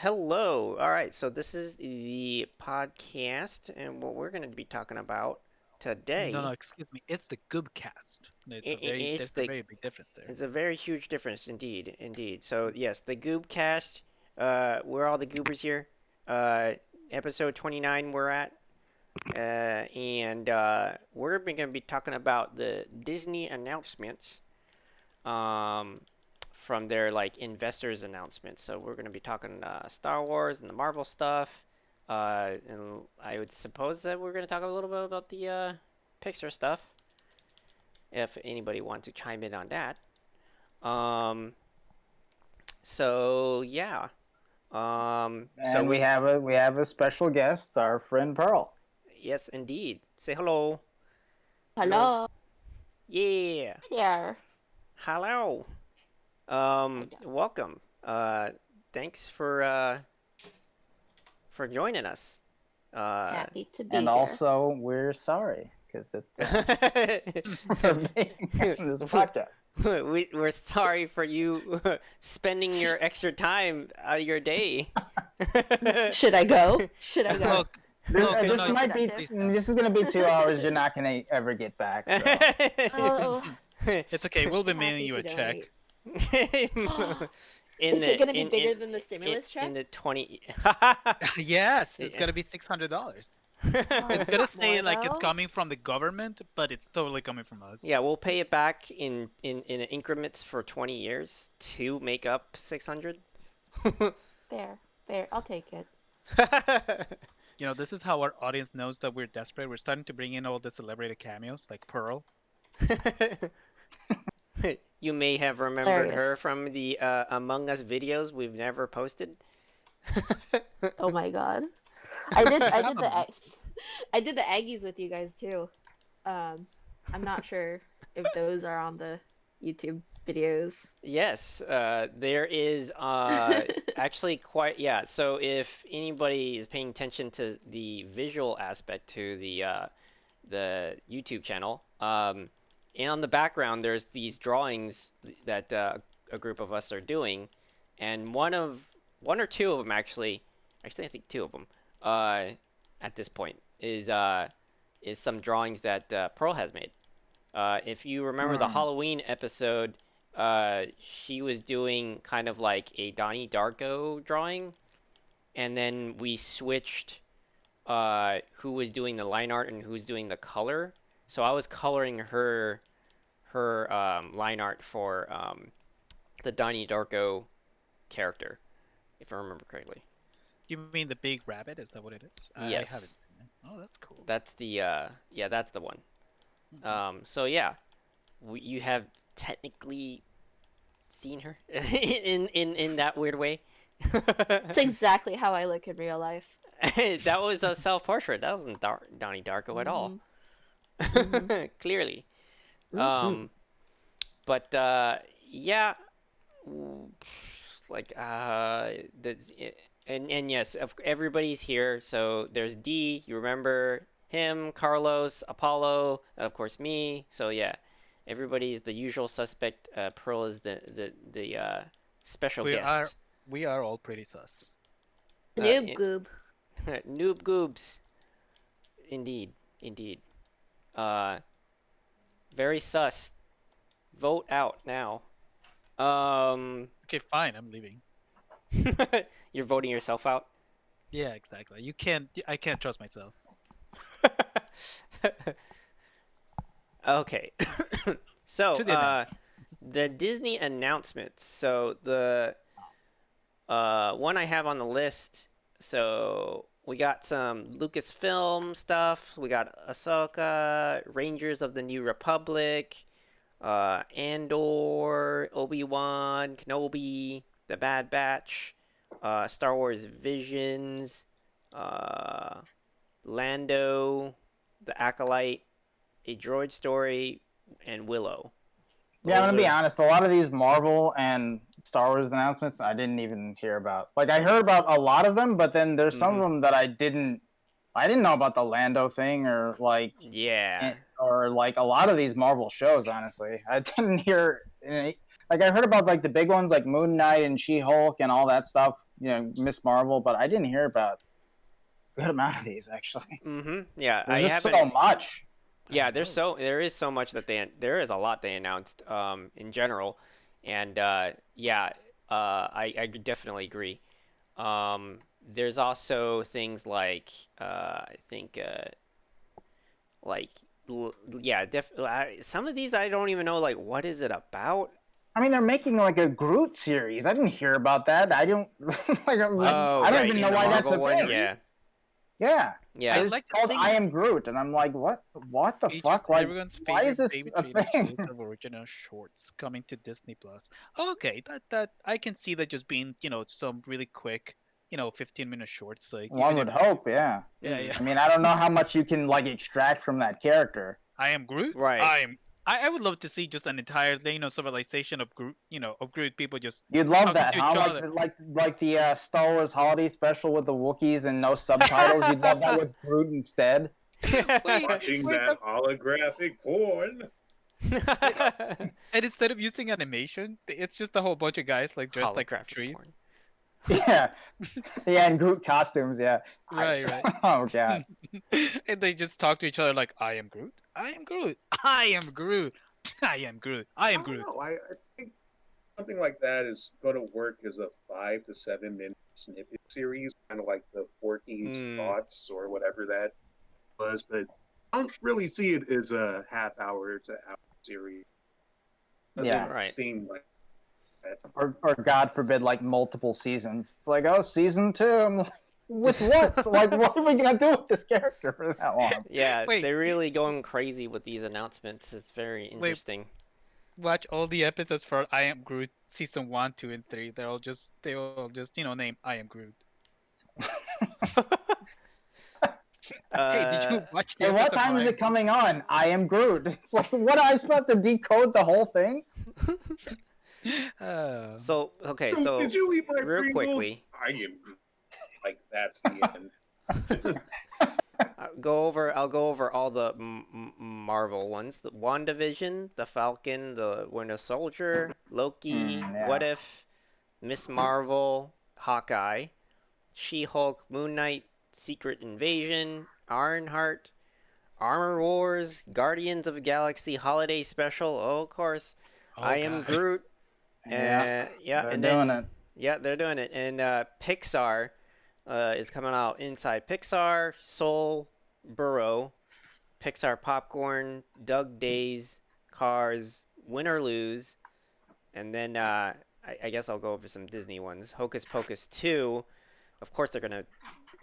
Hello. All right, so this is the podcast, and what we're going to be talking about No, today, excuse me. It's the Goobcast. it's There's a the very big difference there. it's a very huge difference indeed, indeed. So yes, the Goobcast. We're all the Goobers here. Uh, Episode 29 we're at, and we're going to be talking about the Disney announcements. Um, from their like investors announcements. So we're going to be talking Star Wars and the Marvel stuff. And I would suppose that we're going to talk a little bit about the Pixar stuff. If anybody wants to chime in on that. Um, so yeah. So And we have a special guest, our friend Pearl. yes, indeed. Say hello. Hello. Hello Yeah. there. Hello. Hi there. Welcome. Thanks for joining us. Happy to be And here. also, we're sorry because it's for being in this podcast. We're sorry for you spending your extra time out of your day. Should I go? Should I go? Look, This, look, this no, might be. please don't. This is gonna be 2 hours. You're not gonna ever get back. So. Oh, It's okay. We'll be happy mailing you to a check. In is it gonna be bigger than the stimulus check? in the 20 Yes, it's gonna be $600. It's gonna say More, like it's though? coming from the government, but it's totally coming from us. Yeah, we'll pay it back in increments for 20 years to make up 600. Fair. I'll take it. You know, this is how our audience knows that we're desperate. We're starting to bring in all the celebrity cameos, like Pearl. You may have remembered her Hilarious. from the Among Us videos we've never posted. Oh my god. I did the Probably. I did the Aggies with you guys too. I'm not sure if those are on the YouTube videos. Yes, there is actually quite yeah. So if anybody is paying attention to the visual aspect to the YouTube channel, and on the background there's these drawings that a group of us are doing, and one or two of them actually I think two of them at this point is some drawings that Pearl has made. If you remember the Halloween episode, she was doing kind of like a Donnie Darko drawing, and then we switched who was doing the line art and who was doing the color. So I was coloring her line art for the Donnie Darko character, if I remember correctly. You mean the big rabbit? Is that what it is? I Yes. haven't seen it. Oh, that's cool. That's the yeah, that's the one. So yeah, you have technically seen her in that weird way. That's exactly how I look in real life. That was a self-portrait. That wasn't Donnie Darko at all. Clearly. But yeah, like that's and yes, everybody's here. So there's D. You remember him, Carlos, Apollo, of course me. So yeah, everybody's the usual suspect. Pearl is the special guest. We are all pretty sus. Noob it- goob. Noob goobs. Indeed. Very sus. Vote out now. Okay, fine. I'm leaving. You're voting yourself out. Yeah, exactly. You can't. I can't trust myself. Okay. So, To the announcements. the Disney announcements. So the one I have on the list. So we got some Lucasfilm stuff. We got Ahsoka, Rangers of the New Republic, Andor, Obi-Wan, Kenobi, The Bad Batch, Star Wars Visions, Lando, The Acolyte, A Droid Story, and Willow. Yeah, I'm Those gonna be are- honest. A lot of these Marvel and Star Wars announcements, I didn't even hear about. Like, I heard about a lot of them, but then there's some of them that I didn't know about the Lando thing, or like Yeah. or like a lot of these Marvel shows. Honestly, I didn't hear any. Like, I heard about like the big ones like Moon Knight and She-Hulk and all that stuff, Miss Marvel, but I didn't hear about a good amount of these actually. Yeah, There's I just haven't. so much. Yeah, there is so much that there is a lot they announced in general, and I definitely agree. There's also things like I think like some of these I don't even know like what is it about. I mean, they're making like a Groot series. I didn't hear about that. I don't like. Oh, I don't right, even in know the why that's Marvel a one, thing. yeah. Yeah. Yeah. It's like to called think I Am Groot, and I'm like, what? What the features fuck? Like, everyone's why is favorite this David a Trainer thing? series of original shorts coming to Disney Plus. Okay, that I can see that just being some really quick 15-minute shorts like One even would if hope, yeah. yeah. I mean, I don't know how much you can like extract from that character. I am Groot. Right. I would love to see just an entire civilization of Groot of Groot people just You'd love talking that, to huh? each other. Like the Star Wars holiday special with the Wookiees and no subtitles. You'd love that with Groot instead. Wait, Watching wait, that holographic porn. and instead of using animation, it's just a whole bunch of guys like dressed like Holographic trees. porn. Yeah, yeah, and Groot costumes. Yeah. Right. Oh god. And they just talk to each other like, I am Groot. I am Groot. I am Groot. I am Groot. I am Groot. I think something like that is going to work as a 5 to 7 minute snippet series, kind of like the Porky's thoughts or whatever that was. But I don't really see it as a half hour to hour series. Yeah, right. Seem like that. Or God forbid, like multiple seasons. It's like, oh, season 2. I'm like, with what? Like, what are we gonna do with this character for that long? Yeah, Wait. they're really going crazy with these announcements. It's very interesting. Watch all the episodes for I Am Groot season 1, 2, and 3. They will just name I Am Groot. Hey, did you watch the Hey, what episode time for is I it coming on? I Am Groot. It's like, what? I supposed to decode the whole thing? Am- So okay, so Did you eat my real Pringles? quickly, I am like that's the end. I'll go over all the Marvel ones: the WandaVision, the Falcon, the Winter Soldier, Loki, yeah. What If, Miss Marvel, Hawkeye, She-Hulk, Moon Knight, Secret Invasion, Ironheart, Armor Wars, Guardians of the Galaxy Holiday Special. Oh, of course, I Am God. Groot. Yeah, yeah, they're and doing then it. yeah, they're doing it. And Pixar is coming out inside Pixar, Soul, Burrow, Pixar Popcorn, Doug Days, Cars, Win or Lose, and then I guess I'll go over some Disney ones. Hocus Pocus 2. Of course they're gonna.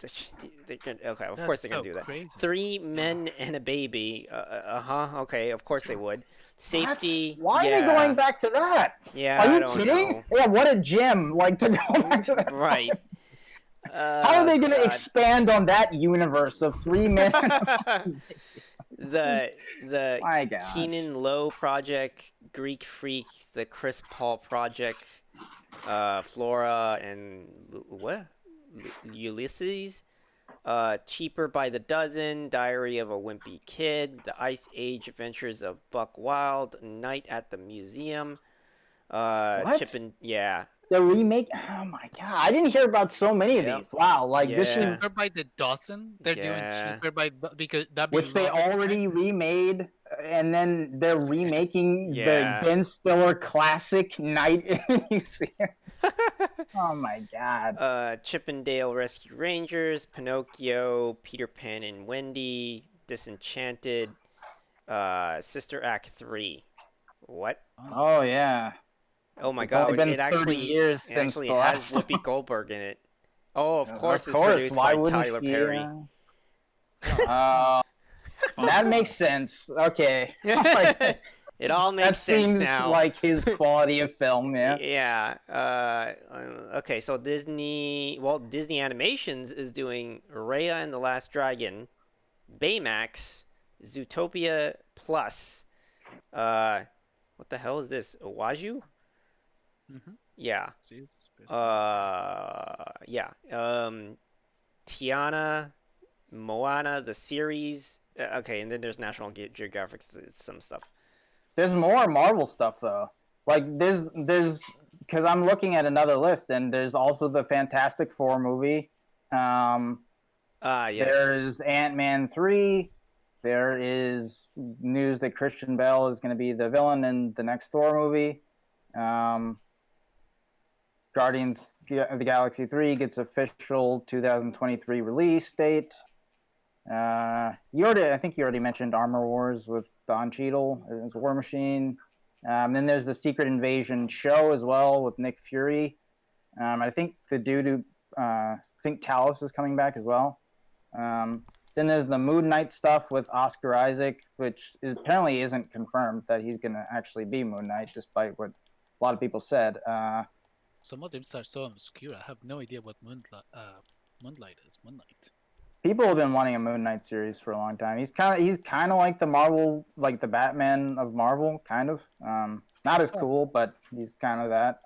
Okay, of course they're gonna do that. Crazy. 3 Men and a Baby. Okay, of course they would. Safety. Why yeah. are they going back to that? Yeah, Are I you don't kidding? know. Yeah, what a gem! Like to go back to that. Right. How are they going to God. expand on that universe of 3 men? the My God. Keenan Lowe Project, Greek Freak, the Chris Paul Project, Flora and Ulysses, Cheaper by the Dozen, Diary of a Wimpy Kid, The Ice Age Adventures of Buck Wild, Night at the Museum, What? yeah. The remake? Oh my God. I didn't hear about so many of Yep. these. Wow. Like, this Yeah. is. Cheaper by the dozen. They're Yeah. doing cheaper by because that Which they already remade, and then they're remaking Yeah. the Ben Stiller classic Night in the Museum. Oh my God. Chip and Dale Rescue Rangers, Pinocchio, Peter Pan and Wendy, Disenchanted, Sister Act 3. What? Oh yeah. Oh my It's God! only been It 30 actually years it since actually the has last Whoopi Goldberg in it. Oh, of course, Of it's produced Why by wouldn't Tyler she, Perry. That makes sense. Okay. Like, It all that makes sense seems now. like his quality of film. Yeah. Yeah. Okay, so Walt Disney Animations is doing Raya and the Last Dragon, Baymax, Zootopia Plus. What the hell is this? Owaju? Mhm. Yeah. Yeah. Tiana, Moana, the series. Okay, and then there's National Geographic, some stuff. There's more Marvel stuff though. Like there's because I'm looking at another list, and there's also the Fantastic Four movie. Yes. There's Ant-Man 3. There is news that Christian Bale is going to be the villain in the next Thor movie. Guardians of the Galaxy 3 gets official 2023 release date. I think you already mentioned Armor Wars with Don Cheadle as War Machine. Then there's the Secret Invasion show as well with Nick Fury. I think the dude who I think Talos is coming back as well. Then there's the Moon Knight stuff with Oscar Isaac, which apparently isn't confirmed that he's going to actually be Moon Knight, despite what a lot of people said. Some of them are so obscure. I have no idea what Moonlight is. Moonlight. People have been wanting a Moon Knight series for a long time. He's kind of like the Marvel, like the Batman of Marvel, kind of. Not as cool, but he's kind of that.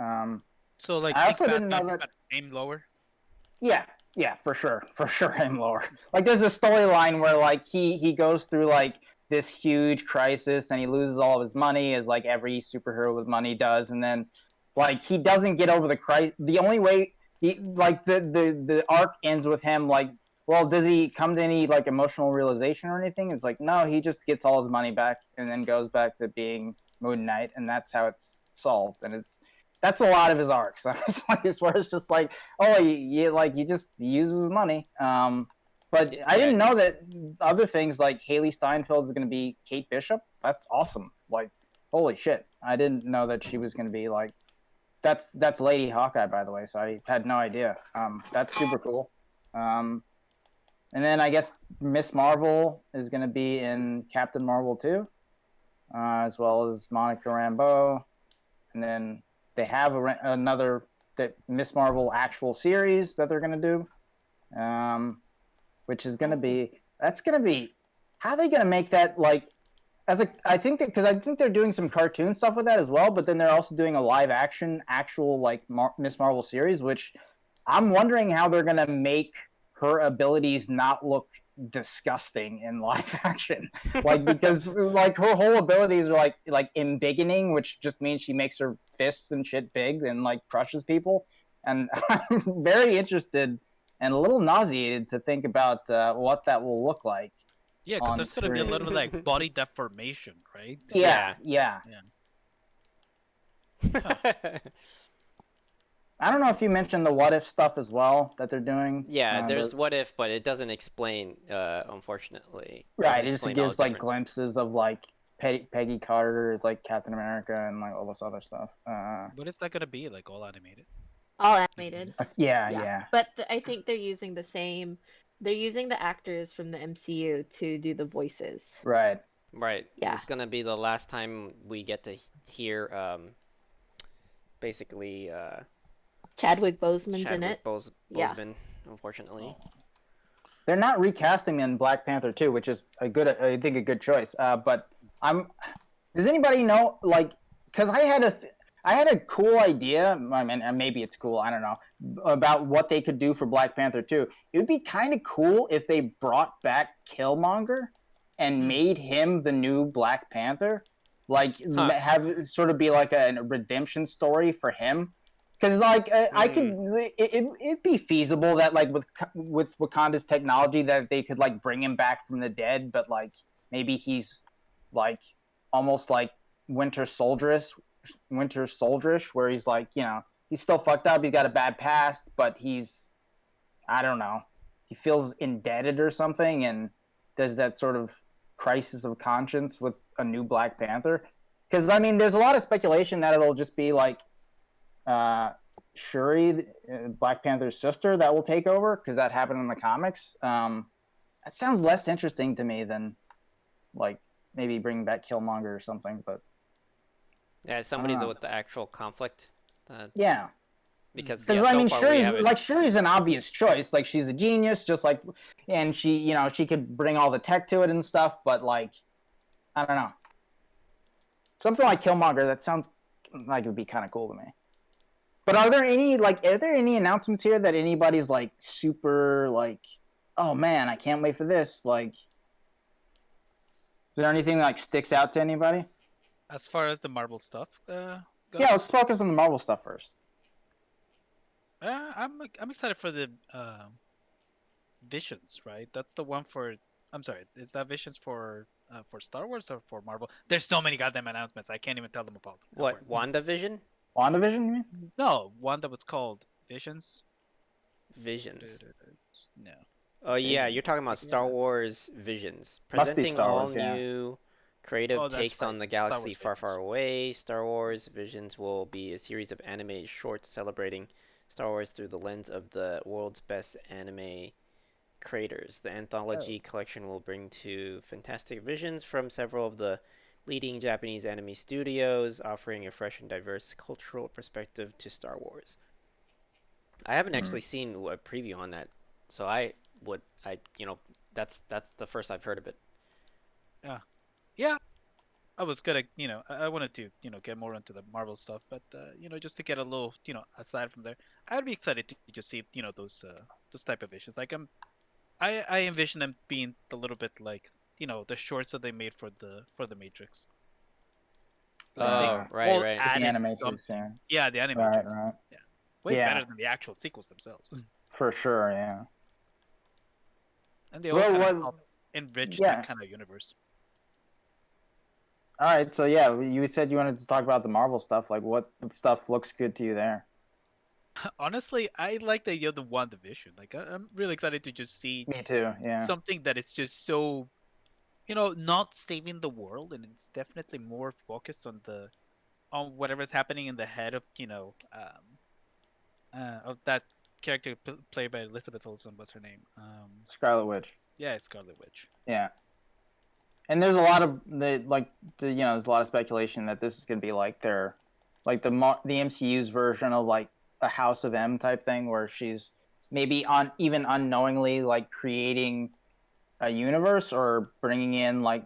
So like, I also didn't know that. Aim lower. Yeah, for sure, aim lower. Like, there's a storyline where like he goes through like this huge crisis and he loses all of his money, as like every superhero with money does, and then like he doesn't get over the crisis. The only way the arc ends with him like. Well, does he come to any like emotional realization or anything? It's like, no, he just gets all his money back and then goes back to being Moon Knight, and that's how it's solved. And that's a lot of his arcs. It's where it's just like, oh, he just uses his money. But I didn't know that other things like Haley Steinfeld is going to be Kate Bishop. That's awesome. Like, holy shit! I didn't know that she was going to be like. That's Lady Hawkeye, by the way. So I had no idea. That's super cool. And then I guess Miss Marvel is going to be in Captain Marvel 2, as well as Monica Rambeau. And then they have another Miss Marvel actual series that they're going to do, which is going to be how are they going to make that like I think they're doing some cartoon stuff with that as well, but then they're also doing a live action actual like Miss Marvel series, which I'm wondering how they're going to make her abilities not look disgusting in live action, like because like her whole abilities are like embiggening, which just means she makes her fists and shit big and like crushes people. And I'm very interested and a little nauseated to think about what that will look like. Yeah, because there's gonna be a little bit like body deformation, right? Yeah. Huh. I don't know if you mentioned the What If stuff as well that they're doing. Yeah, there's What If, but it doesn't explain, unfortunately. Right, it just gives like glimpses of like Peggy Carter as like Captain America and like all this other stuff. But it's not gonna be like all animated. All animated. Yeah. But I think they're using the same. They're using the actors from the MCU to do the voices. Right. Yeah. It's gonna be the last time we get to hear, basically. Chadwick Boseman's in it. Boseman, unfortunately. They're not recasting in Black Panther 2, which is I think a good choice. But does anybody know, like, because I had a cool idea. I mean, maybe it's cool. I don't know about what they could do for Black Panther 2. It would be kind of cool if they brought back Killmonger and made him the new Black Panther, like have it sort of be like a redemption story for him. Because like I could, it'd be feasible that like with Wakanda's technology that they could like bring him back from the dead, but like maybe he's like almost like Winter Soldierish, where he's like, you know, he's still fucked up, he's got a bad past, but he's, I don't know, he feels indebted or something, and there's that sort of crisis of conscience with a new Black Panther. Because I mean, there's a lot of speculation that it'll just be like. Shuri, Black Panther's sister, that will take over because that happened in the comics. That sounds less interesting to me than like maybe bringing back Killmonger or something. But yeah, somebody with the actual conflict. Yeah, because I mean, Shuri's an obvious choice. Like she's a genius, just like, and she could bring all the tech to it and stuff. But like, I don't know, something like Killmonger. That sounds like it would be kind of cool to me. But are there any announcements here that anybody's like super like, oh man, I can't wait for this? Like, is there anything that like sticks out to anybody? As far as the Marvel stuff goes? Yeah, let's focus on the Marvel stuff first. I'm excited for the Visions, right? That's the one for. I'm sorry, is that Visions for Star Wars or for Marvel? There's so many goddamn announcements. I can't even tell them apart. What, WandaVision? WandaVision, you mean? No, one that was called Visions. Visions. No. Oh yeah, Vision. you're talking about Star Yeah. Wars Visions, Must be presenting Star all Wars, yeah. new creative Oh, that's takes on right. the Star galaxy Wars far, far Visions. away. Star Wars Visions will be a series of animated shorts celebrating Star Wars through the lens of the world's best anime creators. The anthology collection will bring to fantastic visions from several of the leading Japanese anime studios, offering a fresh and diverse cultural perspective to Star Wars. I haven't actually seen a preview on that, so that's the first I've heard of it. Yeah. I was gonna, I wanted to, get more into the Marvel stuff, but just to get a little, aside from there, I'd be excited to just see, those type of issues. Like I envision them being a little bit like, the shorts that they made for the Matrix. Like they Oh, right, all right. The added Animatrix, something. yeah. Yeah, the Right, Animatrix. right. Way Yeah. better than the actual sequels themselves. For sure, yeah. And they all Well, kind of what- help enrich yeah. that kind of universe. All right, so yeah, you said you wanted to talk about the Marvel stuff. Like, what stuff looks good to you there? Honestly, I like the idea of the WandaVision. Like, I'm really excited to just see Me too, yeah. something that is just so, not saving the world, and it's definitely more focused on whatever's happening in the head of that character played by Elizabeth Olsen. What's her name? Scarlet Witch. Yeah, Scarlet Witch. Yeah. And there's a lot of there's a lot of speculation that this is going to be like the MCU's version of like a House of M type thing, where she's maybe even unknowingly like creating a universe or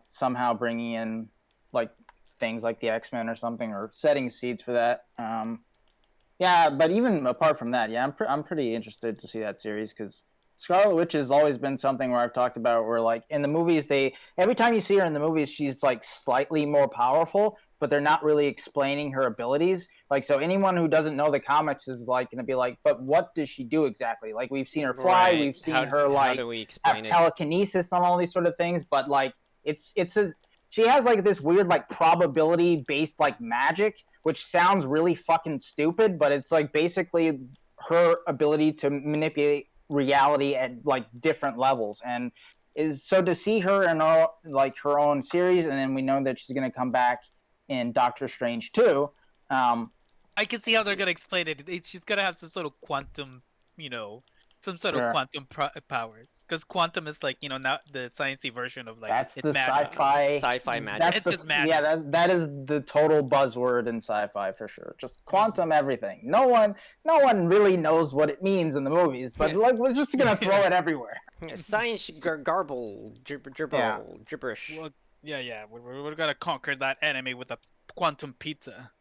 somehow bringing in like things like the X-Men or something, or setting seeds for that. Yeah, but even apart from that, yeah, I'm pretty interested to see that series, because Scarlet Witch has always been something where I've talked about where, like, in the movies, every time you see her in the movies, she's like slightly more powerful, but they're not really explaining her abilities. Like, so anyone who doesn't know the comics is like going to be like, but what does she do exactly? Like, we've seen her fly, Right. we've seen How her like do we have explain it? telekinesis on all these sort of things, but like she has like this weird like probability based like magic, which sounds really fucking stupid, but it's like basically her ability to manipulate reality at like different levels. And is so to see her in her own series, and then we know that she's going to come back in Doctor Strange too. I can see how they're gonna explain it. She's gonna have some sort of quantum, some sort of Sure. quantum powers. Because quantum is like, now the sciencey version of like That's it's the magic. Sci-fi magic. It's just magic. Yeah, that is the total buzzword in sci-fi for sure. Just quantum everything. No one really knows what it means in the movies, but like we're just gonna throw it everywhere. Science garble, gibberish. Well, yeah, we're gonna conquer that enemy with a quantum pizza.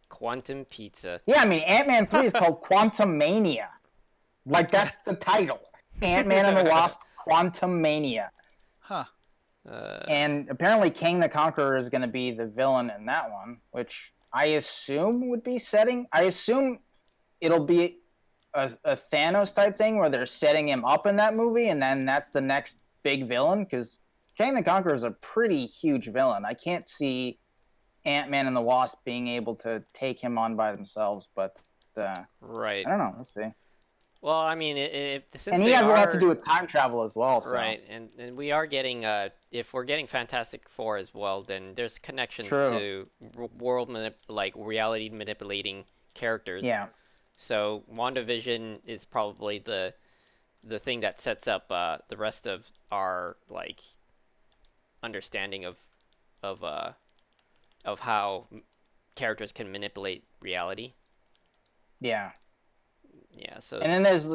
Quantum pizza. Yeah, I mean Ant-Man 3 is called Quantum Mania. Like that's the title. Ant-Man and the Wasp Quantum Mania. Huh. And apparently Kang the Conqueror is going to be the villain in that one, which I assume would be I assume it'll be a Thanos type thing where they're setting him up in that movie, and then that's the next big villain, because Kang the Conqueror is a pretty huge villain. I can't see Ant-Man and the Wasp being able to take him on by themselves, but Right. I don't know. We'll see. Well, I mean, since And he they has a lot are- to do with time travel as well. So. Right, and we are getting if we're getting Fantastic Four as well, then there's connections True. to reality manipulating characters. Yeah. So WandaVision is probably the thing that sets up the rest of our like understanding of how characters can manipulate reality. Yeah. Yeah. So And then there's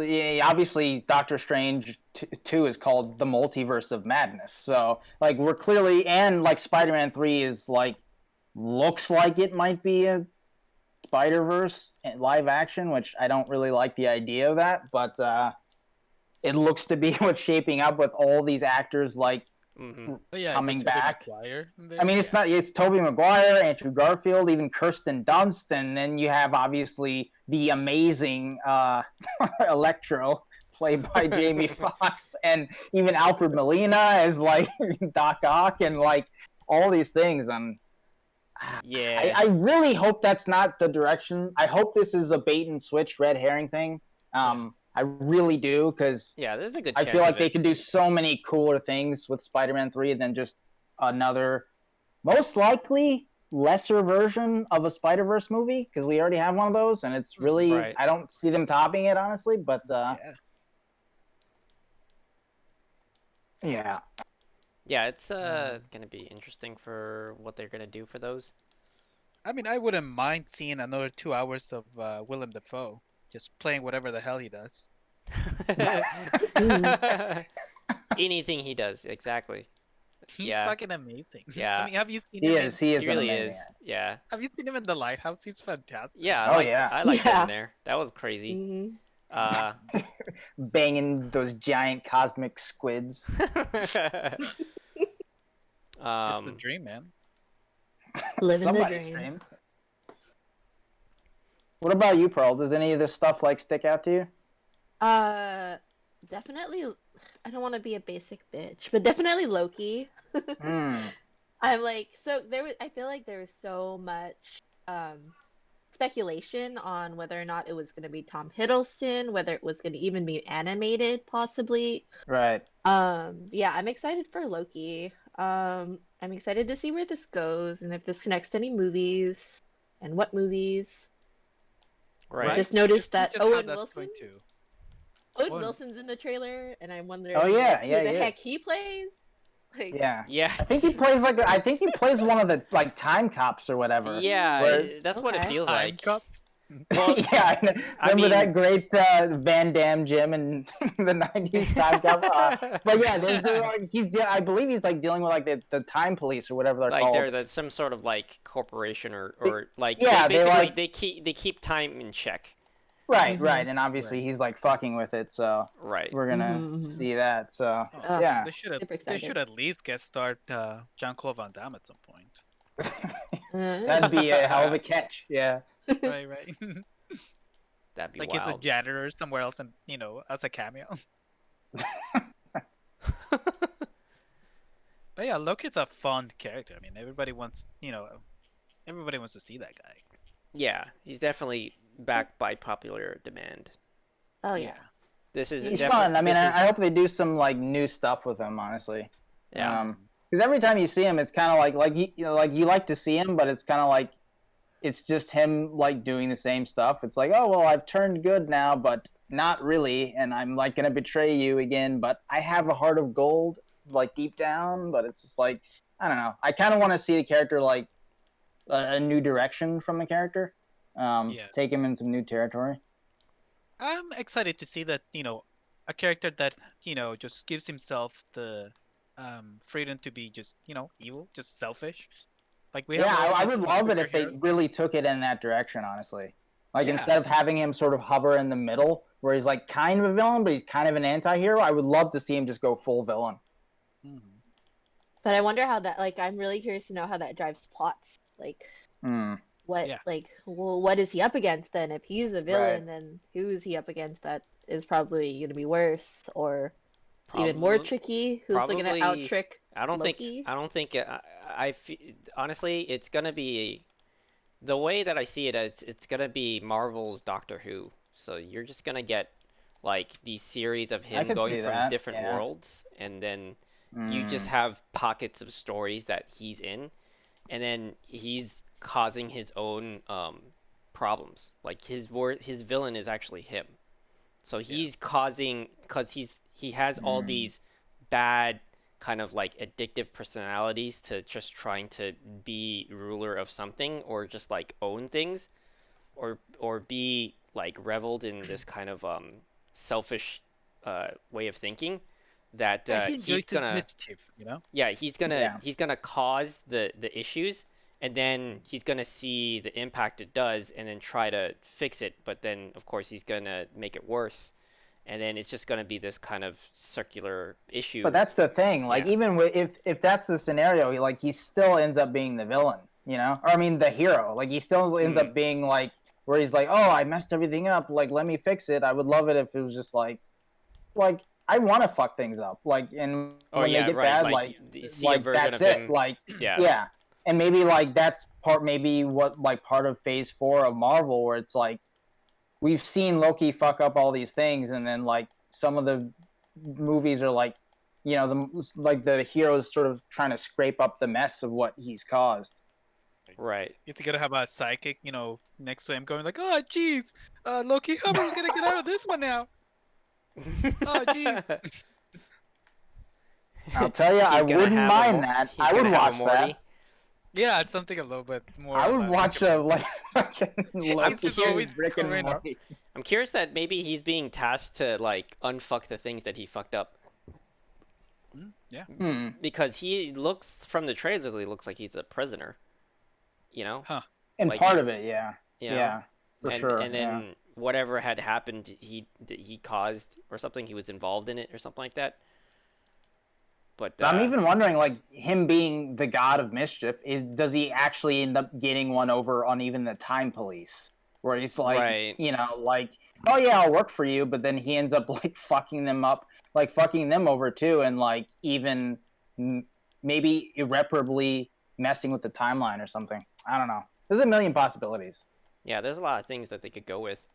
obviously Doctor Strange 2 is called the Multiverse of Madness. So like we're clearly, and like Spider-Man 3 is like looks like it might be a Spider-Verse live action, which I don't really like the idea of that, but it looks to be what's shaping up with all these actors like But yeah, coming with Tobey back. Maguire in I there, mean, it's Tobey Maguire, Andrew Garfield, even Kirsten Dunst, and then you have obviously the amazing Electro, played by Jamie Foxx, and even Alfred Molina as like Doc Ock, and like all these things. And Yeah. I really hope that's not the direction. I hope this is a bait and switch, red herring thing. I really do, because Yeah, there's a good I chance feel like of they it. could do so many cooler things with Spider-Man 3 than just another, most likely, lesser version of a Spider-Verse movie, because we already have one of those, and it's really, Right. I don't see them topping it, honestly, but yeah. Yeah, it's gonna be interesting for what they're gonna do for those. I mean, I wouldn't mind seeing another 2 hours of Willem Dafoe just playing whatever the hell he does. Anything he does, exactly. He's Yeah. fucking amazing. Yeah. I mean, have you seen He him? is. He is He really amazing. is. Yeah. Have you seen him in The Lighthouse? He's fantastic. Yeah. Oh, yeah. I like that Yeah. in there. That was crazy. Mhm. Banging those giant cosmic squids. It's the dream, man. Living the Somebody's dream. What about you, Pearl? Does any of this stuff like stick out to you? Definitely. I don't want to be a basic bitch, but definitely Loki. I'm like, so there was. I feel like there was so much speculation on whether or not it was going to be Tom Hiddleston, whether it was going to even be animated, possibly. Right. Yeah, I'm excited for Loki. I'm excited to see where this goes and if this connects to any movies and what movies. Right. I just noticed You that just have Owen that Wilson. point too. Owen Owen- Wilson's in the trailer, and I wonder Oh, yeah, who yeah, the he heck is. he plays. Like, Yeah. Yeah. I think he plays one of the like time cops or whatever. Yeah, Where- that's what it Okay. feels Time like. Cops. Well, yeah, I remember mean- that great Van Damme gym in the '90s time cop? But yeah, I believe he's like dealing with like the time police or whatever they're like called. they're some sort of like corporation or like Yeah, they they're basically like- they keep time in check. Right, Mhm. right, and obviously he's like fucking with it, so Right. we're gonna Mhm. see that. So Oh, yeah, They should super They should at least get start Jean-Claude Van Damme at some point. that'd be a hell of a catch. Yeah. Right, right. That'd be Like he's a wild. janitor somewhere else, and as a cameo. But yeah, Loki's a fun character. I mean, everybody wants to see that guy. Yeah, he's definitely backed by popular demand. Oh yeah. This is He's defi- fun. I mean, this is- I hope they do some like new stuff with him. Honestly, Yeah. because every time you see him, it's kind of like you like to see him, but it's kind of like it's just him like doing the same stuff. It's like, oh well, I've turned good now, but not really, and I'm like gonna betray you again, but I have a heart of gold, like deep down. But it's just like I don't know. I kind of want to see the character like a new direction from the character. Take him in some new territory. I'm excited to see that, a character that, just gives himself the freedom to be just, evil, just selfish. Like we have Yeah, all I these would love it if they superheroes. really took it in that direction, honestly. Like, Yeah. instead of having him sort of hover in the middle, where he's like kind of a villain, but he's kind of an anti-hero, I would love to see him just go full villain. Mhm. But I wonder how that. Like, I'm really curious to know how that drives plots. Like, what? Yeah. Like, well, what is he up against then? If he's a villain, Right. then who is he up against that is probably going to be worse or even more Probably- tricky? Who's going to probably- out trick? I don't Loki? think honestly it's gonna be the way that I see it. It's gonna be Marvel's Doctor Who. So you're just gonna get like these series of him could going see from that, different yeah. worlds, and then you just have pockets of stories that he's in, and then he's causing his own problems. Like his villain is actually him. So he's causing, because he has all these bad kind of like addictive personalities to just trying to be ruler of something or just like own things or be like reveled in this kind of selfish way of thinking that Yeah, he enjoys he's his gonna mischief, he's gonna cause the issues, and then he's gonna see the impact it does and then try to fix it, but then of course he's gonna make it worse, and then it's just going to be this kind of circular issue. But that's the thing. Like, Yeah. even if that's the scenario, like he still ends up being the villain, you know? Or I mean, the hero. Like he still ends up being like where he's like, oh, I messed everything up. Like, let me fix it. I would love it if it was just like I want to fuck things up. Like, and Oh, when yeah, they get right. bad, Like, you see a like version that's of it. him- Like, Yeah. yeah. And maybe like that's maybe what like part of Phase 4 of Marvel, where it's like we've seen Loki fuck up all these things, and then like some of the movies are like, you know, the heroes sort of trying to scrape up the mess of what he's caused. Right. Is he gonna have a psychic, next to him going like, "Oh, jeez, Loki, how are we gonna get out of this one now?" Oh, jeez. I'll tell you, I He's gonna wouldn't have a mind that. he's I would gonna have a watch Morty. that. Yeah, it's something a little bit more. I would like- watch a like fucking It's just Loki always and Rick and going on. Morty. I'm curious that maybe he's being tasked to like unfuck the things that he fucked up, Yeah. Hmm. because he looks from the trailers, he looks like he's a prisoner. You know. And Like, part of it, yeah. You know? Yeah. For and, sure. And yeah. then whatever had happened, that he caused or something, he was involved in it or something like that. But I'm even wondering, like, him being the god of mischief, does he actually end up getting one over on even the Time Police? Where he's like, Right. you know, like, oh yeah, I'll work for you, but then he ends up like fucking them up, like fucking them over too, and like even maybe irreparably messing with the timeline or something. I don't know. There's a million possibilities. Yeah, there's a lot of things that they could go with.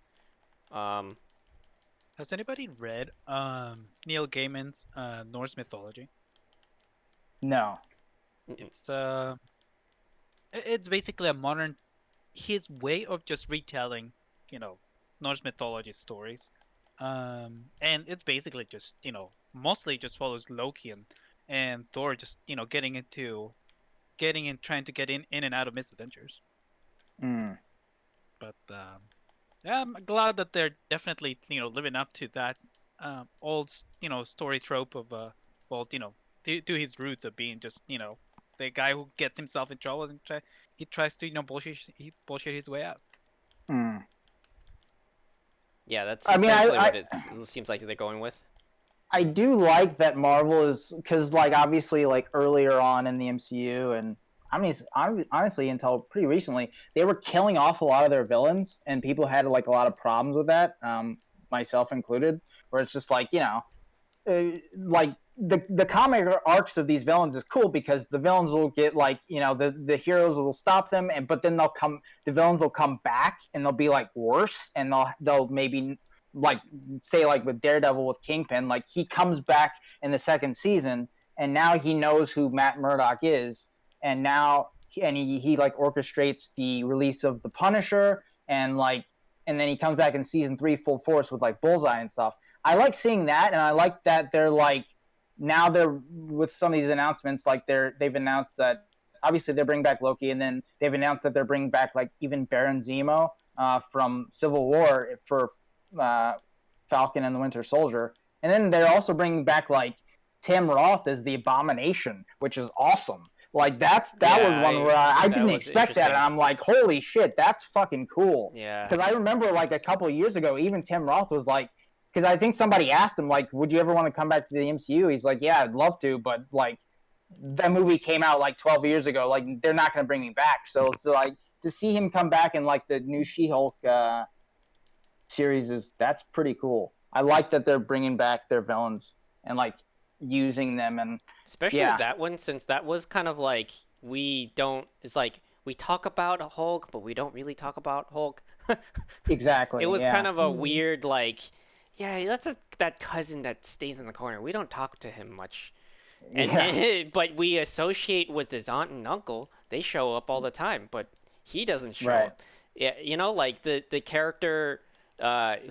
Has anybody read Neil Gaiman's Norse mythology? No. It's basically a modern his way of just retelling, Norse mythology stories. And it's basically just, mostly just follows Loki and Thor just, getting in trying to get in and out of misadventures. Mm. But yeah, I'm glad that they're definitely, living up to that old, story trope of to his roots of being just, the guy who gets himself in trouble and he tries to, bullshit his way out. Mm. Yeah, that's I mean, essentially what it seems like they're going with. I do like that Marvel is, because like obviously like earlier on in the MCU, and I mean honestly until pretty recently, they were killing off a lot of their villains, and people had like a lot of problems with that, myself included. Where it's just like, like the comic arcs of these villains is cool because the villains will get like, the heroes will stop them, but then the villains will come back and they'll be like worse, and they'll maybe, like, say like with Daredevil with Kingpin, like he comes back in the second season and now he knows who Matt Murdock is, and now he like orchestrates the release of the Punisher, and then he comes back in season 3 full force with like Bullseye and stuff. I like seeing that, and I like that they're like, now they're with some of these announcements, like they've announced that obviously they're bringing back Loki, and then they've announced that they're bringing back like even Baron Zemo from Civil War for Falcon and the Winter Soldier, and then they're also bringing back like Tim Roth as the Abomination, which is awesome. Like that was one where I didn't expect that, and I'm like, holy shit, that's fucking cool. Yeah. Because I remember like a couple of years ago, even Tim Roth was like, because I think somebody asked him like, would you ever want to come back to the MCU? He's like, yeah, I'd love to, but like that movie came out like 12 years ago. Like they're not going to bring me back. So like to see him come back in like the new She-Hulk series that's pretty cool. I like that they're bringing back their villains and like using them, and especially that one, since that was kind of like it's like we talk about Hulk, but we don't really talk about Hulk. Exactly. It was kind of a weird like, yeah, that's that cousin that stays in the corner. We don't talk to him much. But we associate with his aunt and uncle. They show up all the time, but he doesn't show up. Yeah, like the character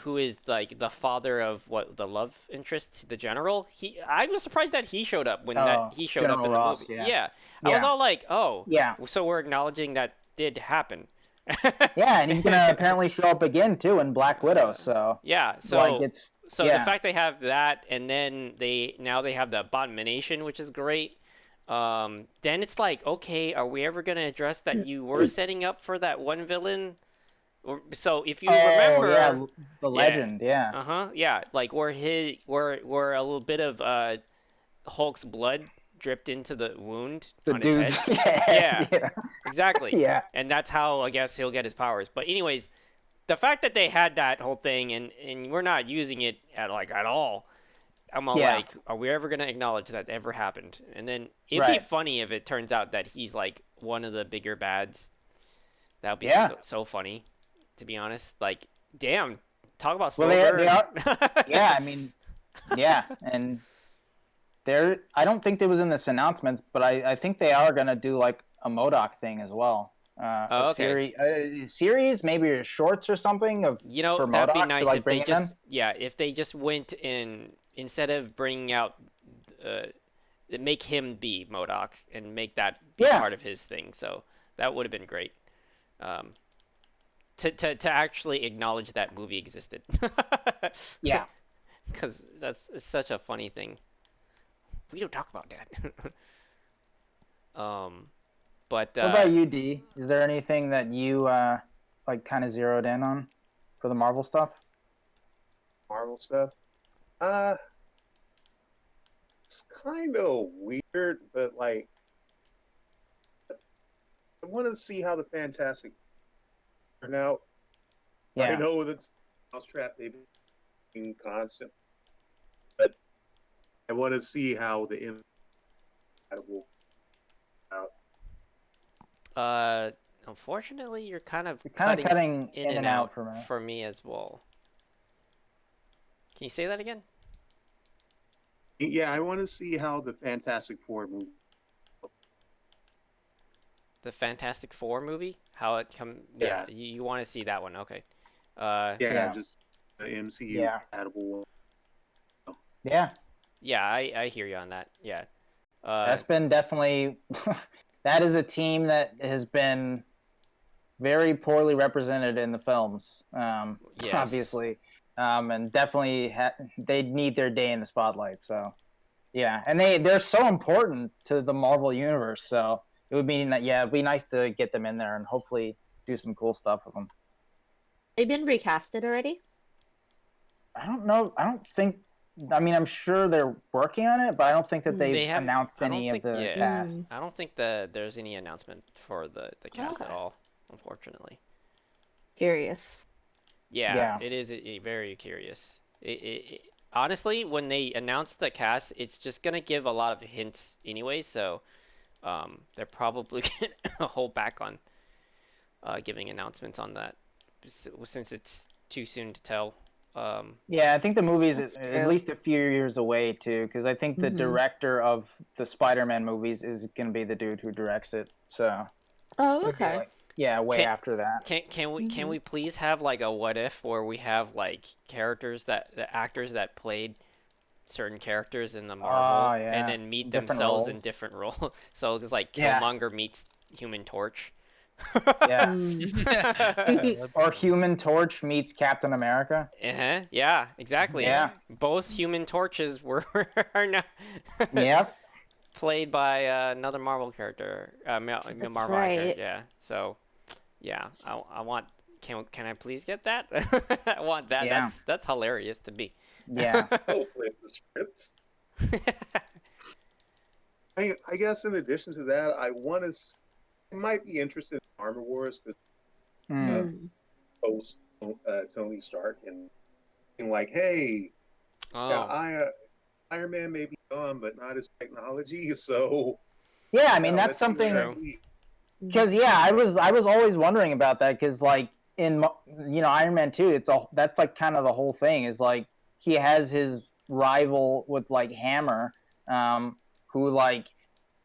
who is like the father of the love interest, the general. I was surprised that he showed up when he showed General up in the Ross, movie. Yeah. I was all like, oh, yeah. So we're acknowledging that did happen. Yeah, and he's gonna apparently show up again too in Black Widow. So yeah, so like the fact they have that, and then they have the Abomination, which is great. Then it's like, okay, are we ever gonna address that you were setting up for that one villain? So if you Oh, remember, yeah, the legend, yeah. yeah, like where a little bit of Hulk's blood dripped into the wound The on his dude's head. head, Yeah, yeah. exactly. Yeah. And that's how I guess he'll get his powers. But anyways, the fact that they had that whole thing and we're not using it at all. I'm all Yeah. like, are we ever gonna acknowledge that ever happened? And then it'd be Right. funny if it turns out that he's like one of the bigger bads. That would be Yeah. so funny, to be honest. Like, damn, talk about Well, slow they burn. are. Yeah, I mean, yeah, and I don't think it was in this announcements, but I think they are gonna do like a MODOK thing as well. Oh, okay. Series, maybe shorts or something of You know, for that'd be MODOK to nice like if bring they it in. just if they just went in instead of bringing out make him be MODOK and make that be Yeah. part of his thing. So that would have been great. To actually acknowledge that movie existed. Yeah. Because that's such a funny thing. We don't talk about that. But What about you, D? Is there anything that you like kind of zeroed in on for the Marvel stuff? Marvel stuff. It's kind of weird, but like, I want to see how the Fantastic turn out. I Yeah. know that Mousetrap they've been constant, but I want to see how the will out. Unfortunately, you're kind of Cutting in and out for me. for me as well. Can you say that again? Yeah, I want to see how the Fantastic Four movie. The Fantastic Four movie? How it come? Yeah. You want to see that one? Okay. Yeah, just the MCU compatible one. Yeah. Yeah, I hear you on that. Yeah. That's been definitely that is a team that has been very poorly represented in the films. Yes. Obviously. And definitely they need their day in the spotlight. So, yeah, and they're so important to the Marvel universe. So it would be it'd be nice to get them in there and hopefully do some cool stuff with them. They've been recasted already? I don't know. I don't think. I mean, I'm sure they're working on it, but I don't think that they've haven't- announced I don't any of think- the yeah. cast. I don't think there's any announcement for the cast at Okay. all, unfortunately. Curious. Yeah. It is very curious. Honestly, when they announce the cast, it's just gonna give a lot of hints anyway. So, they're probably gonna hold back on giving announcements on that since it's too soon to tell. Yeah, I think the movie is That's at true. least a few years away too, because I think the Mhm. director of the Spider-Man movies is going to be the dude who directs it. So Oh, it'd be okay. like- yeah, way Can- after that. Can we please have like a what if where we have like characters the actors that played certain characters in the Marvel yeah. and then meet Different themselves in roles. different roles. So it's like Yeah. Killmonger meets Human Torch. Yeah, Mm. or Human Torch meets Captain America. Yeah, exactly. Yeah. Both Human Torches are now Yep. played by another Marvel character. Marvel actor. right. Yeah. So, yeah, I want. Can I please get that? I want that. Yeah. That's hilarious to me. Yeah. Hopefully, the scripts. I guess in addition to that, I want to. I might be interested in Armor Wars because Mm. post Tony Stark and being like, hey, Oh. yeah, Iron Man may be gone, but not his technology. So Yeah, I mean let's that's see where something. that leads. Because I was always wondering about that because like in Iron Man 2, that's like kind of the whole thing is like he has his rival with like Hammer, who like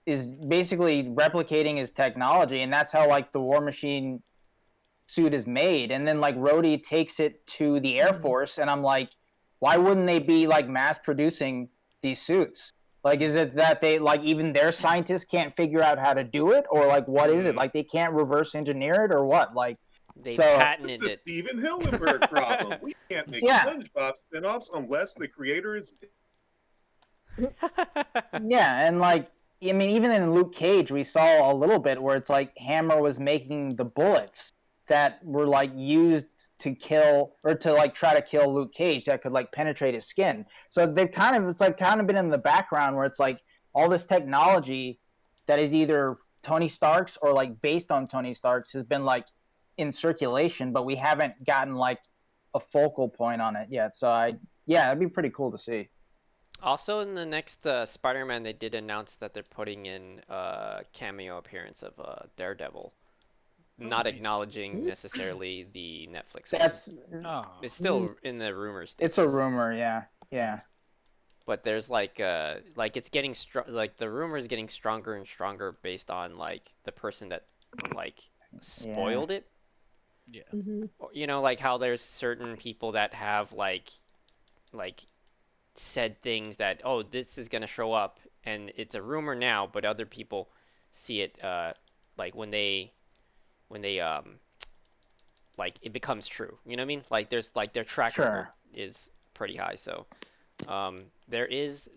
is basically replicating his technology, and that's how like the War Machine suit is made. And then like Rhodey takes it to the Air Force, and I'm like, why wouldn't they be like mass producing these suits? Like, is it that they like even their scientists can't figure out how to do it, or like what is it? Like they can't reverse engineer it, or what? Like They So- It's patented the it. Steven Hillenburg problem. We can't make Yeah. SpongeBob spinoffs unless the creator is yeah, and like I mean, even in Luke Cage, we saw a little bit where it's like Hammer was making the bullets, that were like used to kill or to like try to kill Luke Cage that could like penetrate his skin. So they've kind of, it's like kind of been in the background where it's like all this technology that is either Tony Stark's or like based on Tony Stark's has been like in circulation, but we haven't gotten like a focal point on it yet. So yeah, it'd be pretty cool to see. Also, in the next Spider-Man, they did announce that they're putting in a cameo appearance of Daredevil. Not nice. acknowledging necessarily the Netflix That's one. Oh, It's still in the rumor stages. it's a rumor, yeah. But there's like it's getting like the rumor is getting stronger and stronger based on like the person that like spoiled it. yeah. Mhm. You know, like how there's certain people that have like said things that, oh, this is gonna show up, and it's a rumor now, but other people see it like when they like it becomes true. You know what I mean? Like there's like their track record is pretty high, so there is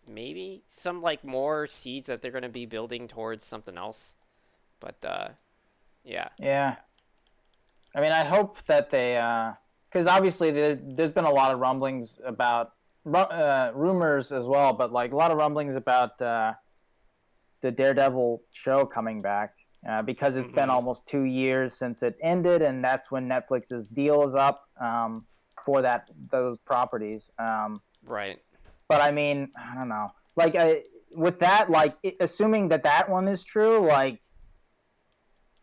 maybe some like more seeds that they're gonna be building towards something else, but yeah. I mean, I hope that they because obviously there's been a lot of rumblings about rumors as well, but like a lot of rumblings about the Daredevil show coming back because it's been almost 2 years since it ended, and that's when Netflix's deal is up for those properties. Right. But I mean, I don't know. Like with that, like assuming that one is true, like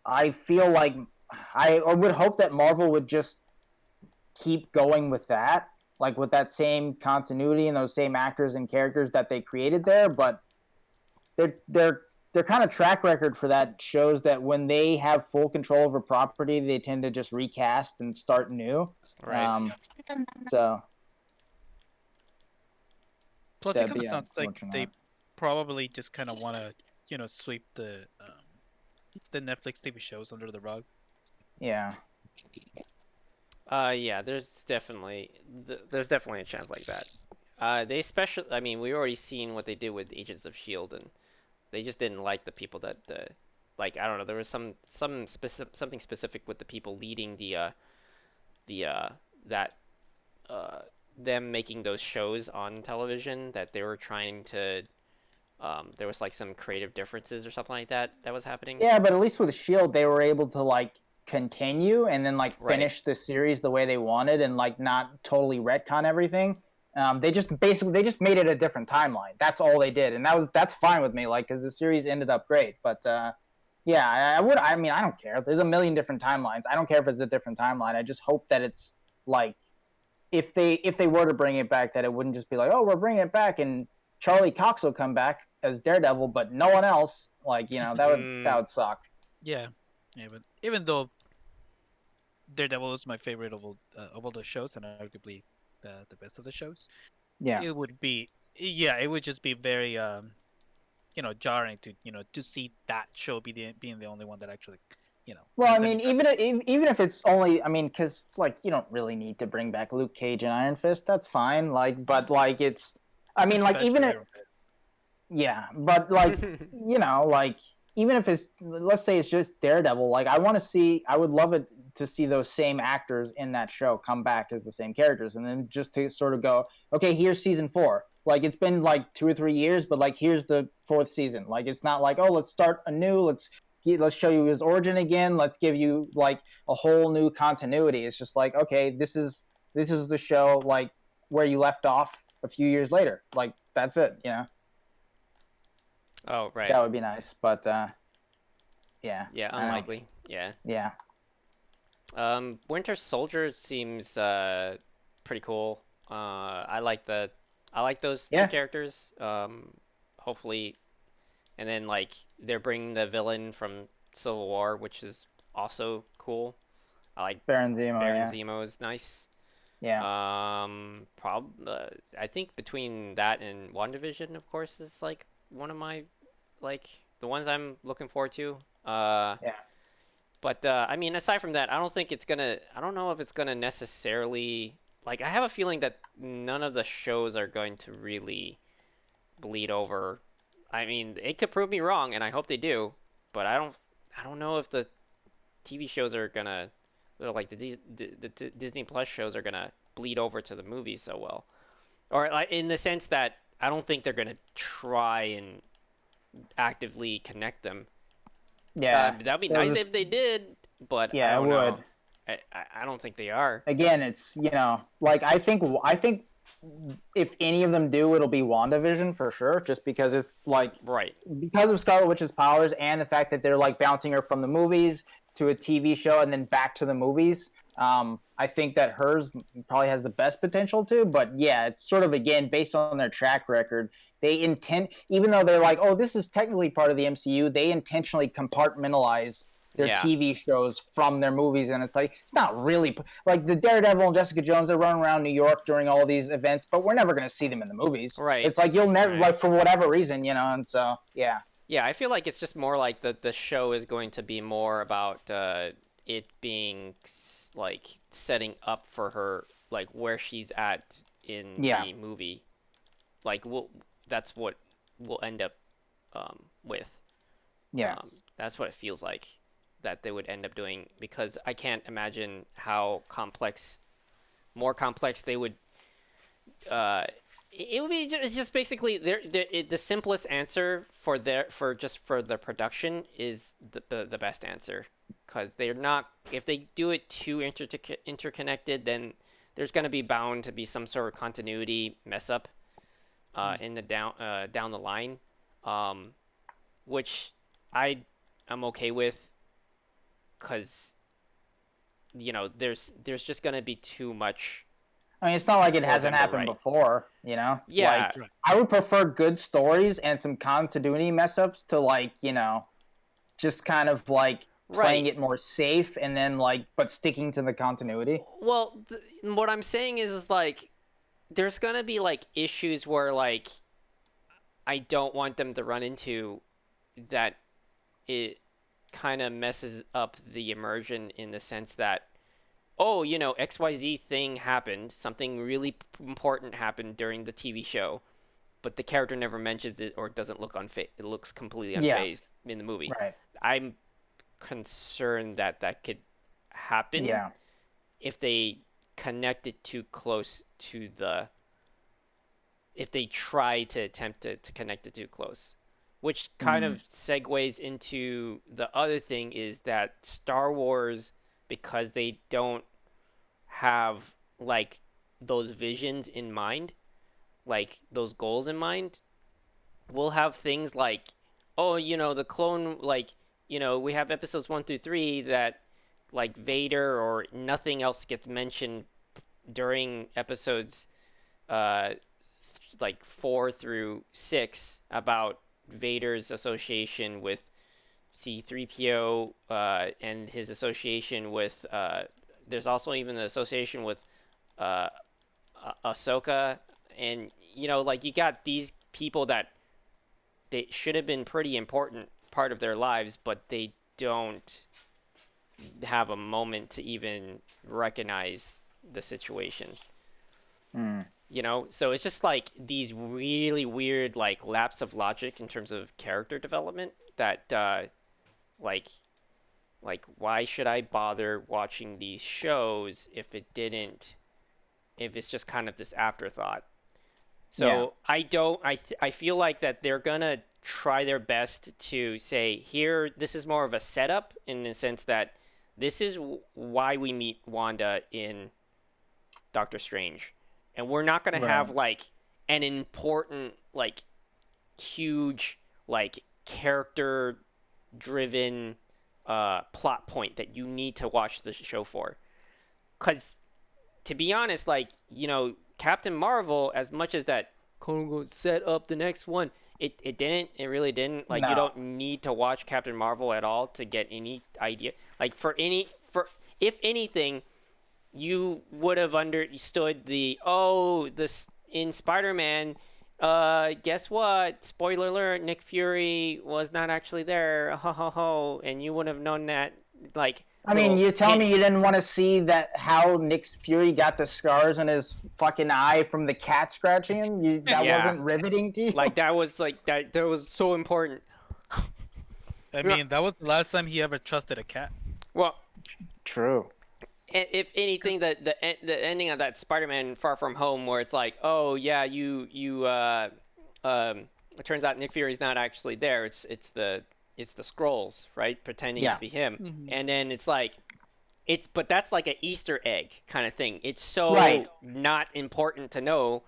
I feel like I would hope that Marvel would just keep going with that, like with that same continuity and those same actors and characters that they created there. But their kind of track record for that shows that when they have full control over property, they tend to just recast and start new. Right. So Plus, it that'd kind be of sounds like they unfortunate. probably just kind of want to, sweep the Netflix TV shows under the rug. Yeah. Yeah, there's definitely a chance like that. I mean, we already seen what they did with Agents of Shield, and they just didn't like the people that like, I don't know, there was something specific with the people leading them making those shows on television that they were trying to there was like some creative differences or something like that was happening. Yeah, but at least with Shield, they were able to like continue and then like finish the series the way they wanted and like not totally retcon everything. They just made it a different timeline. That's all they did, and that's fine with me. Like, because the series ended up great. But yeah, I mean, I don't care. There's a million different timelines. I don't care if it's a different timeline. I just hope that it's like if they were to bring it back, that it wouldn't just be like, oh, we're bringing it back and Charlie Cox will come back as Daredevil, but no one else. Like, that would suck. Yeah, but even though Daredevil is my favorite of all the shows and arguably the best of the shows, Yeah, it would just be very jarring to see that show being the only one that actually Well, I has mean, any even if it's only, I mean, because like you don't really need to bring back Luke Cage and Iron Fist. That's fine. Like, but like it's, I mean, like even if, yeah, but like like even if it's, let's say it's just Daredevil. Like I would love it to see those same actors in that show come back as the same characters, and then just to sort of go, okay, here's season 4. Like it's been like 2 or 3 years, but like here's the 4th season. Like it's not like, oh, let's start anew. Let's show you his origin again. Let's give you like a whole new continuity. It's just like, okay, this is the show like where you left off a few years later. Like that's it, Oh, right. That would be nice, but yeah. Yeah, unlikely. Yeah. Yeah. Winter Soldier seems pretty cool. I like those two characters. Hopefully, and then like they're bringing the villain from Civil War, which is also cool. I like Baron Zemo. Baron Zemo is nice. Yeah. I think between that and WandaVision, of course, is like one of my like the ones I'm looking forward to. Yeah. But I mean, aside from that, I don't know if it's gonna necessarily, like, I have a feeling that none of the shows are going to really bleed over. I mean, it could prove me wrong, and I hope they do, but I don't know if TV shows are gonna, like the Disney Plus shows are gonna bleed over to the movies so well, or like in the sense that I don't think they're gonna try and actively connect them. Yeah, that'd be nice if they did, but I yeah, it don't would. know. I don't think they are. Again, it's like I think if any of them do, it'll be WandaVision for sure, just because it's like Right. because of Scarlet Witch's powers and the fact that they're like bouncing her from the movies to a TV show and then back to the movies. I think that hers probably has the best potential to, but yeah, it's sort of again based on their track record. They even though they're like, oh, this is technically part of the MCU, they intentionally compartmentalize their Yeah. TV shows from their movies, and it's like it's not really like the Daredevil and Jessica Jones. They're running around New York during all these events, but we're never going to see them in the movies. Right. It's like you'll never Right. like for whatever reason, and so yeah. Yeah, I feel like it's just more like the show is going to be more about it being like setting up for her, like where she's at in the movie. Like that's what we'll end up with. Yeah. That's what it feels like that they would end up doing, because I can't imagine how more complex they would. It would be just basically the simplest answer for the production is the best answer, because they're not, if they do it too interconnected, then there's going to be bound to be some sort of continuity mess up in the down the line, which I'm okay with, because there's just going to be too much. I mean, it's not like it for hasn't them to happened write. before, Yeah. Like, I would prefer good stories and some continuity mess ups to like, just kind of like playing it more safe and then like, but sticking to the continuity. Well, what I'm saying is like, there's gonna be like issues where like, I don't want them to run into that. It kind of messes up the immersion in the sense that, oh, XYZ thing happened, something really important happened during the TV show, but the character never mentions it or doesn't look it looks completely unfazed in the movie. Right. I'm concerned that could happen if they connect it too close to if they try to attempt to connect it too close, which kind of segues into the other thing, is that Star Wars, because they don't have like those visions in mind, like those goals in mind, we'll have things like, oh, the clone, like, we have episodes 1 through 3 that like Vader or nothing else gets mentioned during episodes like 4 through 6 about Vader's association with C-3PO and his association with there's also even the association with Ahsoka, and like you got these people that they should have been pretty important part of their lives, but they don't have a moment to even recognize the situation. So it's just like these really weird like lapse of logic in terms of character development that like why should I bother watching these shows if it's just kind of this afterthought. So I feel like that they're gonna try their best to say, here, this is more of a setup in the sense that this is why we meet Wanda in Doctor Strange. And we're not going to have like an important, like huge, like character driven plot point that you need to watch the show for. Because to be honest, like, Captain Marvel, as much as that set up the next one, it really didn't. Like, you don't need to watch Captain Marvel at all to get any idea. Like, if anything, you would have understood this in Spider-Man. Guess what? Spoiler alert: Nick Fury was not actually there. Ho ho ho! And you would have known that. Like, I mean, you tell me you didn't want to see how Nick Fury got the scars on his fucking eye from the cat scratching him? That wasn't riveting to you? Like, that was so important. I mean, that was the last time he ever trusted a cat. Well, True. if anything, the ending of that Spider-Man Far From Home, where it's like, oh yeah, it turns out Nick Fury's not actually there. It's the Skrulls, right, pretending Yeah. to be him, Mhm. and then it's like, but that's like an Easter egg kind of thing. It's so Right. not important to know.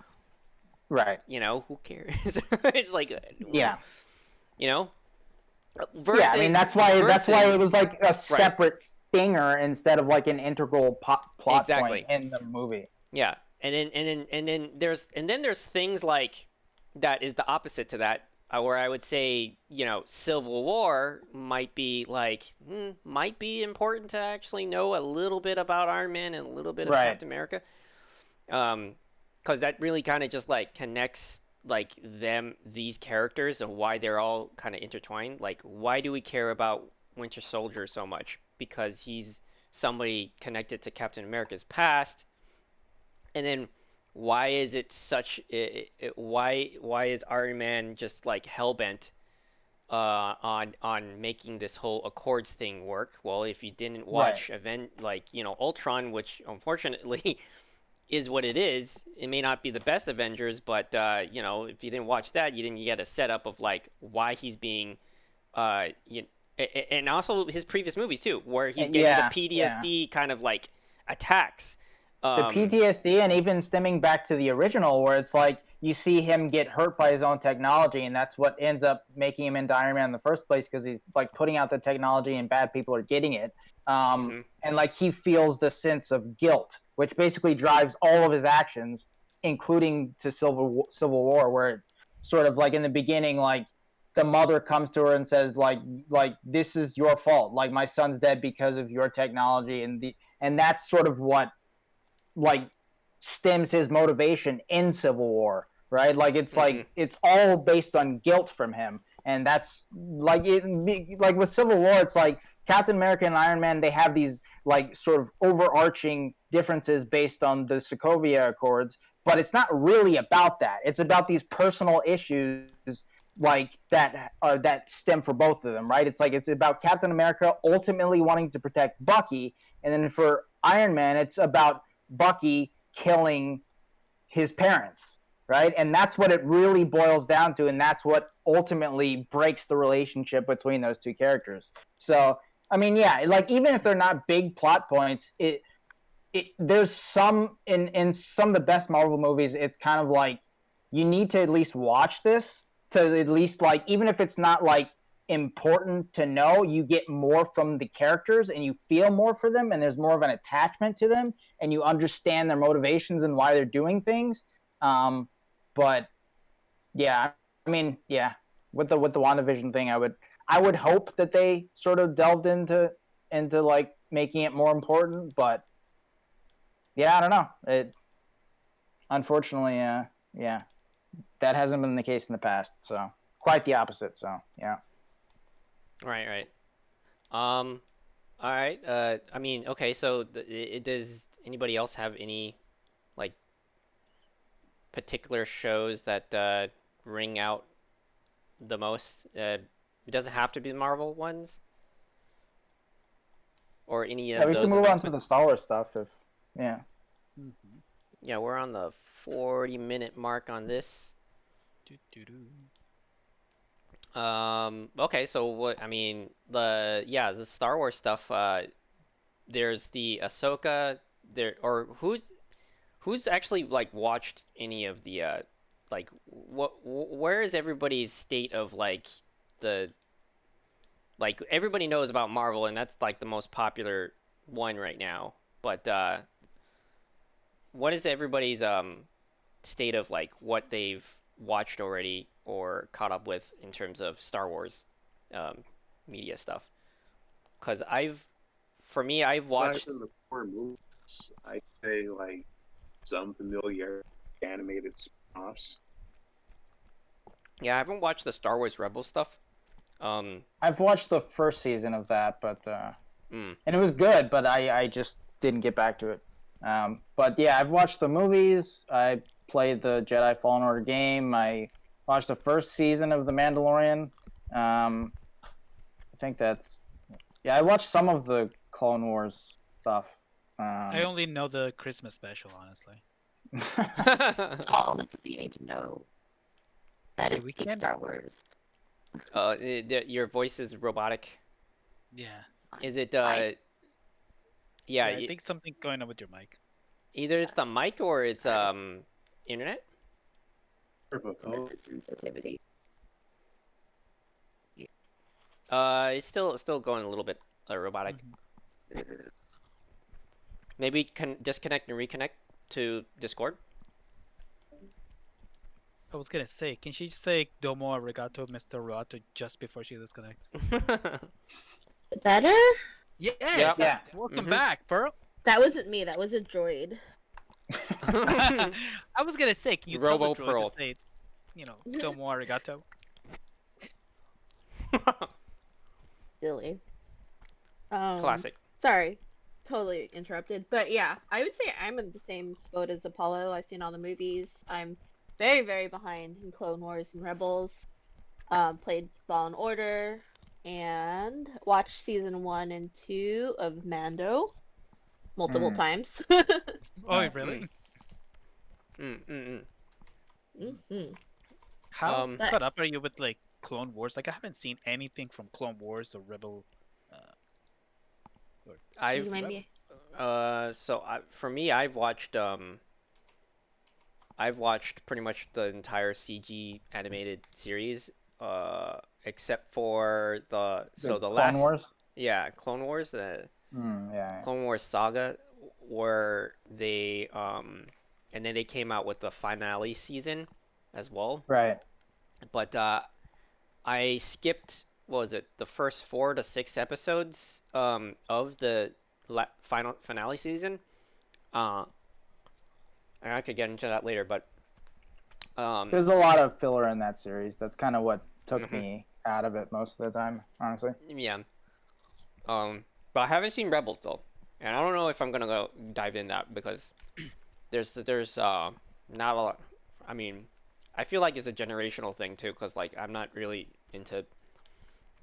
Right. Who cares? It's like, Yeah. Versus, Yeah, I mean that's why it versus- was like a separate stinger instead of like an integral plot Exactly. point in the movie. Yeah, and then there's things like that is the opposite to that, where I would say Civil War might be important to actually know a little bit about Iron Man and a little bit of Right. Captain America, because that really kind of just like connects like these characters and why they're all kind of intertwined. Like, why do we care about Winter Soldier so much? Because he's somebody connected to Captain America's past. And then why is it such why is Iron Man just like hellbent on making this whole Accords thing work? Well, if you didn't watch Ultron, which unfortunately is what it is, it may not be the best Avengers, but if you didn't watch that, you didn't get a setup of like why he's being and also his previous movies too, where he's getting the PTSD kind of like attacks. The PTSD, and even stemming back to the original, where it's like you see him get hurt by his own technology, and that's what ends up making him into Iron Man in the first place, because he's like putting out the technology and bad people are getting it. And like he feels the sense of guilt, which basically drives all of his actions, including to Civil War, where it sort of like in the beginning, like the mother comes to her and says like this is your fault, like my son's dead because of your technology, and that's sort of what like stems his motivation in Civil War, right? Like it's like it's all based on guilt from him, and that's like like with Civil War, it's like Captain America and Iron Man, they have these like sort of overarching differences based on the Sokovia Accords, but it's not really about that. It's about these personal issues like that stem for both of them, right? It's like it's about Captain America ultimately wanting to protect Bucky, and then for Iron Man, it's about Bucky killing his parents, right? And that's what it really boils down to, and that's what ultimately breaks the relationship between those two characters. So, I mean, yeah, like even if they're not big plot points, there's some in some of the best Marvel movies, it's kind of like you need to at least watch this to at least like, even if it's not like important to know, you get more from the characters and you feel more for them, and there's more of an attachment to them, and you understand their motivations and why they're doing things. But yeah, I mean, yeah, with the WandaVision thing, I would hope that they sort of delved into like making it more important, but yeah, I don't know. It unfortunately, yeah, that hasn't been the case in the past. So quite the opposite. So yeah. Right. All right. I mean, okay. So, does anybody else have any like particular shows that ring out the most? It doesn't have to be the Marvel ones, or any of We those. can move on to the Star Wars stuff. Yeah. Yeah, we're on the 40-minute mark on this. Okay, so what I mean, the Star Wars stuff, there's the Ahsoka or who's actually like watched any of the like where is everybody's state of like everybody knows about Marvel, and that's like the most popular one right now, but what is everybody's state of like what they've watched already or caught up with in terms of Star Wars media stuff? Because I've watched Aside from the 4 movies, I'd say like some familiar animated spin-offs. I haven't watched the Star Wars Rebels stuff. I've watched the first season of that, but and it was good, but I just didn't get back to it. But yeah, I've watched the movies. I played the Jedi Fallen Order game. I watched the first season of The Mandalorian. I think I watched some of the Clone Wars stuff. I only know the Christmas special, honestly. That's all that's we need to know. That Yeah, is we peak can't- Star Wars. Your voice is robotic. Yeah. Is it? Mic. Yeah. I think something going on with your mic. Either it's the mic or it's internet. With the sensitivity. It's still going a little bit robotic. Maybe disconnect and reconnect to Discord. I was gonna say, can she say "Domo arigato, Mr. Roto" just before she disconnects? Better? Yes. Yeah. Welcome Mhm. back, Pearl. That wasn't me. That was a droid. I was gonna say, can you tell the Robo droid Pearl. to say, "Domo arigato"? Silly. Classic. Sorry, totally interrupted. But yeah, I would say I'm in the same boat as Apollo. I've seen all the movies. I'm very, very behind in Clone Wars and Rebels. Played Fallen Order and watched season 1 and 2 of Mando multiple times. Oh, Nice. really? hmm How Um, caught up are you with like Clone Wars? Like, I haven't seen anything from Clone Wars or Rebel. I've Remind me. for me, I've watched pretty much the entire CG animated series, except for the Clone last Wars. Clone Wars, the Yeah. Clone Wars saga, where they and then they came out with the finale season as well. Right. But I skipped, what was it, the first 4 to 6 episodes of the finale season. And I could get into that later, but There's a lot of filler in that series. That's kind of what took Mhm. me out of it most of the time, honestly. yeah. But I haven't seen Rebels though, and I don't know if I'm gonna go dive in that because there's not a lot. I mean, I feel like it's a generational thing too, because like I'm not really into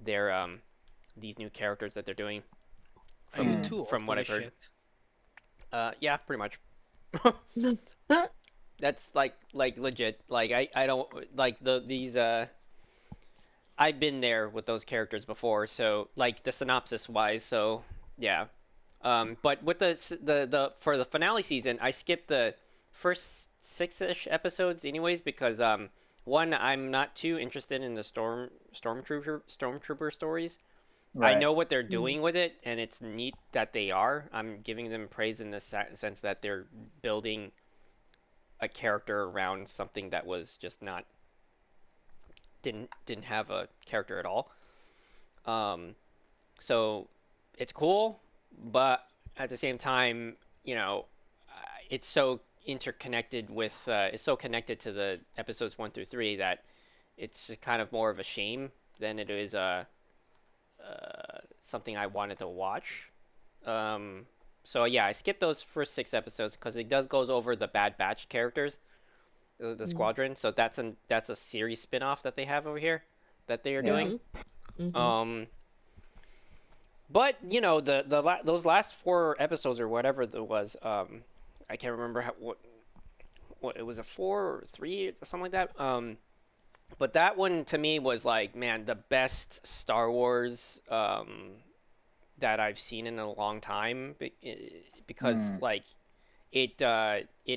their these new characters that they're doing. Are you too old from for what I've this heard. shit? Yeah, pretty much. That's like legit. Like I don't like these I've been there with those characters before, so like the synopsis wise, so yeah. But with the for the finale season, I skipped the first 6-ish episodes anyways because one, I'm not too interested in the stormtrooper stories. Right. I know what they're doing with it, and it's neat that they are. I'm giving them praise in the sense that they're building a character around something that was just not didn't have a character at all. So it's cool, but at the same time, it's so interconnected with it's so connected to the episodes 1 through 3 that it's just kind of more of a shame than it is something I wanted to watch. So yeah, I skipped those first 6 episodes because it goes over the Bad Batch characters, the squadron. So that's a series spin-off that they have over here that they are doing. But those last 4 episodes or whatever it was, I can't remember what it was, a 4 or 3 or something like that. But that one to me was like, man, the best Star Wars that I've seen in a long time because like it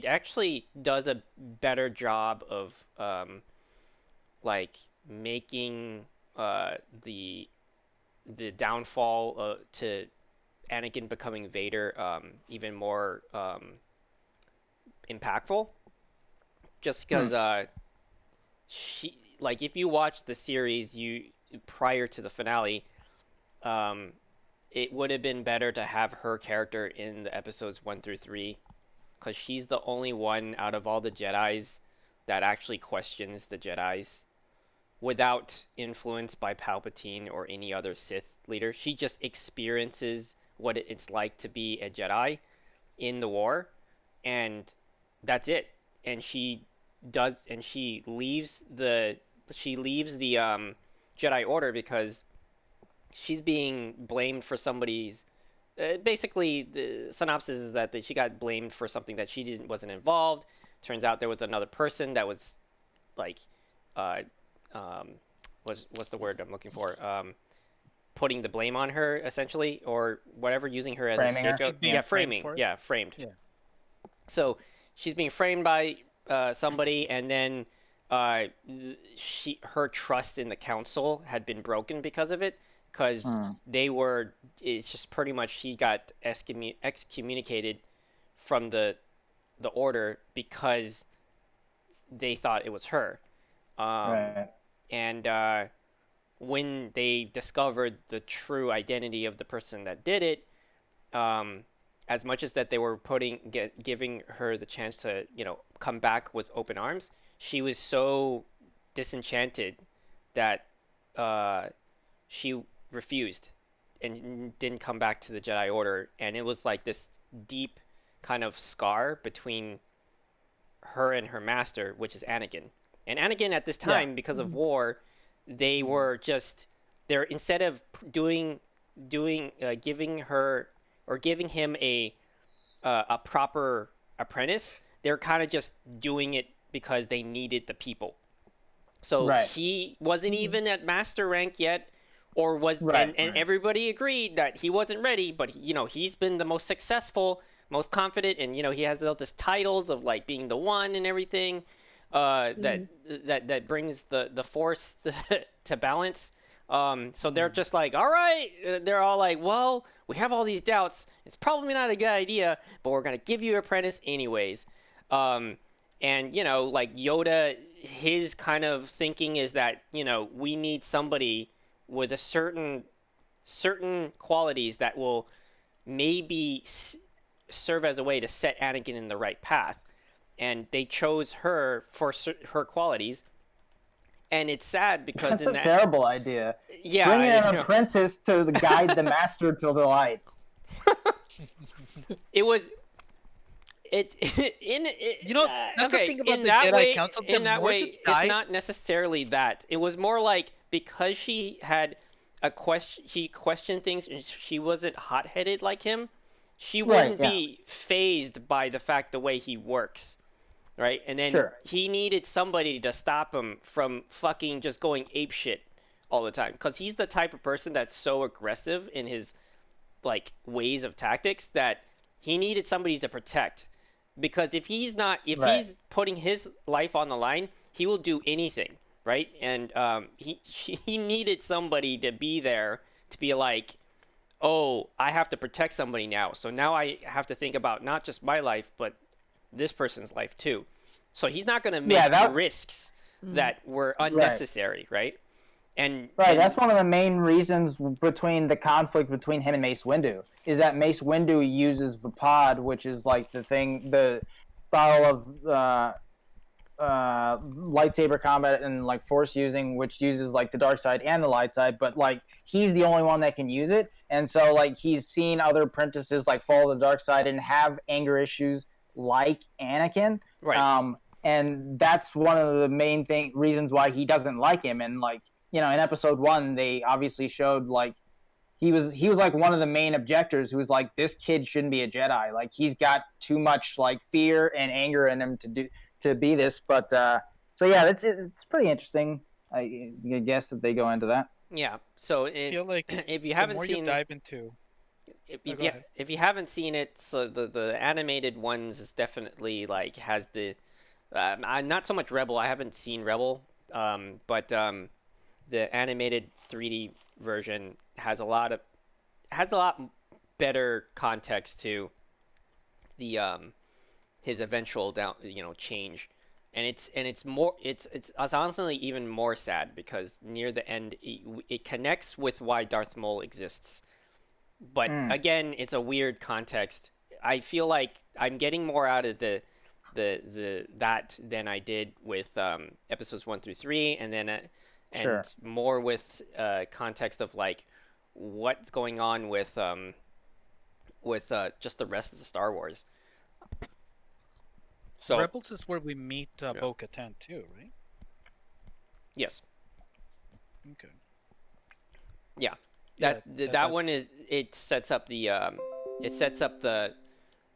actually does a better job of like making the downfall to Anakin becoming Vader even more impactful, just because she, like, if you watch the series prior to the finale, it would have been better to have her character in the episodes 1 through 3 because she's the only one out of all the Jedis that actually questions the Jedis without influence by Palpatine or any other Sith leader. She just experiences what it's like to be a Jedi in the war, and that's it. And she leaves the Jedi Order because she's being blamed for somebody's basically the synopsis is that she got blamed for something that she wasn't involved. Turns out there was another person that was like, what's the word I'm looking for? Putting the blame on her essentially, or whatever, using her as Framing a her? scapegoat. Being Yeah, framed framing. for it? Yeah, framed. Yeah. So she's being framed by somebody, and then her trust in the council had been broken because of it, because it's just pretty much she got excommunicated from the order because they thought it was her. Right. And when they discovered the true identity of the person that did it, as much as that they were giving her the chance to, come back with open arms, she was so disenchanted that she refused and didn't come back to the Jedi Order. And it was like this deep kind of scar between her and her master, which is Anakin. And Anakin at this time, because of war, they were they're instead of giving him a proper apprentice, they're kind of just doing it because they needed the people. So he wasn't even at master rank yet, or and everybody agreed that he wasn't ready. But he's been the most successful, most confident, and he has all these titles of like being the one and everything. That brings the force to balance. So they're just like, all right. They're all like, well, we have all these doubts. It's probably not a good idea, but we're gonna give you an apprentice anyways. And like Yoda, his kind of thinking is that we need somebody with a certain qualities that will maybe serve as a way to set Anakin in the right path. And they chose her for her qualities, and it's sad because that's a terrible idea. Yeah, bringing an apprentice to guide the master to the light. It was. That's the thing about the Jedi Council. In that way, it's not necessarily that. It was more like because she had a question, she questioned things, and she wasn't hot-headed like him. She wouldn't be fazed by the way he works. Right, and then he needed somebody to stop him from fucking just going apeshit all the time, because he's the type of person that's so aggressive in his like ways of tactics that he needed somebody to protect. Because if he's putting his life on the line, he will do anything, right? And he needed somebody to be there to be like, oh, I have to protect somebody now, so now I have to think about not just my life but this person's life too. So he's not going to make risks that were unnecessary, right? And that's one of the main reasons between the conflict between him and Mace Windu is that Mace Windu uses Vapad, which is like the style of lightsaber combat and like force using, which uses like the dark side and the light side, but like he's the only one that can use it. And so like he's seen other apprentices like fall to the dark side and have anger issues like Anakin, and that's one of the main reasons why he doesn't like him. And like in episode 1, they obviously showed like he was like one of the main objectors who was like, this kid shouldn't be a Jedi. Like he's got too much like fear and anger in him to be this. But so yeah, it's pretty interesting. I guess that they go into that. Yeah. So I feel like if you haven't seen, dive into. If you haven't seen it, so the animated ones is definitely like has the not so much Rebel. I haven't seen Rebel, but the animated 3D version has a lot better context to the his eventual change, and it's honestly even more sad because near the end it connects with why Darth Maul exists. But again, it's a weird context. I feel like I'm getting more out of the that than I did with episodes 1 through 3, and then more with context of like what's going on with just the rest of the Star Wars. So Rebels is where we meet Bo-Katan too, right? Yes. Okay. Yeah. That one is it sets up the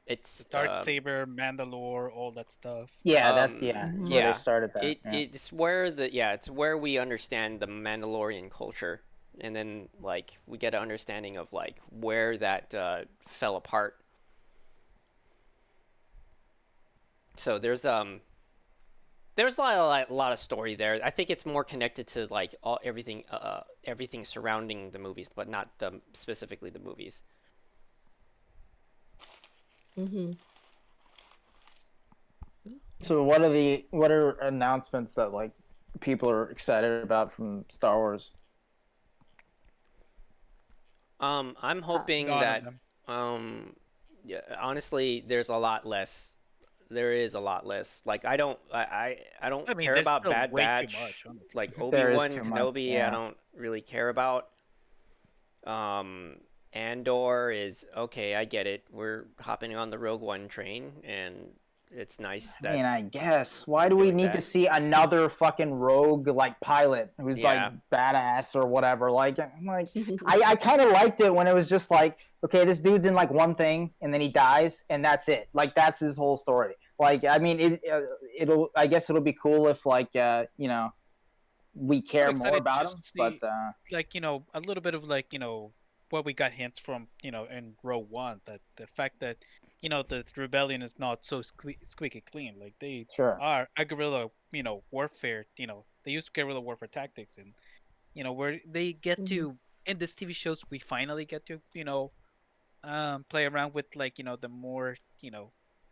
it's Dark Saber, Mandalore, all that stuff. Yeah, that's where they started that. It's where we understand the Mandalorian culture, and then like we get an understanding of like where that fell apart. So there's a lot of story there. I think it's more connected to like everything surrounding the movies, but not specifically the movies. Mm-hmm. So what are announcements that like people are excited about from Star Wars? I'm hoping that honestly, there's a lot less. There is a lot less. Like I don't care about Bad Batch. Like Obi-Wan Kenobi, I don't really care about. Andor is okay. I get it. We're hopping on the Rogue One train, and it's nice that. I mean, I guess. Why do we need to see another fucking rogue like pilot who's like badass or whatever? Like, I'm like, I kind of liked it when it was just like, okay, this dude's in like one thing and then he dies and that's it. Like that's his whole story. Like, I mean, I guess it'll be cool if like we care more about him. But like a little bit of like what we got hints from in Rogue One, that the fact that the rebellion is not so squeaky clean. Like they are a guerrilla warfare. They use guerrilla warfare tactics, and where they get to in this TV shows we finally get to play around with like the more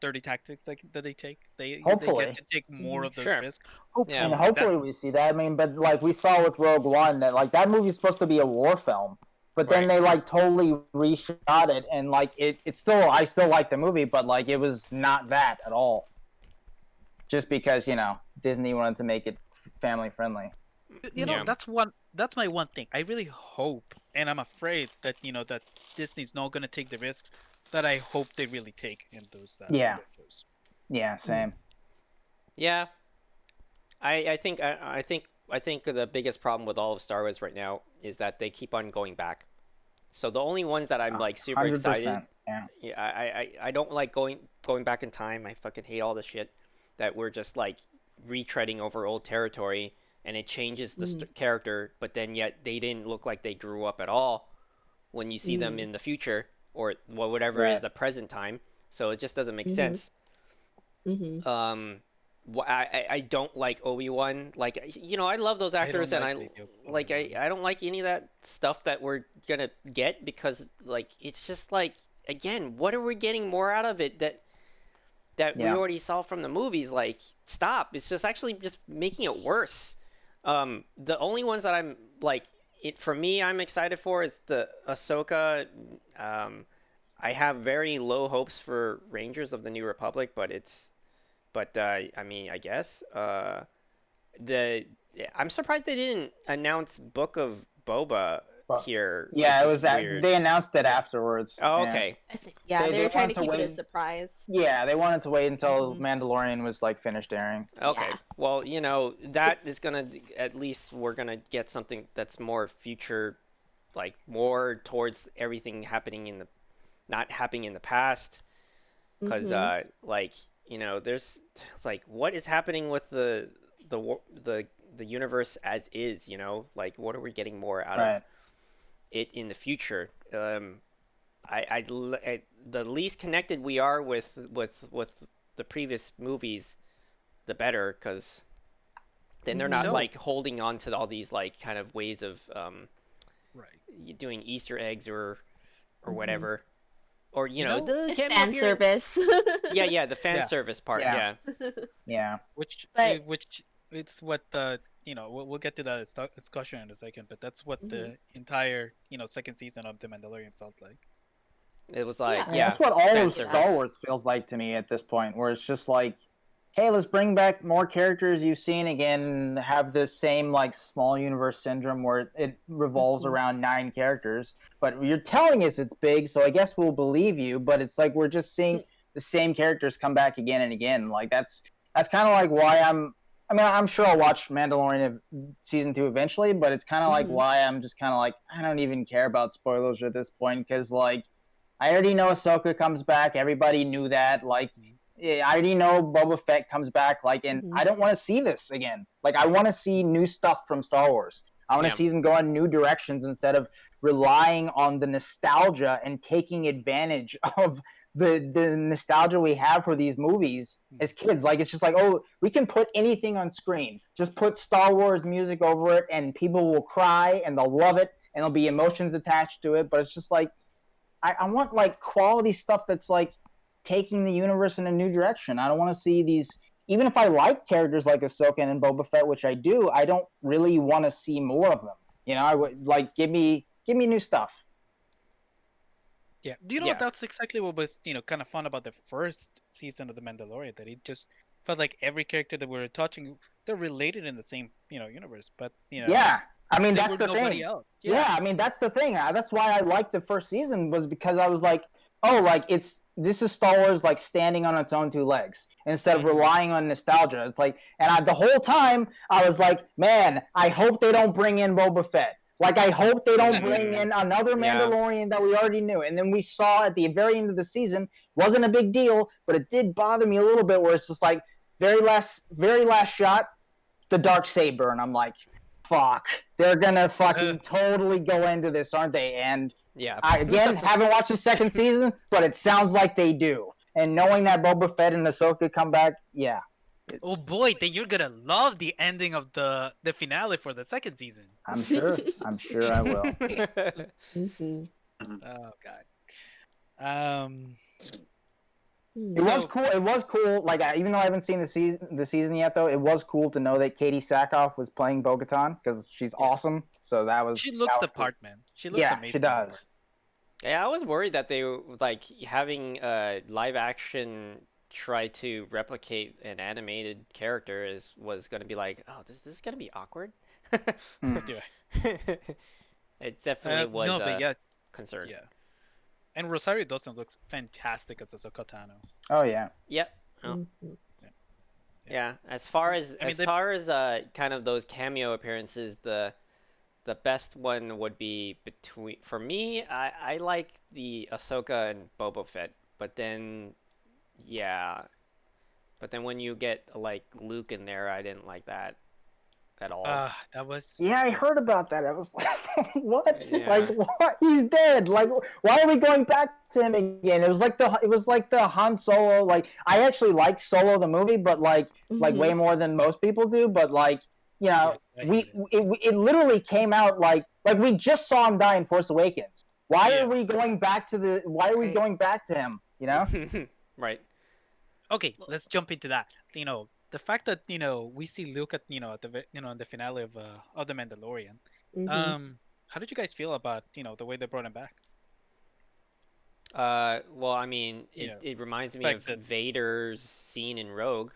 dirty tactics that they take. They get to take more of those risks. And hopefully we see that. I mean, but like we saw with Rogue One, that like that movie's supposed to be a war film. But then they like totally reshot it, and like it's still, I still like the movie, but like it was not that at all. Just because Disney wanted to make it family friendly. That's my one thing. I really hope, and I'm afraid that that Disney's not gonna take the risks that I hope they really take in those. Shows. Yeah, same. Yeah, I think the biggest problem with all of Star Wars right now is that they keep on going back. So the only ones that I'm like super excited, I don't like going back in time. I fucking hate all the shit that we're just like retreading over old territory, and it changes the character, but then yet they didn't look like they grew up at all when you see them in the future or whatever is the present time. So it just doesn't make sense. I don't like Obi-Wan. Like I love those actors, and I don't like any of that stuff that we're gonna get, because like it's just like, again, what are we getting more out of it that we already saw from the movies? Like, stop! It's just actually just making it worse. The only ones that I'm like, I'm excited for is the Ahsoka. I have very low hopes for Rangers of the New Republic, but I mean, I guess I'm surprised they didn't announce Book of Boba here. Yeah, it was they announced it afterwards. Oh, okay. They were trying to keep it a surprise. Yeah, they wanted to wait until Mandalorian was like finished airing. Okay. Yeah. Well, that is gonna, at least we're gonna get something that's more future, like more towards everything not happening in the past, because there's like, what is happening with the universe as is, like what are we getting more out of it in the future? The least connected we are with the previous movies, the better, because then they're not like holding on to all these like kind of ways of doing Easter eggs or whatever. Or the fan service. the fan service part. Yeah. Which it's what we'll get to that discussion in a second, but that's what the entire second season of The Mandalorian felt like. It was like that's what all of Star Wars feels like to me at this point, where it's just like, hey, let's bring back more characters you've seen again, and have this same like small universe syndrome where it revolves around 9 characters. But you're telling us it's big, so I guess we'll believe you. But it's like we're just seeing the same characters come back again and again. Like that's kind of like why I'm I mean, I'm sure I'll watch Mandalorian season 2 eventually, but it's kind of like why I'm just kind of like I don't even care about spoilers at this point because like I already know Ahsoka comes back. Everybody knew that. Like I already know Boba Fett comes back. Like, and I don't want to see this again. Like, I want to see new stuff from Star Wars. I want to see them go in new directions instead of relying on the nostalgia and taking advantage of the nostalgia we have for these movies as kids. Like, it's just like, oh, we can put anything on screen. Just put Star Wars music over it and people will cry and they'll love it and there'll be emotions attached to it. But it's just like, I want, like, quality stuff that's, like, taking the universe in a new direction. I don't want to see these... Even if I like characters like Ahsoka and Boba Fett, which I do, I don't really want to see more of them. You know, I would like give me new stuff. Yeah, you know that's exactly what was kind of fun about the first season of The Mandalorian. That it just felt like every character that we were touching, they're related in the same universe, but yeah. I mean that's the thing. Else. Yeah, I mean that's the thing. That's why I liked the first season was because I was like, oh, like this is Star Wars like standing on its own two legs instead of relying on nostalgia. It's like, and the whole time I was like, man, I hope they don't bring in Boba Fett. Like, I hope they don't bring in another Mandalorian that we already knew. And then we saw at the very end of the season, wasn't a big deal, but it did bother me a little bit where it's just like, very last shot, the Darksaber. And I'm like, fuck, they're going to fucking totally go into this, aren't they? And I, again, haven't watched the second season, but it sounds like they do. And knowing that Boba Fett and Ahsoka come back, yeah. Oh boy, then you're gonna love the ending of the finale for the second season. I'm sure I will. Oh god. It was cool. Like, even though I haven't seen the season yet, though, it was cool to know that Katie Sackhoff was playing Bo-Katan because she's awesome. So that was. She looks the cool. part, man. She looks amazing. Yeah, she does. Yeah, I was worried that they like having live action try to replicate an animated character was going to be like, oh, this is going to be awkward. It definitely was a concern. Yeah. And Rosario Dawson looks fantastic as Ahsoka Tano. Oh yeah. Yep. Oh. Yeah. As far as kind of those cameo appearances, the best one would be for me. I like the Ahsoka and Boba Fett, but then when you get like Luke in there, I didn't like that at all. That was. Yeah, I heard about that. I was like, what? Yeah. Like, what? He's dead. Like, why are we going back to him again? It was like the Han Solo. Like, I actually like Solo the movie, but like way more than most people do. But like, it literally came out like we just saw him die in Force Awakens. Why are we going back to going back to him? You know? Right. Okay, let's jump into that. The fact that we see Luke at in the finale of the Mandalorian. How did you guys feel about the way they brought him back? Well, I mean, it reminds me of Vader's scene in Rogue.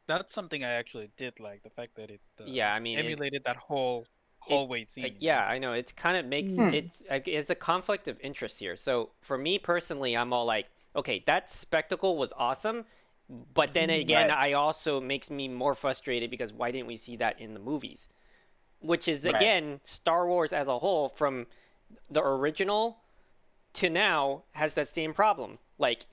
That's something I actually did like, the fact that it emulated that whole hallway scene. Yeah, I know. It's kind of makes it's a conflict of interest here. So for me personally, I'm all like, okay, that spectacle was awesome, but then again, I also makes me more frustrated because why didn't we see that in the movies? Which is again, Star Wars as a whole, from the original to now, has that same problem. Like,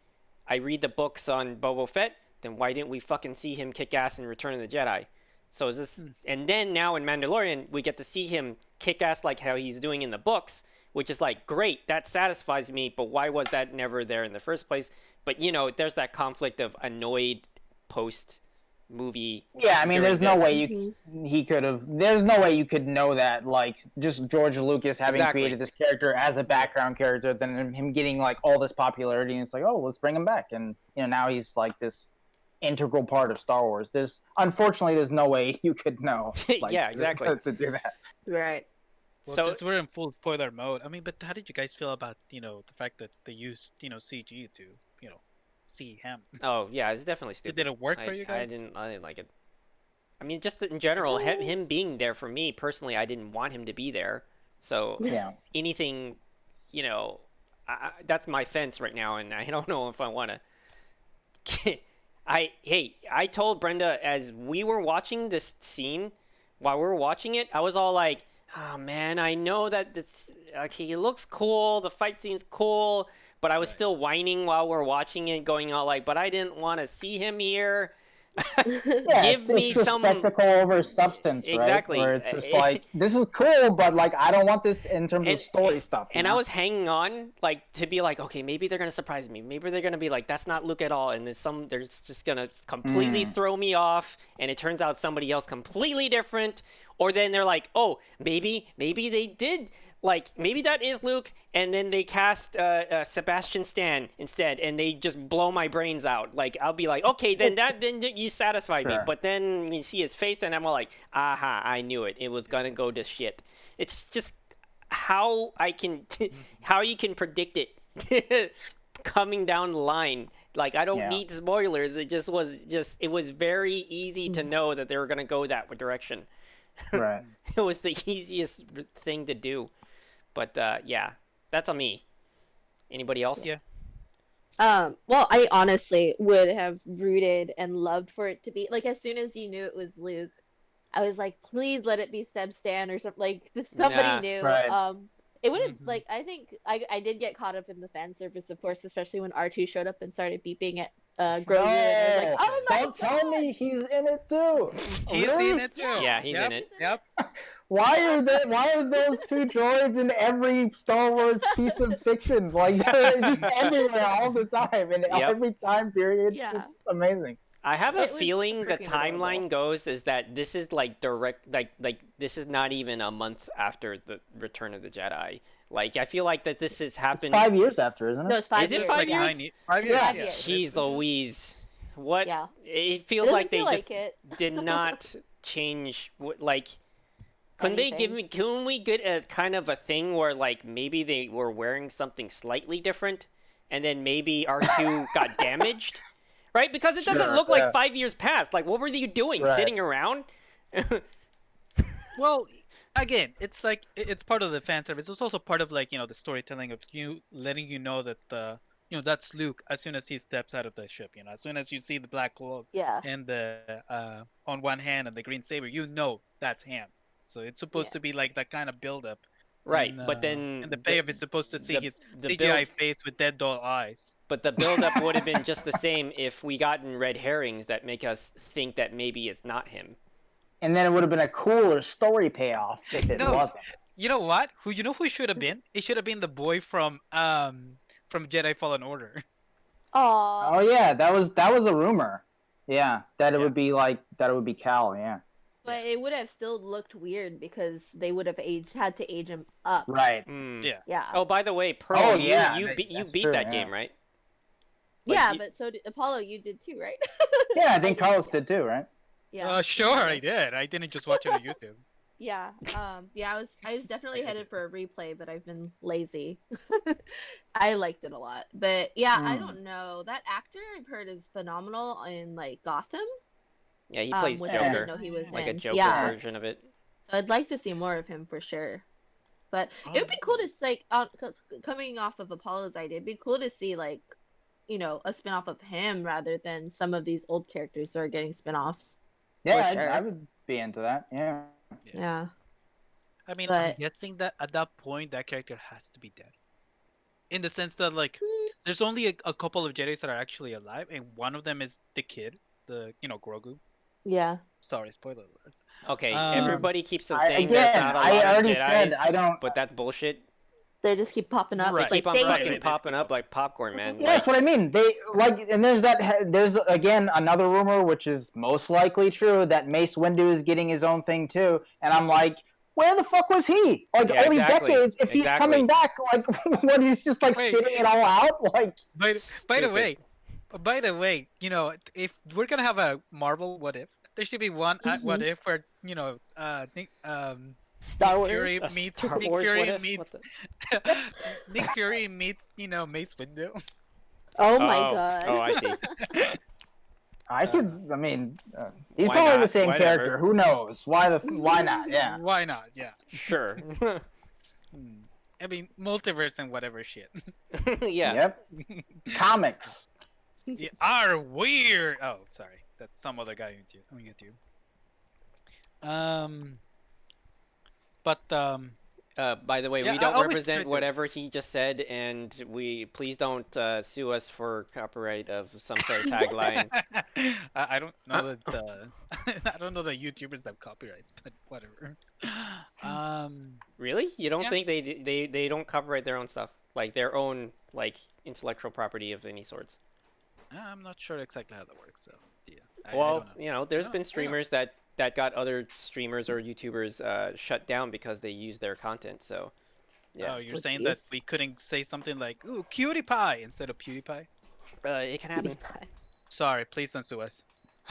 I read the books on Boba Fett, then why didn't we fucking see him kick ass in Return of the Jedi? So is this, and then now in Mandalorian, we get to see him kick ass like how he's doing in the books, which is like, great, that satisfies me, but why was that never there in the first place? But, there's that conflict of annoyed post-movie. Yeah, I mean, there's no way there's no way you could know that, like, just George Lucas having created this character as a background character, then him getting, like, all this popularity, and it's like, oh, let's bring him back. And, now he's, like, this integral part of Star Wars. Unfortunately, there's no way you could know. Like, yeah, exactly. To do that. Right. Well, so since we're in full spoiler mode, I mean, but how did you guys feel about, the fact that they used, CG to, see him? Oh, yeah, it's definitely stupid. Did it work for you guys? I didn't like it. I mean, just in general, him being there, for me personally, I didn't want him to be there. So anything, that's my fence right now, and I don't know if I want to I told Brenda as we were watching this scene, while we were watching it, I was all like, oh man, I know that this, okay, it looks cool, the fight scene's cool, but I was still whining while we're watching it, going all like, but I didn't want to see him here. Yeah, Give me it's just some spectacle over substance, right? Exactly. Where it's just like, this is cool, but like I don't want this in terms And- of story stuff. you And I know? was hanging on, like, to be like, okay, maybe they're gonna surprise me. Maybe they're gonna be like, that's not Luke at all, and they're just gonna completely throw me off, and it turns out somebody else completely different. Or then they're like, oh, maybe they did, like, maybe that is Luke, and then they cast Sebastian Stan instead, and they just blow my brains out. Like, I'll be like, okay, then you satisfied me. Sure. But then you see his face, and I'm all like, aha, I knew it. It was gonna go to shit. It's just how you can predict it coming down the line. Like, I don't Yeah. need spoilers. It was very easy to know that they were gonna go that direction. Right. It was the easiest thing to do. But yeah, that's on me. Anybody else? Yeah. Well, I honestly would have rooted and loved for it to be like as soon as you knew it was Luke, I was like, please let it be Seb Stan or something. Like somebody Nah. knew. Right. It would have Mhm. like I think I did get caught up in the fan service, of course, especially when R2 showed up and started beeping at Grogu. And I was like, oh my Don't tell me he's in it too. He's Really? in it too. Yeah, he's Yep, in it. Yep. Why are those two droids in every Star Wars piece of fiction? Like they're just everywhere all the time in Yep. every time period. Yeah. It's amazing. I have a It was feeling the freaking timeline adorable. goes is that this is like direct, like this is not even a month after the Return of the Jedi. Like, I feel like that this has It's happened. 5 years after, isn't No, it? it's 5 Is it years. 5 Like years? 5 years. Yeah. Yeah. Jeez Louise, what? Yeah. It It feels doesn't like they feel just like it. did not change. Like, couldn't they give me? Couldn't we get a kind of a thing where like maybe they were wearing something slightly different, and then maybe R2 got damaged, right? Because it doesn't Sure, look like yeah. 5 years passed. Like, what were you doing? Right. Sitting around? Well, again, it's like it's part of the fan service. It's also part of like the storytelling of you letting you know that that's Luke as soon as he steps out of the ship. As soon as you see the black cloak Yeah. and the on one hand and the green saber, that's him. So it's supposed to be like that kind of build up. Right, And, but then and the payoff is supposed to see his the CGI face with dead doll eyes. But the build-up would have been just the same if we gotten red herrings that make us think that maybe it's not him. And then it would have been a cooler story payoff if it No. wasn't. You know what? Who should have been? It should have been the boy from Jedi Fallen Order. Aw. Oh yeah, that was a rumor. Yeah, that it Yeah. would be Cal. Yeah. But it would have still looked weird because they would have had to age him up. Right. Mm. Yeah. Yeah. Oh, by the way, Pearl, Oh, you yeah, you, that- beat that's beat true, that yeah. game, right? Like, Yeah, you- but so did Apollo. You did too, right? Yeah, I think Carlos did too, right? Yeah. Sure, I did. I didn't just watch it on YouTube. Yeah. Yeah. I was definitely headed for a replay, but I've been lazy. I liked it a lot, but yeah, I Hmm. don't know. That actor I've heard is phenomenal in like Gotham. Yeah, he plays which I didn't Joker, know he was like a in. Joker Yeah. version of it. So I'd like to see more of him for sure. But it would be cool to like coming off of Apollo's idea. It'd be cool to see like, a spin-off of him rather than some of these old characters that are getting spin-offs. Yeah, sure. I would be into that. Yeah. Yeah. I mean, I'm But- guessing that at that point that character has to be dead. In the sense that like there's only a couple of Jedis that are actually alive, and one of them is the kid, Grogu. Yeah. Sorry, spoiler alert. Okay, Um, everybody keeps on saying there's Again, not a lot I already of said Jedis, I don't. but that's bullshit. They just keep popping up. Right. It's Keep like, on dang fucking it. popping up like popcorn, man. Yeah, that's what I mean. They and there's again another rumor, which is most likely true, that Mace Windu is getting his own thing too. And I'm like, where the fuck was he? Like Yeah, all these exactly. decades, if he's Exactly. coming back, like what he's just like Wait. sitting it all out, like By the Stupid. way, if we're gonna have a Marvel what if, there should be one what if where Star Wars. Fury A meets Star Nick Wars Fury what if? meets What the- Nick Fury meets Mace Windu. Oh my oh, god. Oh, I see. I mean, he's Why probably the not? same Whatever. character. Who knows? Why not? Yeah. Why not? Yeah. Sure. I mean, multiverse and whatever shit. Yeah. Yep. Comics. You are weird. Oh, sorry, that's some other guy on YouTube. By the way, Yeah, we I don't always represent try to- whatever he just said, and please don't sue us for copyright of some sort of tagline. I don't know that I don't know that YouTubers have copyrights, but whatever. Really? You don't Yeah. think they don't copyright their own stuff, like their own like intellectual property of any sorts? I'm not sure exactly how that works. So yeah, I Well, don't know. you know, there's I been don't- streamers that got other streamers or YouTubers shut down because they use their content. So, yeah, Oh, you're With saying that these? we couldn't say something like "Ooh, cutie pie" instead of PewDiePie? it can happen. Sorry, please don't sue us.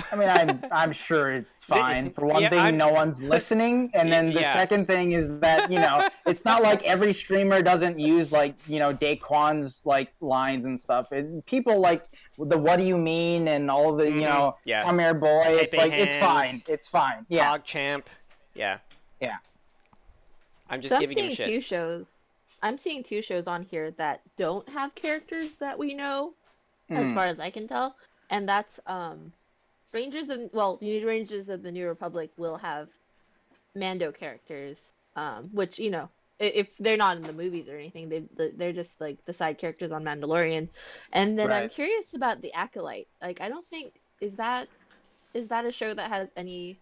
I mean, I'm sure it's fine. For one Yeah, thing, I'm- no one's listening, and then the Yeah. second thing is that it's not like every streamer doesn't use like Daquan's like lines and stuff. People like the "What do you mean" and all the Yeah. "Come here, boy." It's Pepe like it's fine. hands. It's fine. Yeah. PogChamp. Yeah. Yeah. I'm just So I'm giving him seeing shit. two shows. I'm seeing two shows on here that don't have characters that we know, as Hmm. far as I can tell, and that's New Rangers of the New Republic will have Mando characters, which if they're not in the movies or anything, they're just like the side characters on Mandalorian. And then I'm Right. curious about the Acolyte. Like, I don't think is that a show that has any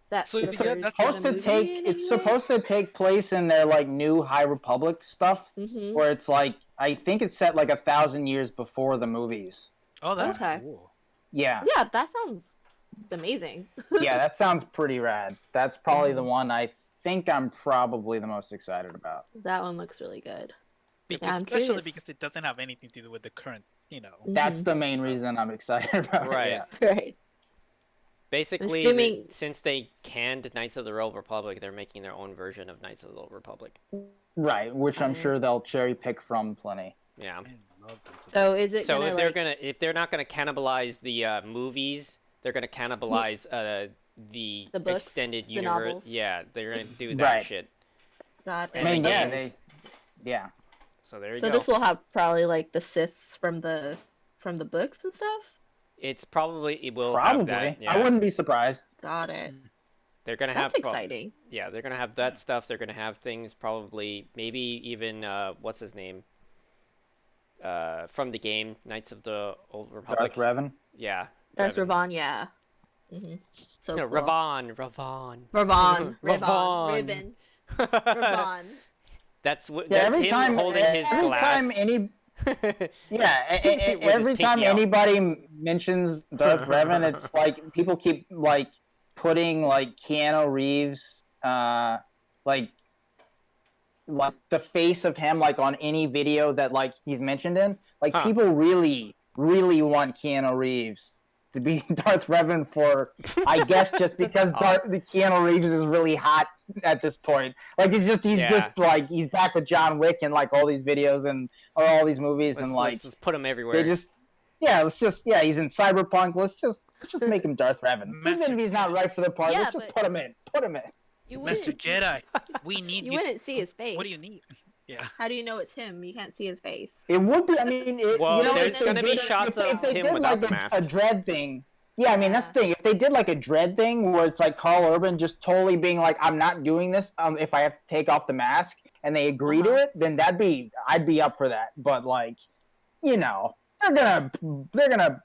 that So, It's yeah, features that's- supposed the to movie take. in It's any supposed to take place in their like new High Republic stuff, way? where it's like I think it's set like 1,000 years before the movies. Oh, that's Okay. cool. Yeah. Yeah, that sounds amazing. Yeah, that sounds pretty rad. That's probably the one I think I'm probably the most excited about. That one looks really good. Because, I'm especially curious. because it doesn't have anything to do with the current, That's Mhm. the main reason I'm excited about it. Right. Yeah. Right. Basically, assuming- since they canned Knights of the Old Republic, they're making their own version of Knights of the Old Republic. Right, which I'm Okay. sure they'll cherry pick from plenty. Yeah. I love that. So is it So gonna if they're not gonna cannibalize the movies, they're gonna cannibalize the The books, extended the universe. novels? Yeah, they're gonna do that Right. shit. got And I mean, the yeah, games. yeah. So there you So go. this will have probably like the Siths from the books and stuff. It will have Probably. that. Yeah. I wouldn't be surprised. Got it. They're gonna That's have exciting. yeah, they're gonna have that stuff. They're gonna have things probably, maybe even what's his name? From the game Knights of the Old Republic. Darth Revan. Yeah. That's Revan. Ravon, yeah. So No, cool. Ravon. Ravon. Ravon. Ribbon. Ravon. That's Yeah, that's every him time, holding his every glass. time any, yeah, With his every time pinky out. anybody mentions Darth Revan, it's like people keep like putting like Keanu Reeves, like the face of him like on any video that like he's mentioned in. Like Huh. people really, really want Keanu Reeves to be Darth Revan for, I guess, just because the Keanu Reeves is really hot at this point. Like he's Yeah. just like he's back with John Wick and like all these videos and or all these movies and like let's just put him everywhere. they just he's in Cyberpunk. Let's just make him Darth Revan. Even if he's not right for the part, Yeah, let's just but- put him in. Put him in. You Master wouldn't, Jedi, we need you you. wouldn't see his face. What do you need? Yeah. How do you know it's him? You can't see his face. It would be. I mean, Well, you know, there's if they gonna be did- shots if of they him did without like the a mask. Dread thing. Yeah, I mean that's the thing. If they did like a Dread thing where it's like Carl Urban just totally being like, "I'm not doing this. If I have to take off the mask," and they agree to it, then I'd be up for that. But like, they're gonna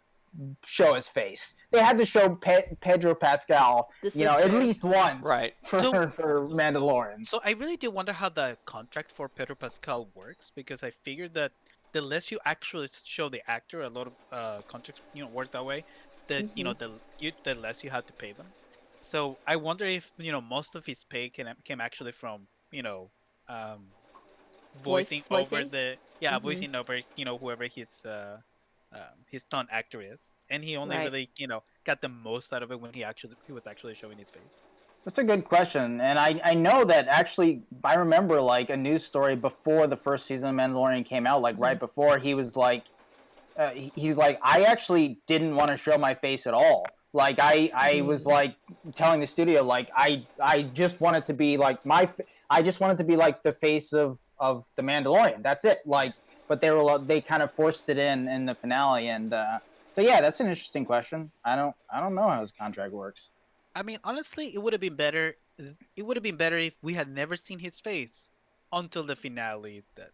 show his face. They had to show Pedro Pascal, The at sister. least once, Right. for Mandalorian. So I really do wonder how the contract for Pedro Pascal works, because I figured that the less you actually show the actor, a lot of contracts work that way. The the less you have to pay them. So I wonder if most of his pay came actually from voicing over voicing? the Mhm. voicing over whoever his stunt actor is, and he only Right. really got the most out of it when he was actually showing his face. That's a good question, and I know that actually I remember like a news story before the first season of Mandalorian came out, like right before he was like, he's like, I actually didn't want to show my face at all. Like I was like telling the studio like I just wanted to be like I just wanted to be like the face of the Mandalorian. That's it. Like but they kind of forced it in the finale. And so yeah, that's an interesting question. I don't know how his contract works. I mean, honestly, it would have been better. It would have been better if we had never seen his face until the finale that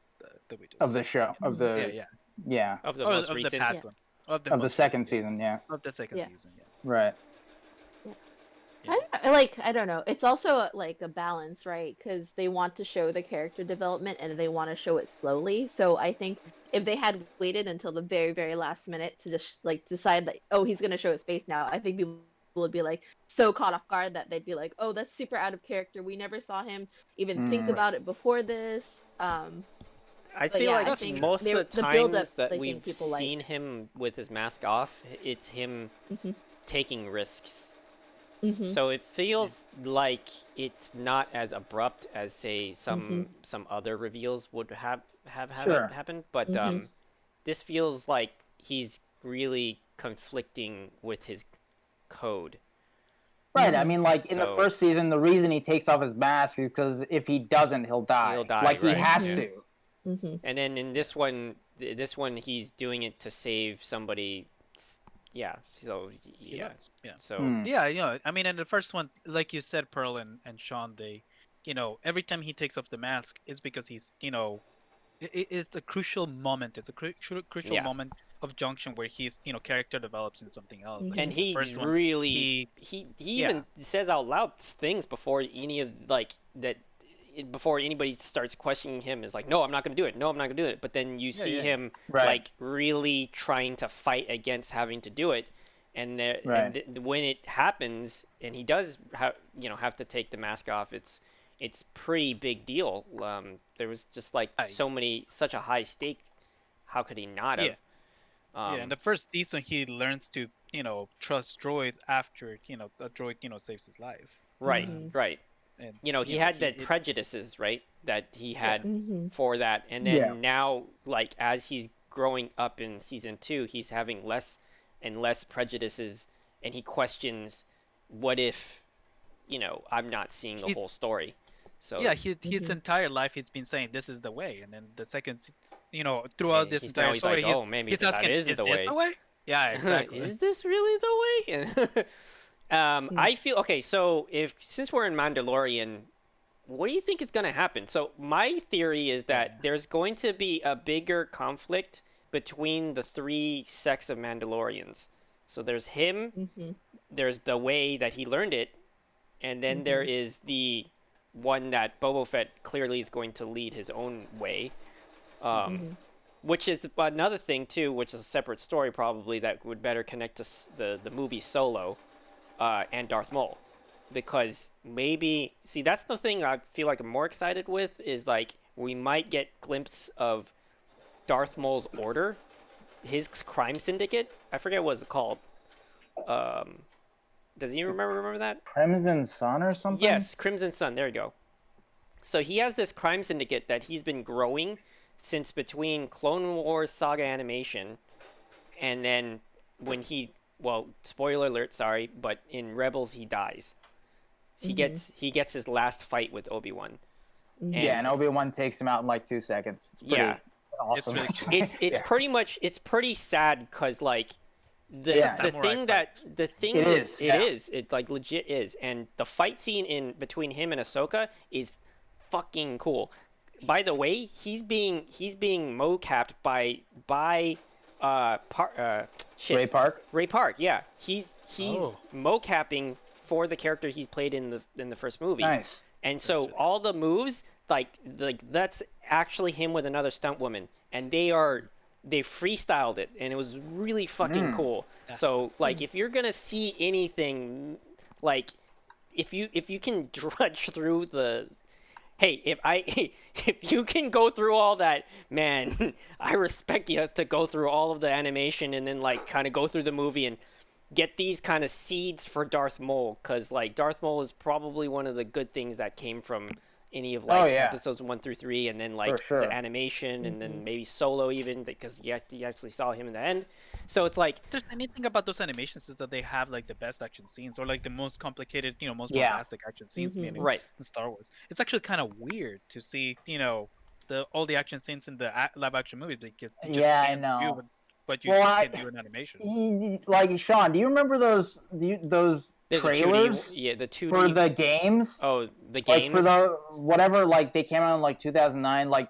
we just Of the show, of the yeah, Of the or most of the recent. past one, of the most second recent, season, yeah, of the second Yeah. season. Yeah. right. I don't know. It's also like a balance, right? Because they want to show the character development and they want to show it slowly. So I think if they had waited until the very, very last minute to just like decide that, oh, he's gonna show his face now, I think people would be like so caught off guard that they'd be like, oh, that's super out of character. We never saw him even think about it before this. I But feel yeah, like I think most of the the build-up, times that I think we've people seen liked. him with his mask off, it's him Mhm. taking risks. Mhm. So it feels like it's not as abrupt as say some other reveals would have Sure. happened, but Mhm. this feels like he's really conflicting with his code. Right. I mean, like in the So- first season, the reason he takes off his mask is because if he doesn't, he'll die. He'll die, Like he right, has yeah. to. Mhm. And then in this one he's doing it to save somebody. Yeah. So He yeah. was, yeah. So Yeah, I mean, in the first one, like you said, Pearl and Sean, they, every time he takes off the mask, it's because he's, it's a crucial moment. It's a crucial Yeah. moment of junction where his, character develops in something else. Like, and in the he first one, really he even says out loud things before any of like that before anybody starts questioning him is like, no, I'm not gonna do it, no, I'm not gonna do it. But then you see him Right. like really trying to fight against having to do it, and there when it happens and he does have to take the mask off, it's pretty big deal. There was just like such a high stake. How could he not have? In the first season, he learns to, trust droids after, a droid, saves his life. Right, right. And he had that prejudices, right, that he had for that, and then now, like as he's growing up in season 2, he's having less and less prejudices, and he questions, what if, I'm not seeing the whole story. So yeah, his entire life he's been saying this is the way, and then the second, throughout this entire story, like, oh, maybe he's that asking, is is the this way. the way? Yeah, exactly. Is this really the way? I feel okay. So since we're in Mandalorian, what do you think is going to happen? So my theory is that there's going to be a bigger conflict between the 3 sects of Mandalorians. So there's him, there's the way that he learned it, and then there is the one that Boba Fett clearly is going to lead his own way. Which is another thing too, which is a separate story probably that would better connect to the movie Solo and Darth Maul. Because maybe, see, that's the thing I feel like I'm more excited with, is like we might get glimpse of Darth Maul's order, his crime syndicate. I forget what it's called. Does anyone remember that? Crimson Sun or something? Yes, Crimson Sun. There you go. So he has this crime syndicate that he's been growing since between Clone Wars Saga Animation and then when spoiler alert, sorry, but in Rebels he dies. He gets his last fight with Obi-Wan. And Obi-Wan takes him out in like 2 seconds. It's pretty awesome. It's really It's pretty much, it's pretty sad because like the thing It is. It like legit is, and the fight scene between him and Ahsoka is fucking cool. By the way, he's being mocapped by Ray Park. Ray Park, yeah. He's mocapping for the character he played in the first movie. Nice. And so all the moves, like that's actually him with another stunt woman, and they freestyled it, and it was really fucking cool. So like if you're gonna see anything, like if you can drudge through if you can go through all that, man, I respect you to go through all of the animation and then like kind of go through the movie and get these kind of seeds for Darth Maul, because like Darth Maul is probably one of the good things that came from any of like episodes 1 through 3, and then like the animation, and then maybe Solo even, because you actually saw him in the end. So it's like, if there's anything about those animations is that they have like the best action scenes, or like the most complicated, most bombastic action scenes in Star Wars. It's actually kind of weird to see, all the action scenes in the live action movies because they just Yeah, I can't do know. what you Well, can do in animation. like Sean, do you remember those There's a 2D, trailers yeah, the 2D. for the games? Oh, the Like games. for the whatever, like they came out in like 2009. Like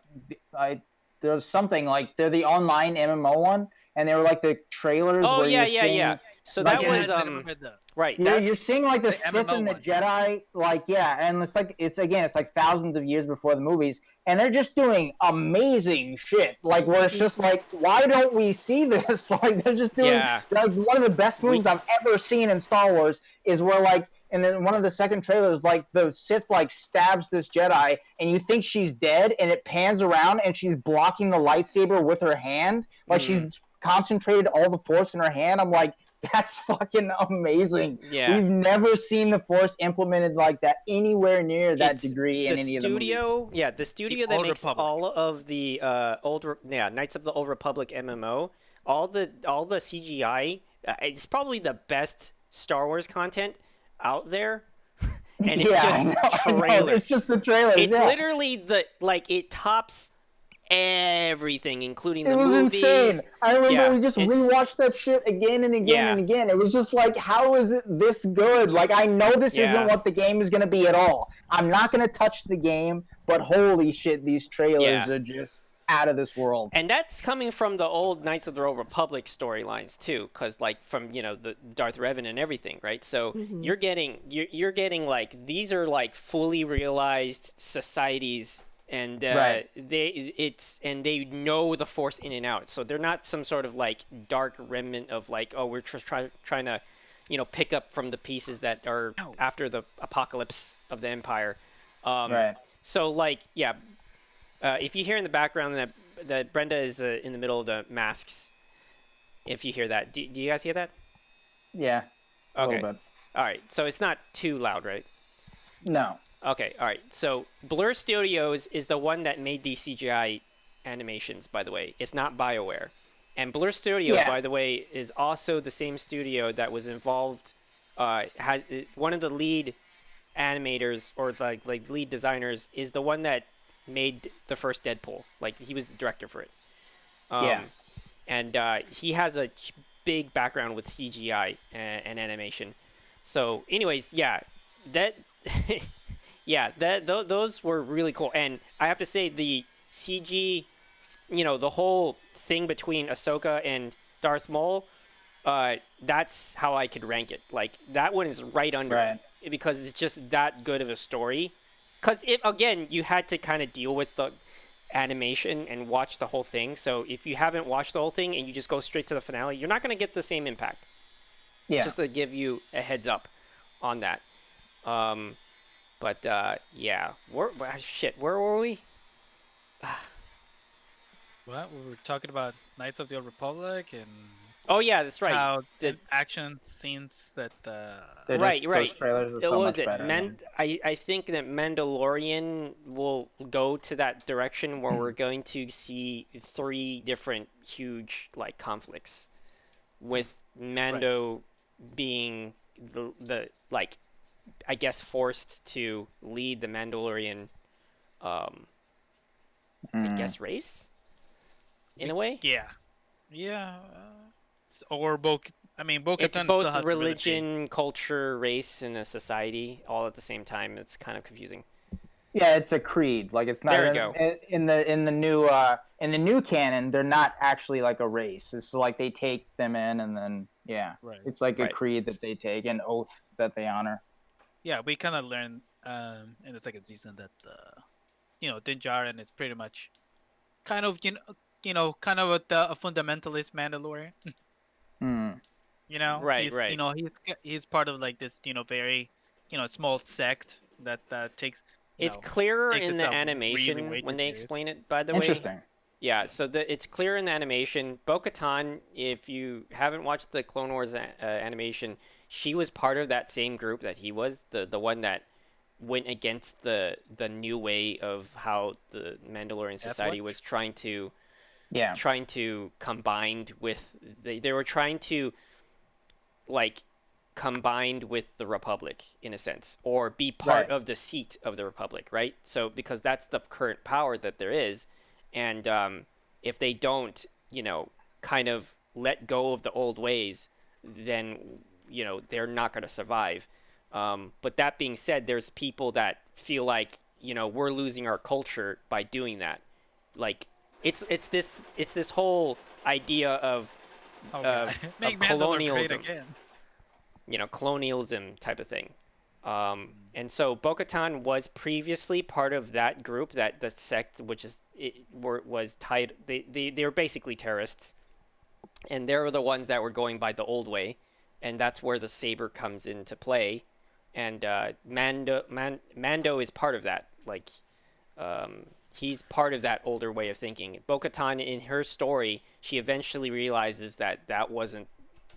there was something like they're the online MMO one, and they were like the trailers. Oh where yeah, you're yeah, seeing, yeah. So like, that Yes, was I remember that. right. You're That's seeing like the the Sith MMO and the one. Jedi, like yeah, and it's like thousands of years before the movies, and they're just doing amazing shit. Like where it's just like, why don't we see this? Like they're just doing Yeah. like one of the best movies I've ever seen in Star Wars is where like, and then one of the second trailers, like the Sith like stabs this Jedi, and you think she's dead, and it pans around, and she's blocking the lightsaber with her hand, like she's concentrated all the Force in her hand. I'm like, that's fucking amazing. Yeah. We've never seen the Force implemented like that anywhere near that degree in any of the movies. Yeah, the studio that Old makes Republic. all of the Knights of the Old Republic MMO, all the CGI, it's probably the best Star Wars content out there. And it's I know. trailers. It's just the trailers. It's yeah. literally it tops everything, including It the was movies. insane. I remember Yeah, we just it's- rewatched that shit again and again Yeah. and again. It was just like, how is it this good? Like, I know this Yeah. isn't what the game is going to be at all. I'm not going to touch the game, but holy shit, these trailers Yeah. are just out of this world. And that's coming from the old Knights of the Old Republic storylines too, because like from the Darth Revan and everything, right? So you're getting like these are like fully realized societies, and Right. they know the Force in and out. So they're not some sort of like dark remnant of like, oh, we're just trying to pick up from the pieces that are after the apocalypse of the Empire. Right. So like yeah. If you hear in the background that Brenda is in the middle of the masks, if you hear that, do you guys hear that? Yeah. A Okay. little bit. All right. So it's not too loud, right? No. Okay. All right. So Blur Studios is the one that made these CGI animations, by the way. It's not BioWare. And Blur Studio, Yeah. by the way, is also the same studio that was involved, has one of the lead animators or like lead designers is the one that made the first Deadpool. Like he was the director for it. Yeah. And he has a big background with CGI and animation. So, anyways, yeah, that those were really cool. And I have to say the CG, the whole thing between Ahsoka and Darth Maul, that's how I could rank it. Like that one is right under Right. because it's just that good of a story. Because again, you had to kind of deal with the animation and watch the whole thing. So if you haven't watched the whole thing and you just go straight to the finale, you're not going to get the same impact. Yeah. Just to give you a heads up on that. Yeah, where were we? Well, we were talking about Knights of the Old Republic and Oh yeah, that's right. how The- the action scenes that They're right, just- right. Those trailers are What so was much it? better. I think that Mandalorian will go to that direction where we're going to see 3 different huge like conflicts, with Mando being the like I guess forced to lead the Mandalorian I guess race in a way. yeah, or Bo-Katan It's still both has the military. religion, culture, race, and a society all at the same time. It's kind of confusing. Yeah, it's a creed. Like it's not There we go. in the new canon. They're not actually like a race. It's like they take them in, and then Right. it's like a Right. creed that they take, an oath that they honor. Yeah, we kind of learned in the second season that Din Djarin is pretty much kind of kind of a fundamentalist Mandalorian. Hmm. Right, he's, right. he's part of like this very small sect that takes. It's clearer takes in the itself animation really way when too they serious. explain it, by the way. Interesting. Yeah, so it's clear in the animation. Bo-Katan, if you haven't watched the Clone Wars animation, she was part of that same group that he was, the one that went against the new way of how the Mandalorian society was trying to combine with they were trying to like combined with the Republic in a sense, or be part Right. of the seat of the Republic, right? So because that's the current power that there is, and if they don't, kind of let go of the old ways, then they're not going to survive. But that being said, there's people that feel like we're losing our culture by doing that. Like it's this whole idea of Oh, God. Make Mandalore great colonialism. again. Colonialism type of thing. And so Bo-Katan was previously part of that group, that the sect, which was tied. They were basically terrorists, and they were the ones that were going by the old way, and that's where the saber comes into play. And Mando is part of that. Like, he's part of that older way of thinking. Bo-Katan, in her story, she eventually realizes that wasn't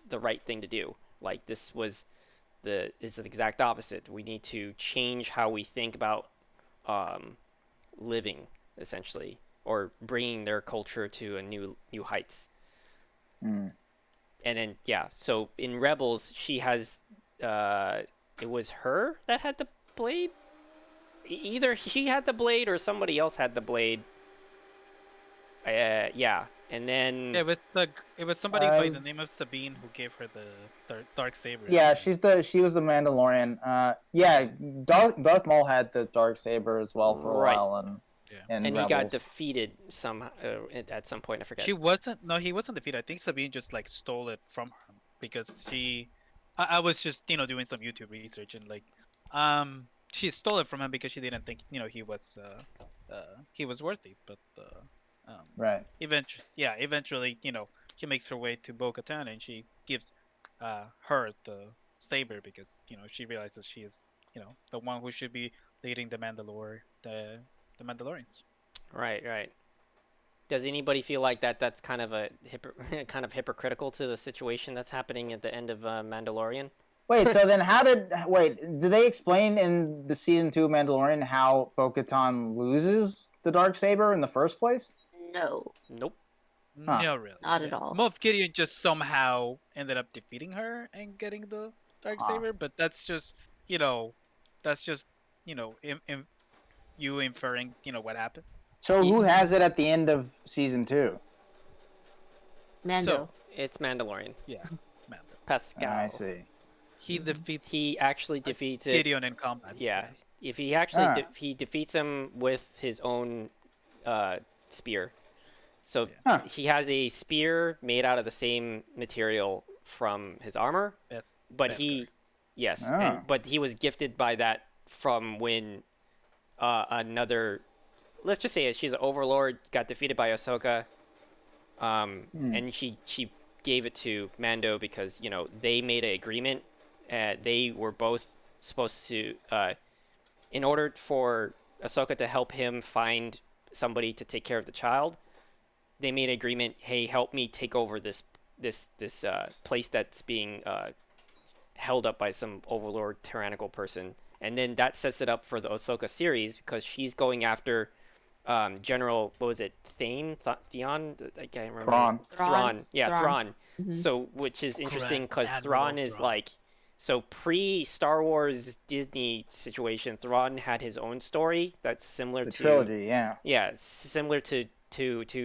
the right thing to do. Like, this was it's the exact opposite. We need to change how we think about living, essentially, or bringing their culture to a new heights. Mm. And then so in Rebels, she has it was her that had the blade. Either she had the blade or somebody else had the blade. And then It was somebody by the name of Sabine who gave her the dark saber. Yeah, she was the Mandalorian. Darth Maul had the dark saber as well for a Right. while, and he got Rebels. defeated at some point. I forget. He wasn't defeated. I think Sabine just like stole it from her because I was just doing some YouTube research and she stole it from him because she didn't think he was worthy, but Right. eventually she makes her way to Bo-Katan and she gives her the saber because she realizes she is the one who should be leading the Mandalorians. Right. Does anybody feel like that's kind of kind of hypocritical to the situation that's happening at the end of Mandalorian? Wait, so then did they explain in the season 2 of Mandalorian how Bo-Katan loses the darksaber in the first place? No, Nope. Huh. No, really. not at all. Moff Gideon just somehow ended up defeating her and getting the dark saber, but that's just you inferring what happened. So who has it at the end of season 2? Mando. So- It's Mandalorian. Yeah, man. Pascal. I see. He defeats He actually defeats it. Gideon in combat. Yeah. If he actually Ah. he defeats him with his own spear. So Huh. he has a spear made out of the same material from his armor, Best- but Beskar. yes, Ah. but he was gifted by that from when another, let's just say she's an overlord, got defeated by Ahsoka, and she gave it to Mando because they made an agreement. They were both supposed to, in order for Ahsoka to help him find somebody to take care of the child, they made an agreement. Hey, help me take over this place that's being held up by some overlord tyrannical person, and then that sets it up for the Ahsoka series because she's going after General, what was it, Theon? I can't remember. Thrawn. Thrawn. Yeah, Thrawn. Thrawn. Mhm. So, which is interesting because Admiral Thrawn is Thrawn. like, so pre-Star Wars Disney situation, Thrawn had his own story that's similar The to trilogy, yeah. yeah, similar to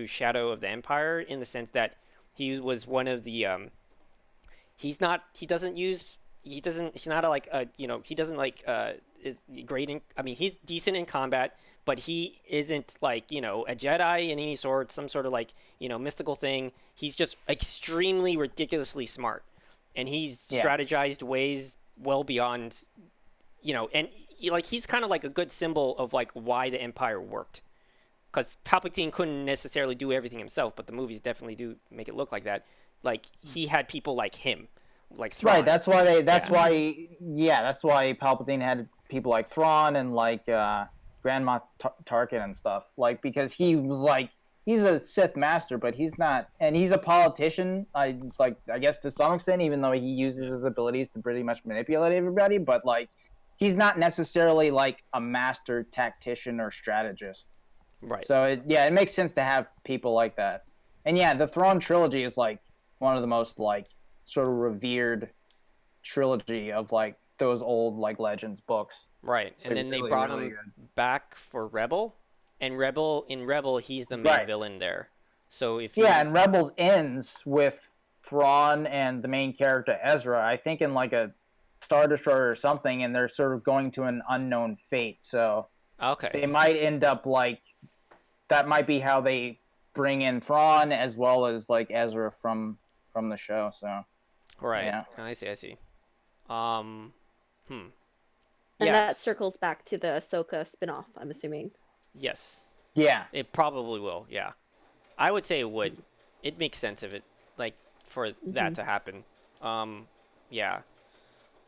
Shadow of the Empire in the sense that he was one of the he's not is great in, I mean, he's decent in combat, but he isn't like a Jedi in any sort, some sort of mystical thing. He's just extremely ridiculously smart, and he's strategized ways well beyond and he's kind of like a good symbol of why the Empire worked. Because Palpatine couldn't necessarily do everything himself, but the movies definitely do make it look like that. Like, he had people like him, like Thrawn. Right, that's why Palpatine had people like Thrawn and Grand Moff Tarkin and stuff. Because he was he's a Sith master, but he's not, and he's a politician. I guess to some extent, even though he uses his abilities to pretty much manipulate everybody. But he's not necessarily a master tactician or strategist. Right. So it makes sense to have people like that. And the Thrawn Trilogy is one of the most sort of revered trilogy of like those old like Legends books. Right, So and then they really, brought really him good. back for Rebel, and in Rebel he's the main Right. villain there. So if Yeah, and Rebels ends with Thrawn and the main character Ezra, I think in like a Star Destroyer or something, and they're sort of going to an unknown fate. So okay, they might end up like that might be how they bring in Thrawn as well as like Ezra from the show. So right, yeah. I see. Um, And yes, that circles back to the Ahsoka spinoff, I'm assuming. yes, Yeah. it probably will. Yeah, I would say it would. It makes sense of it, like for that to happen. Yeah.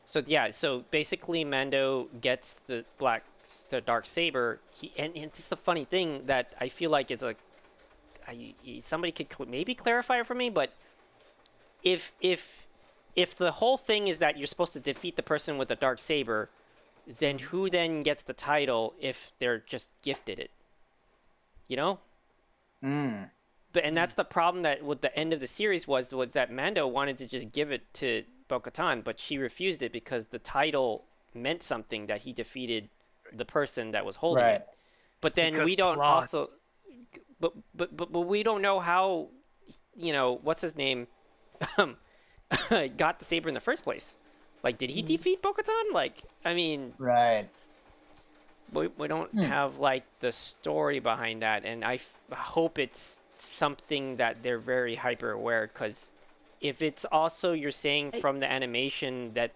So basically, Mando gets the dark saber. And it's the funny thing that I feel like it's somebody could maybe clarify it for me, but if the whole thing is that you're supposed to defeat the person with the dark saber, then who then gets the title if they're just gifted it? You know? Mm. And that's the problem that with the end of the series was that Mando wanted to just give it to Bo-Katan, but she refused it because the title meant something, that he defeated the person that was holding Right. it. But then Because we don't plot. also, but we don't know how, what's his name, got the saber in the first place. Like, did he defeat Bo-Katan? Like, I mean, Right. we don't have like the story behind that, and I hope it's something that they're very hyper aware, because if it's also you're saying from the animation that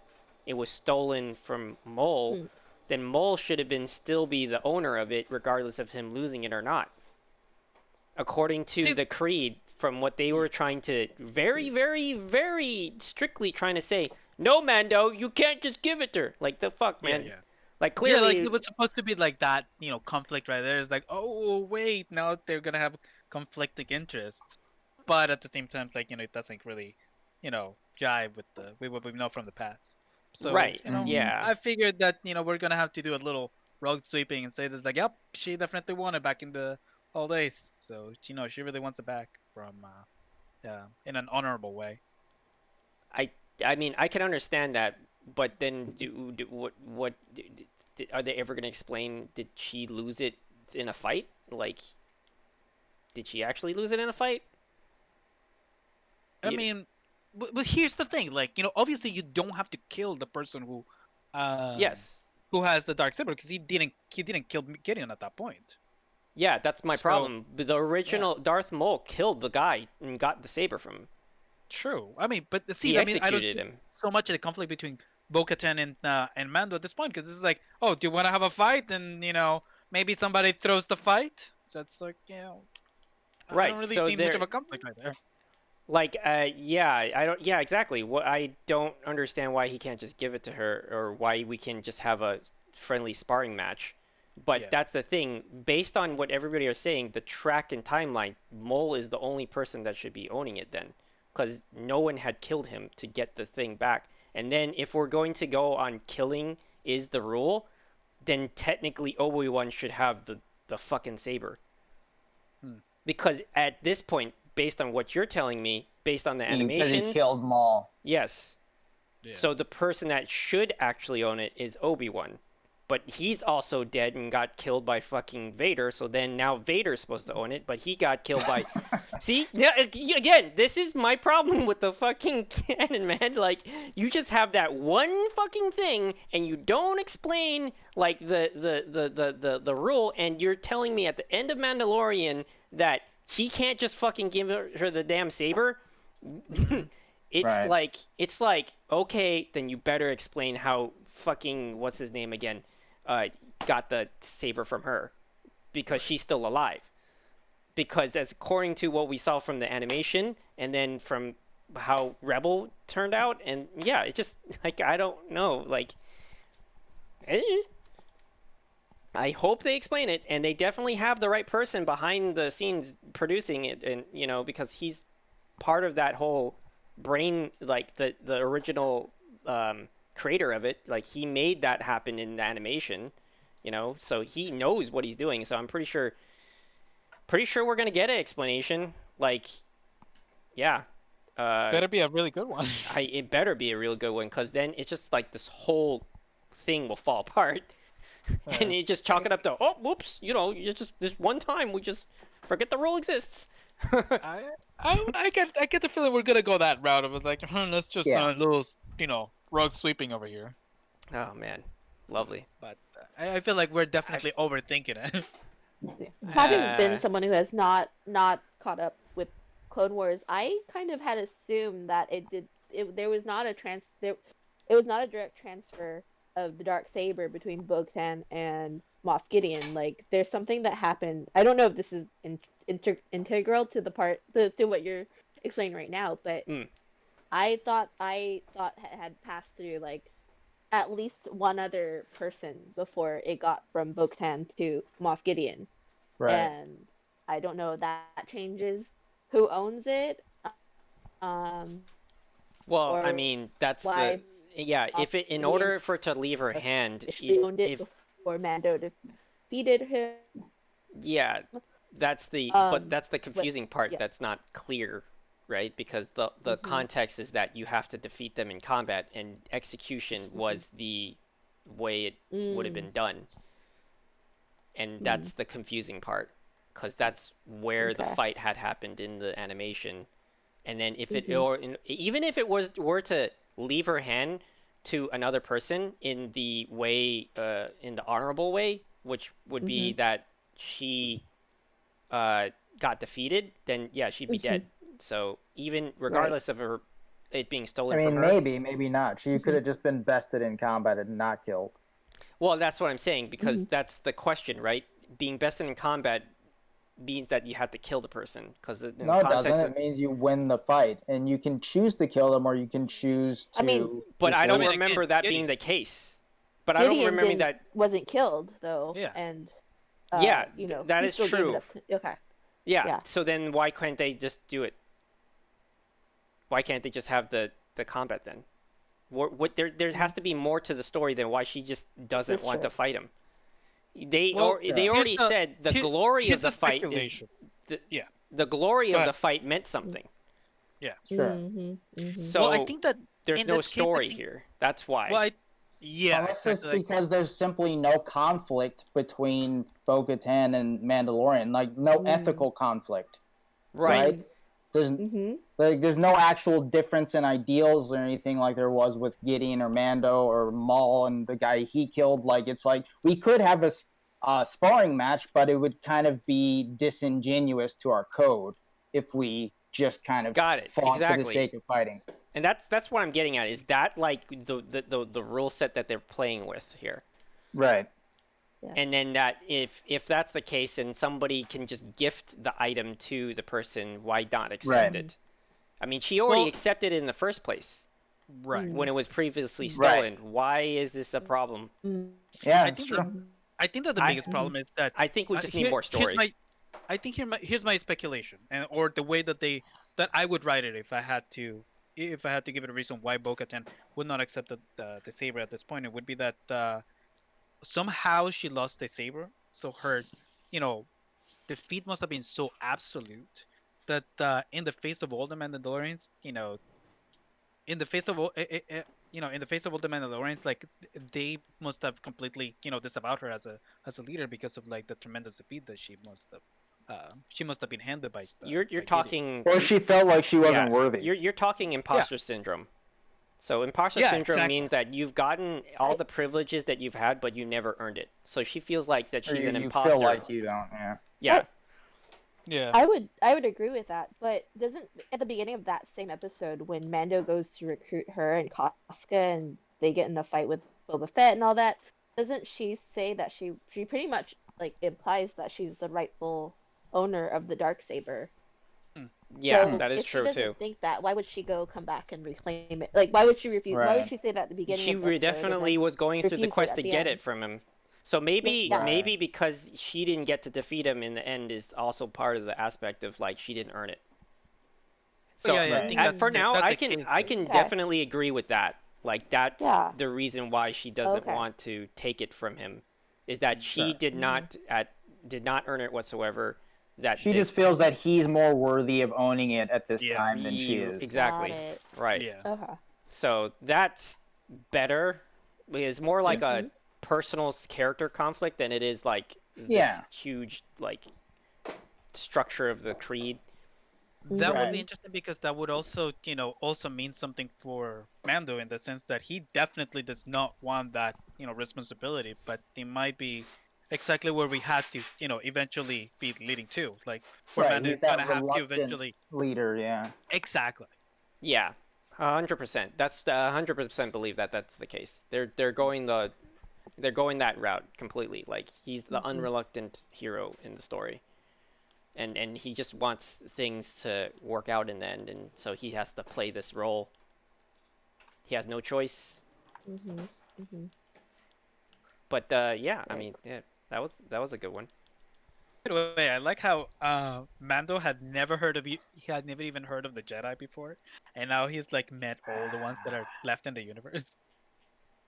it was stolen from Maul, then Maul should have been still be the owner of it regardless of him losing it or not, according to the creed. From what they were trying to very, very, very strictly trying to say, no, Mando, you can't just give it to her. Like, the fuck, man. Yeah. Like, clearly, Yeah, like it was supposed to be like that, conflict right there. It's like, oh wait, now they're gonna have conflicting interests, but at the same time, like it doesn't really, jive with what we know from the past. So Right, yeah. I figured that we're gonna have to do a little rug sweeping and say this like, yep, she definitely won it back in the old days. So she really wants it back from, in an honorable way. I mean, I can understand that, but then are they ever going to explain? Did she lose it in a fight? Like, did she actually lose it in a fight? I mean, but here's the thing, like obviously you don't have to kill the person who, Yes. who has the dark saber, because he didn't kill Gideon at that point. Yeah, that's my So- problem. The original Darth Maul killed the guy and got the saber from him. True. I mean, but see, He I don't executed see him. so much of the conflict between Bo-Katan and Mando at this point, because this is like, oh, do you want to have a fight? And maybe somebody throws the fight. That's like, I Right, don't really so see much there- of a conflict right there. Like, yeah, exactly. I don't understand why he can't just give it to her, or why we can just have a friendly sparring match. But Yeah. that's the thing. Based on what everybody is saying, the track and timeline, Mole is the only person that should be owning it then, because no one had killed him to get the thing back. And then if we're going to go on killing is the rule, then technically Obi-Wan should have the fucking saber. Because at this point, based on what you're telling me, based on the Because animations, he killed Maul. yes. Yeah. So the person that should actually own it is Obi-Wan. But he's also dead and got killed by fucking Vader, so then now Vader's supposed to own it, but he got killed by... See? Yeah, again, this is my problem with the fucking canon, man. Like, you just have that one fucking thing, and you don't explain, like, the rule, and you're telling me at the end of Mandalorian that he can't just fucking give her the damn saber? Right. It's like, okay, then you better explain how fucking, what's his name again, got the saber from her, because she's still alive. Because as according to what we saw from the animation, and then from how Rebel turned out, and yeah, it's just like, I don't know, like, I hope they explain it, and they definitely have the right person behind the scenes producing it, and because he's part of that whole brain, like the original creator of it. Like, he made that happen in the animation, so he knows what he's doing. So I'm pretty sure we're gonna get an explanation. Like, yeah, Better be a really good one. it better be a real good one, because then it's just like this whole thing will fall apart. And you just chalk it up to, oh, whoops, you just this one time we just forget the rule exists. I get the feeling we're gonna go that route. It was like, let's just Yeah. a little, rug sweeping over here. Oh man, lovely. But I feel like we're definitely overthinking it. Having been someone who has not caught up with Clone Wars, I kind of had assumed that there was not a direct transfer of the dark saber between Bo-Katan and Moff Gideon. Like, there's something that happened. I don't know if this is integral to to what you're explaining right now, but I thought had passed through like at least one other person before it got from Bo-Katan to Moff Gideon. Right. And I don't know if that changes who owns it. Well, I mean, that's why if it, in order for it to leave her hand, she owned it before Mando defeated him. Yeah, that's the confusing part. yes. That's not clear, right? Because the context is that you have to defeat them in combat, and execution was the way it would have been done. And that's the confusing part, because that's where the fight had happened in the animation. And then if it even if it were to leave her hand to another person in the way in the honorable way, which would be that she got defeated, then yeah, she'd be dead. So even regardless of it being stolen from her, maybe not. She could have just been bested in combat and not killed. well, that's what I'm saying, because that's the question, right? Being bested in combat means that you have to kill the person, because No, it doesn't. It means you win the fight, and you can choose to kill them, or you can choose to. But I don't defeat them. remember that being the case. But I don't remember that wasn't killed though. Yeah. And that he is still gave true. it up okay. Yeah. So then why can't they just do it? Why can't they just have the combat then? What there has to be more to the story than why she just doesn't want to fight him. They already said the glory of the fight is the glory of the fight meant something. Yeah. Sure. So I think that there's in no this case, story here. That's why. Well, Unless it's because there's simply no conflict between Bo-Katan and Mandalorian, like no ethical conflict. Right. There's no actual difference in ideals or anything like there was with Gideon or Mando or Maul and the guy he killed. Like, it's like we could have a sparring match, but it would kind of be disingenuous to our code if we just kind of fought for the sake of fighting. And that's what I'm getting at. Is that like the rule set that they're playing with here? Right. Yeah. And then that if that's the case and somebody can just gift the item to the person, why not accept it? I mean, she already accepted it in the first place. Right. When it was previously stolen. Why is this a problem? Yeah, I think that the biggest problem is that I think we just need more story. Here's my speculation, or the way that I would write it if I had to give it a reason why Bo-Katan would not accept the saber at this point. It would be that somehow she lost the saber, so her defeat must have been so absolute that in the face of all the Mandalorians, in the face of all the Mandalorians, like they must have completely disavowed her as a leader because of like the tremendous defeat that she must have been handed by. You're talking. Or she felt like she wasn't worthy. You're talking imposter syndrome. So imposter syndrome means that you've gotten all the privileges that you've had, but you never earned it. So she feels like that she's an imposter. You feel like you don't. Yeah. Yeah. I would agree with that, but doesn't at the beginning of that same episode when Mando goes to recruit her and Casca and they get in a fight with Boba Fett and all that, doesn't she say that she pretty much like implies that she's the rightful owner of the Darksaber? Yeah, so that is if true she doesn't too. think that, why would she come back and reclaim it? Like, why would she refuse? Right. Why would she say that at the beginning? She of the episode definitely was going through the refuse it quest at to the get end? it from him. So maybe Right. because she didn't get to defeat him in the end is also part of the aspect of like she didn't earn it. So I think for now, that's I the can case, I though. can Okay. definitely agree with that. Like that's Yeah. the reason why she doesn't Okay. want to take it from him, is that she did not earn it whatsoever. that She just feels that he's more worthy of owning it at this Yeah. time than she is. Exactly. Got it. Right. Yeah. Okay. So that's better. It's more like a personal character conflict than it is like this huge like structure of the creed. That would Right. be interesting because that would also, also mean something for Mando in the sense that he definitely does not want that, responsibility, but it might be exactly where we had to, eventually be leading to, like where Right, Mando he's is gonna that have to reluctant eventually. leader, yeah. Exactly. Yeah, 100%. That's 100% believe that that's the case. They're going that route completely. Like he's the unreluctant hero in the story, and he just wants things to work out in the end, and so he has to play this role. He has no choice. But yeah, I mean, yeah, that was a good one. By the way, I like how Mando had never heard of he had never even heard of the Jedi before, and now he's like met all the ones that are left in the universe.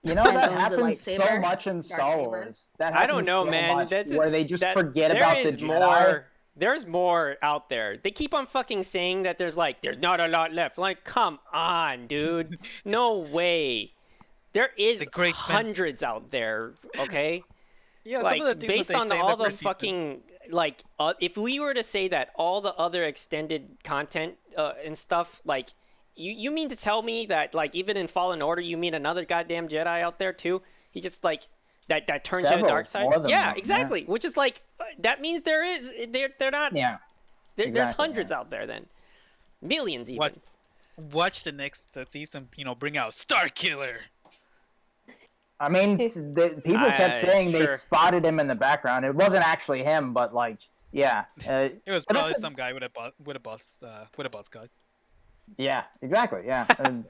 You know, And that owns a happens so lightsaber, much in dark Star saber. Wars. That I don't happens know, so man. much That's where they just that, forget there about the is Jedi. more. There's more out there. They keep on fucking saying that there's not a lot left. Like, come on, dude. No way. There is The great hundreds out there. Okay. Yeah, Like some of the things based that they on say in all the first season. fucking like, if we were to say that all the other extended content and stuff, like, you mean to tell me that like even in Fallen Order, you meet another goddamn Jedi out there too? He just like. That turns to the Several, dark side. more than Yeah, one, exactly. Which is like that means they're not. Yeah. There's exactly, hundreds out there then, millions even. Watch the next season, bring out Star Killer. I mean, people kept saying they sure. spotted him in the background. It wasn't actually him, but like, yeah. It was but probably that's some guy with a buzz cut. Yeah, exactly. Yeah. And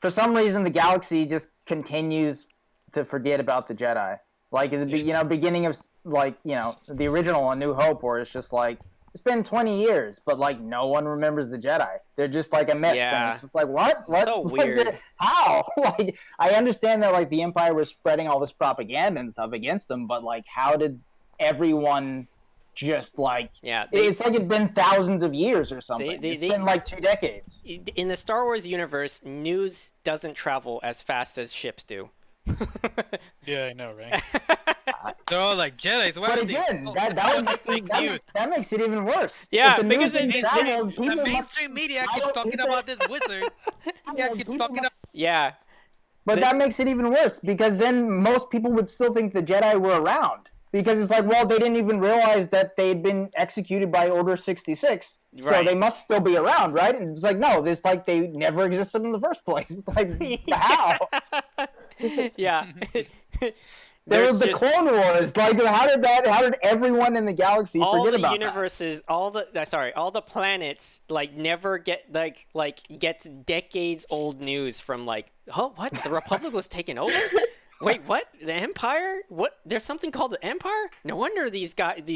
for some reason, the galaxy just continues to forget about the Jedi. Like in the beginning of the original A New Hope, where it's just like it's been 20 years, but like no one remembers the Jedi. They're just like a myth. Yeah. And it's just like what? So weird. How? Like I understand that like the Empire was spreading all this propaganda and stuff against them, but like how did everyone just like it's like it'd been thousands of years or something. It's been like 2 decades. In the Star Wars universe, news doesn't travel as fast as ships do. Yeah, I know, right? They're all like Jedi's. But again, that makes it even worse. Yeah, if the because news didn't travel, people the mainstream media keeps talking about these wizards. Keeps talking about. Yeah. But that makes it even worse because then most people would still think the Jedi were around. Because it's like, well, they didn't even realize that they'd been executed by Order 66, so Right. they must still be around, right? And it's like, no, it's like they never existed in the first place. It's like, how? Yeah. There was the just- Clone Wars. Like, how did everyone in the galaxy all forget the about universes, all the planets, like never get gets decades old news from like, oh, what? The Republic was taken over? Wait, what? The Empire? What? There's something called the Empire? No wonder these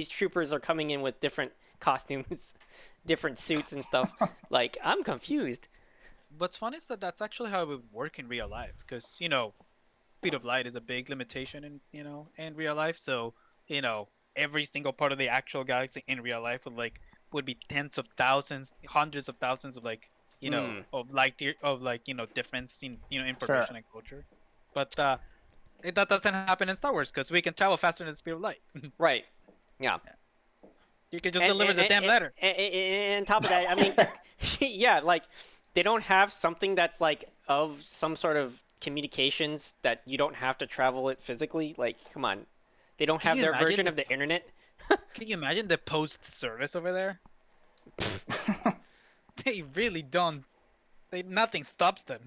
troopers are coming in with different costumes, different suits and stuff. Like, I'm confused. What's funny is that that's actually how it would work in real life, because speed of light is a big limitation in real life. So every single part of the actual galaxy in real life would be tens of thousands, hundreds of thousands of of light year of difference in information and culture. But that doesn't happen in Star Wars because we can travel faster than the speed of light. Right. Yeah. You can just deliver the damn letter. And on top of that, I mean, yeah, like they don't have something that's like of some sort of communications that you don't have to travel it physically. Like, come on, they don't have their version of the internet. Can you imagine the post service over there? They really don't. Nothing stops them.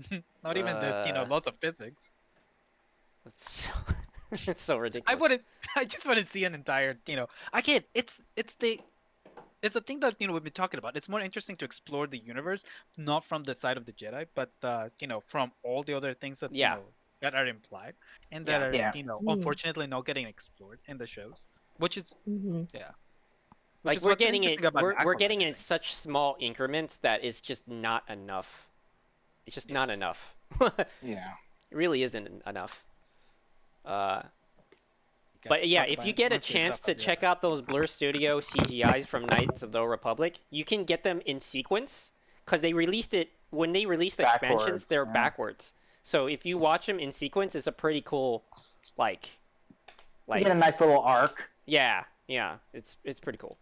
Not even the laws of physics. It's so ridiculous. I just want to see an entire. I can't. It's a thing that we've been talking about. It's more interesting to explore the universe, not from the side of the Jedi, but from all the other things that that are implied and that are unfortunately not getting explored in the shows, which is Like we're getting it. We're getting it in such small increments that it's just not enough. It's just not enough. Yeah. It really isn't enough. But yeah, talk if about you it get a once it's chance up to on the check out those Blur Studio CGIs from Knights of the Old Republic, you can get them in sequence because they released it when they released the expansions. Backwards, They're yeah. backwards, so if you watch them in sequence, it's a pretty cool, You get a nice little arc yeah, it's pretty cool.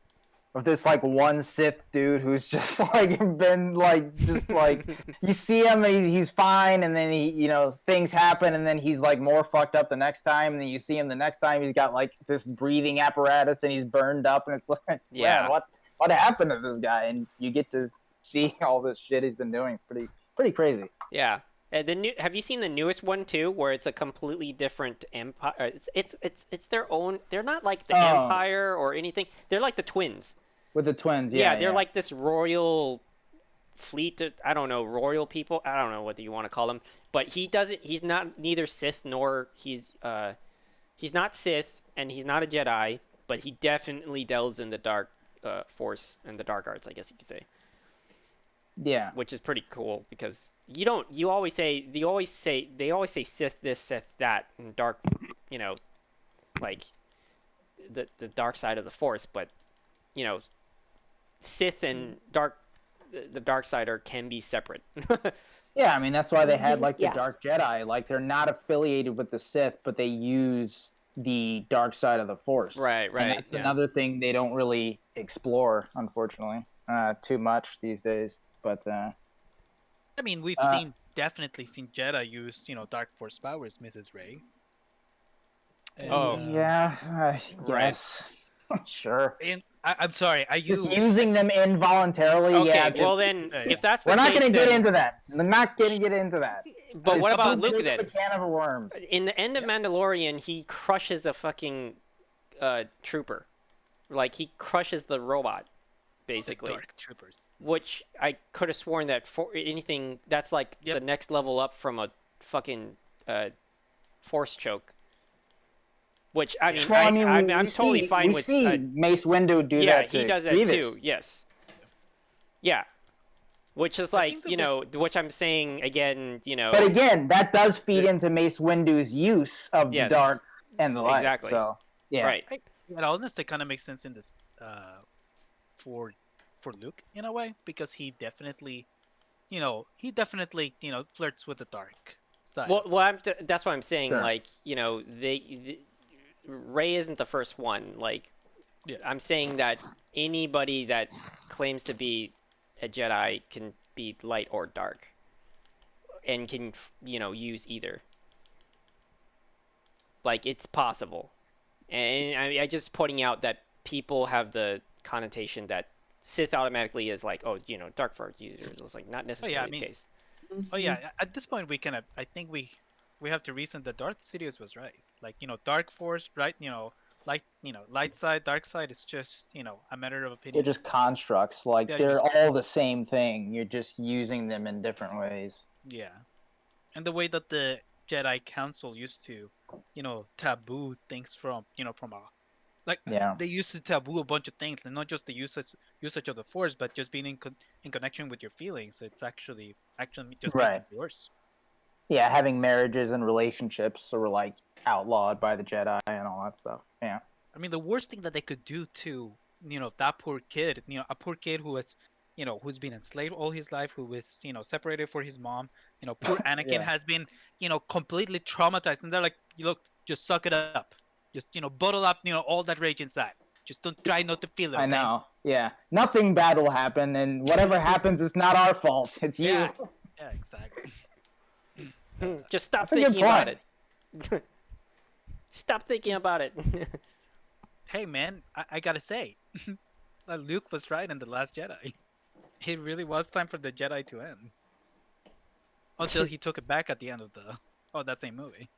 of this like one Sith dude who's just like been like just like you see him and he's fine, and then he things happen, and then he's like more fucked up the next time, and then you see him the next time he's got like this breathing apparatus and he's burned up, and it's like Yeah. man, what happened to this guy? And you get to see all this shit he's been doing. It's pretty crazy. Yeah. And have you seen the newest one too, where it's a completely different empire? It's their own. They're not like the Empire or anything. They're like the twins. With the twins, Yeah, they're like this royal fleet. I don't know, royal people. I don't know what you want to call them. But he doesn't. He's not neither Sith nor he's not Sith and he's not a Jedi. But he definitely delves in the dark force and the dark arts, I guess you could say. Yeah. Which is pretty cool because they always say Sith this, Sith that, and dark, like the dark side of the Force, but Sith and the dark sider can be separate. Yeah, I mean that's why they had like the Yeah. Dark Jedi. Like they're not affiliated with the Sith, but they use the dark side of the Force. Right, And that's yeah. another thing they don't really explore, unfortunately, too much these days. But I mean, we've definitely seen Jedi use, dark force powers, Mrs. Ray. And, yeah, I Right. guess. Sure. And I'm sorry, Just using them involuntarily. Okay, yeah. well just- then, yeah. if that's the we're not case, going to get then- into that. We're not going to get into that. But what It's about too Luke big of then? a can of worms. In the end of Mandalorian, he crushes a fucking trooper, like he crushes the robot, basically. Dark troopers. Which I could have sworn that for anything that's like Yep. the next level up from a fucking force choke. Which I mean, Well, I'm totally fine with. We see Mace Windu do Yeah, that. he to does that Grievous. too. Yes. Yeah. Which is like, think that which I'm saying again, But again, that does feed into Mace Windu's use of Yes. the dark and the light. Exactly. So yeah, right. It honestly kind of makes sense in this for Luke in a way, because he definitely flirts with the dark side. Well, that's what I'm saying. Sure. Like, Rey isn't the first one. Like, Yeah. I'm saying that anybody that claims to be a Jedi can be light or dark, and can use either. Like, it's possible, and I just pointing out that people have the connotation that Sith automatically is like, dark force users. It's like not necessarily the case. Oh yeah, at this point I think we have to reason that Darth Sidious was right. Like, dark force, right? Light side, dark side is just, a matter of opinion. they're just constructs. Like Yeah, they're just- all the same thing. You're just using them in different ways. Yeah. And the way that the Jedi Council used to, taboo things from Yeah. they used to taboo a bunch of things, and not just the usage of the Force, but just being in connection with your feelings. It's actually just Right. making it worse. Yeah, having marriages and relationships were like outlawed by the Jedi and all that stuff. Yeah. I mean, the worst thing that they could do to, that poor kid, a poor kid who was, who's been enslaved all his life, who was, separated from his mom, poor Anakin Yeah. has been, completely traumatized. And they're like, look, just suck it up. Just, bottle up, all that rage inside. Just don't try not to feel it. I okay? know. Yeah. Nothing bad will happen, and whatever happens is not our fault. It's you. Yeah. Yeah, exactly. Just stop That's a good thinking about point. it. Stop thinking about it. Hey, man, I gotta say, Luke was right in The Last Jedi. It really was time for the Jedi to end. Until he took it back at the end of that same movie.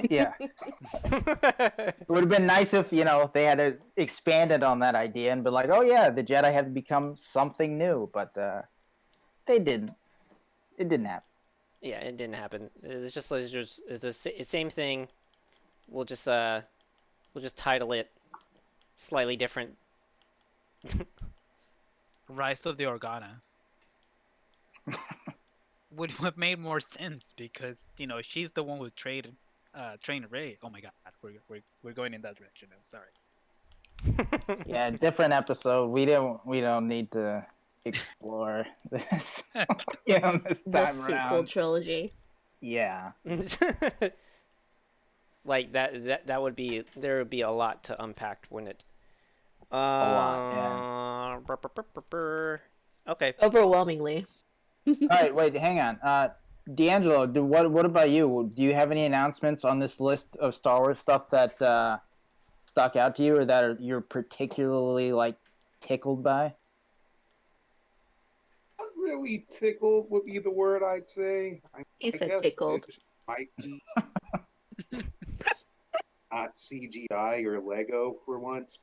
Yeah. It would have been nice if, they had expanded on that idea and been like, oh yeah, the Jedi have become something new, but they didn't. It didn't happen. Yeah, it didn't happen. It's the same thing. We'll just title it slightly different. Rise of the Organa would have made more sense because she's the one who traded train Rey. Oh my god, we're going in that direction now. Sorry. Yeah, different episode. We don't need to explore this this The time sequel around. trilogy. Yeah. Like that would be, there would be a lot to unpack, wouldn't it? A lot, Okay. Overwhelmingly. All right, wait, hang on. D'Angelo, what about you? Do you have any announcements on this list of Star Wars stuff that stuck out to you, or that you're particularly like tickled by? Not really tickled would be the word I'd say. He I said guess tickled. it might be not CGI or Lego for once.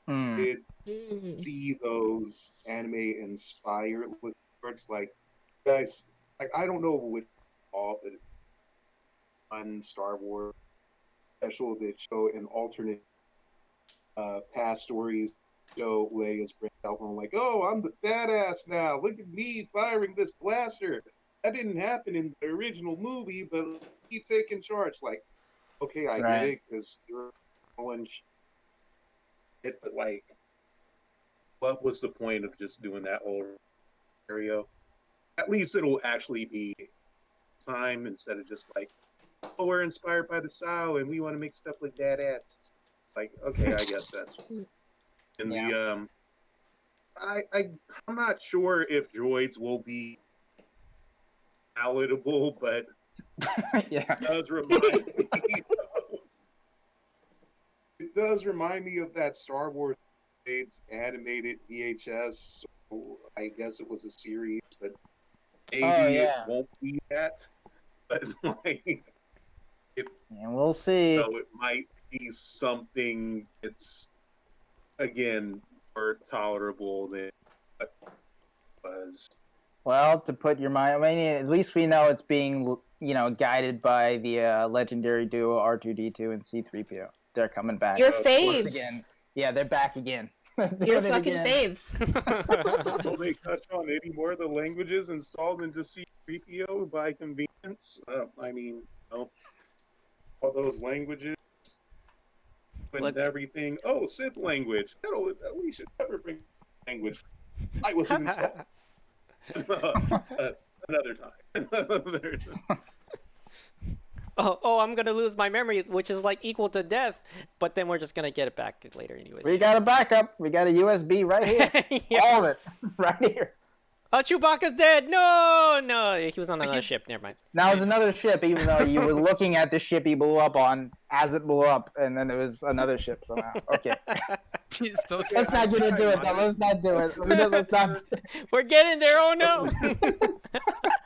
Hmm. Did Mm. see those anime inspired with words like, guys, like I don't know which all, but on Star Wars special that show an alternate past stories show Leia's breakout and like, oh, I'm the badass now. Look at me firing this blaster. That didn't happen in the original movie, but he taking charge. Like, okay, I Right. get it because you're going shit, but like, what was the point of just doing that whole scenario? At least it'll actually be time instead of just like, oh, we're inspired by the style and we want to make stuff like badass. Like, okay, I guess that's. And Yeah. I'm not sure if droids will be palatable, but Yeah. it does remind me. It does remind me of that Star Wars animated VHS. So I guess it was a series, but maybe it won't be that. But like, And we'll see. so it might be something that's again more tolerable than what was. Well, to put your mind, I mean, at least we know it's being, guided by the legendary duo R2D2 and C3PO. They're coming back. Your Once faves. again. Yeah, they're back again. Doing Your it fucking again. faves. Will they touch on any more of the languages installed into C3PO by convenience? I mean, all those languages and everything. Oh, Sith language. We should never bring language. I was installed. Another time. Oh, I'm gonna lose my memory, which is like equal to death, but then we're just gonna get it back later anyways. We got a backup. We got a USB right here. Yeah. All of it right here. Oh, Chewbacca's dead! No, he was on another ship. Never mind. Now it's another ship, even though you were looking at the ship he blew up on as it blew up, and then it was another ship somehow. Okay. So Let's not get into it, though. Let's not do it. Let's not. We're getting there. Oh no!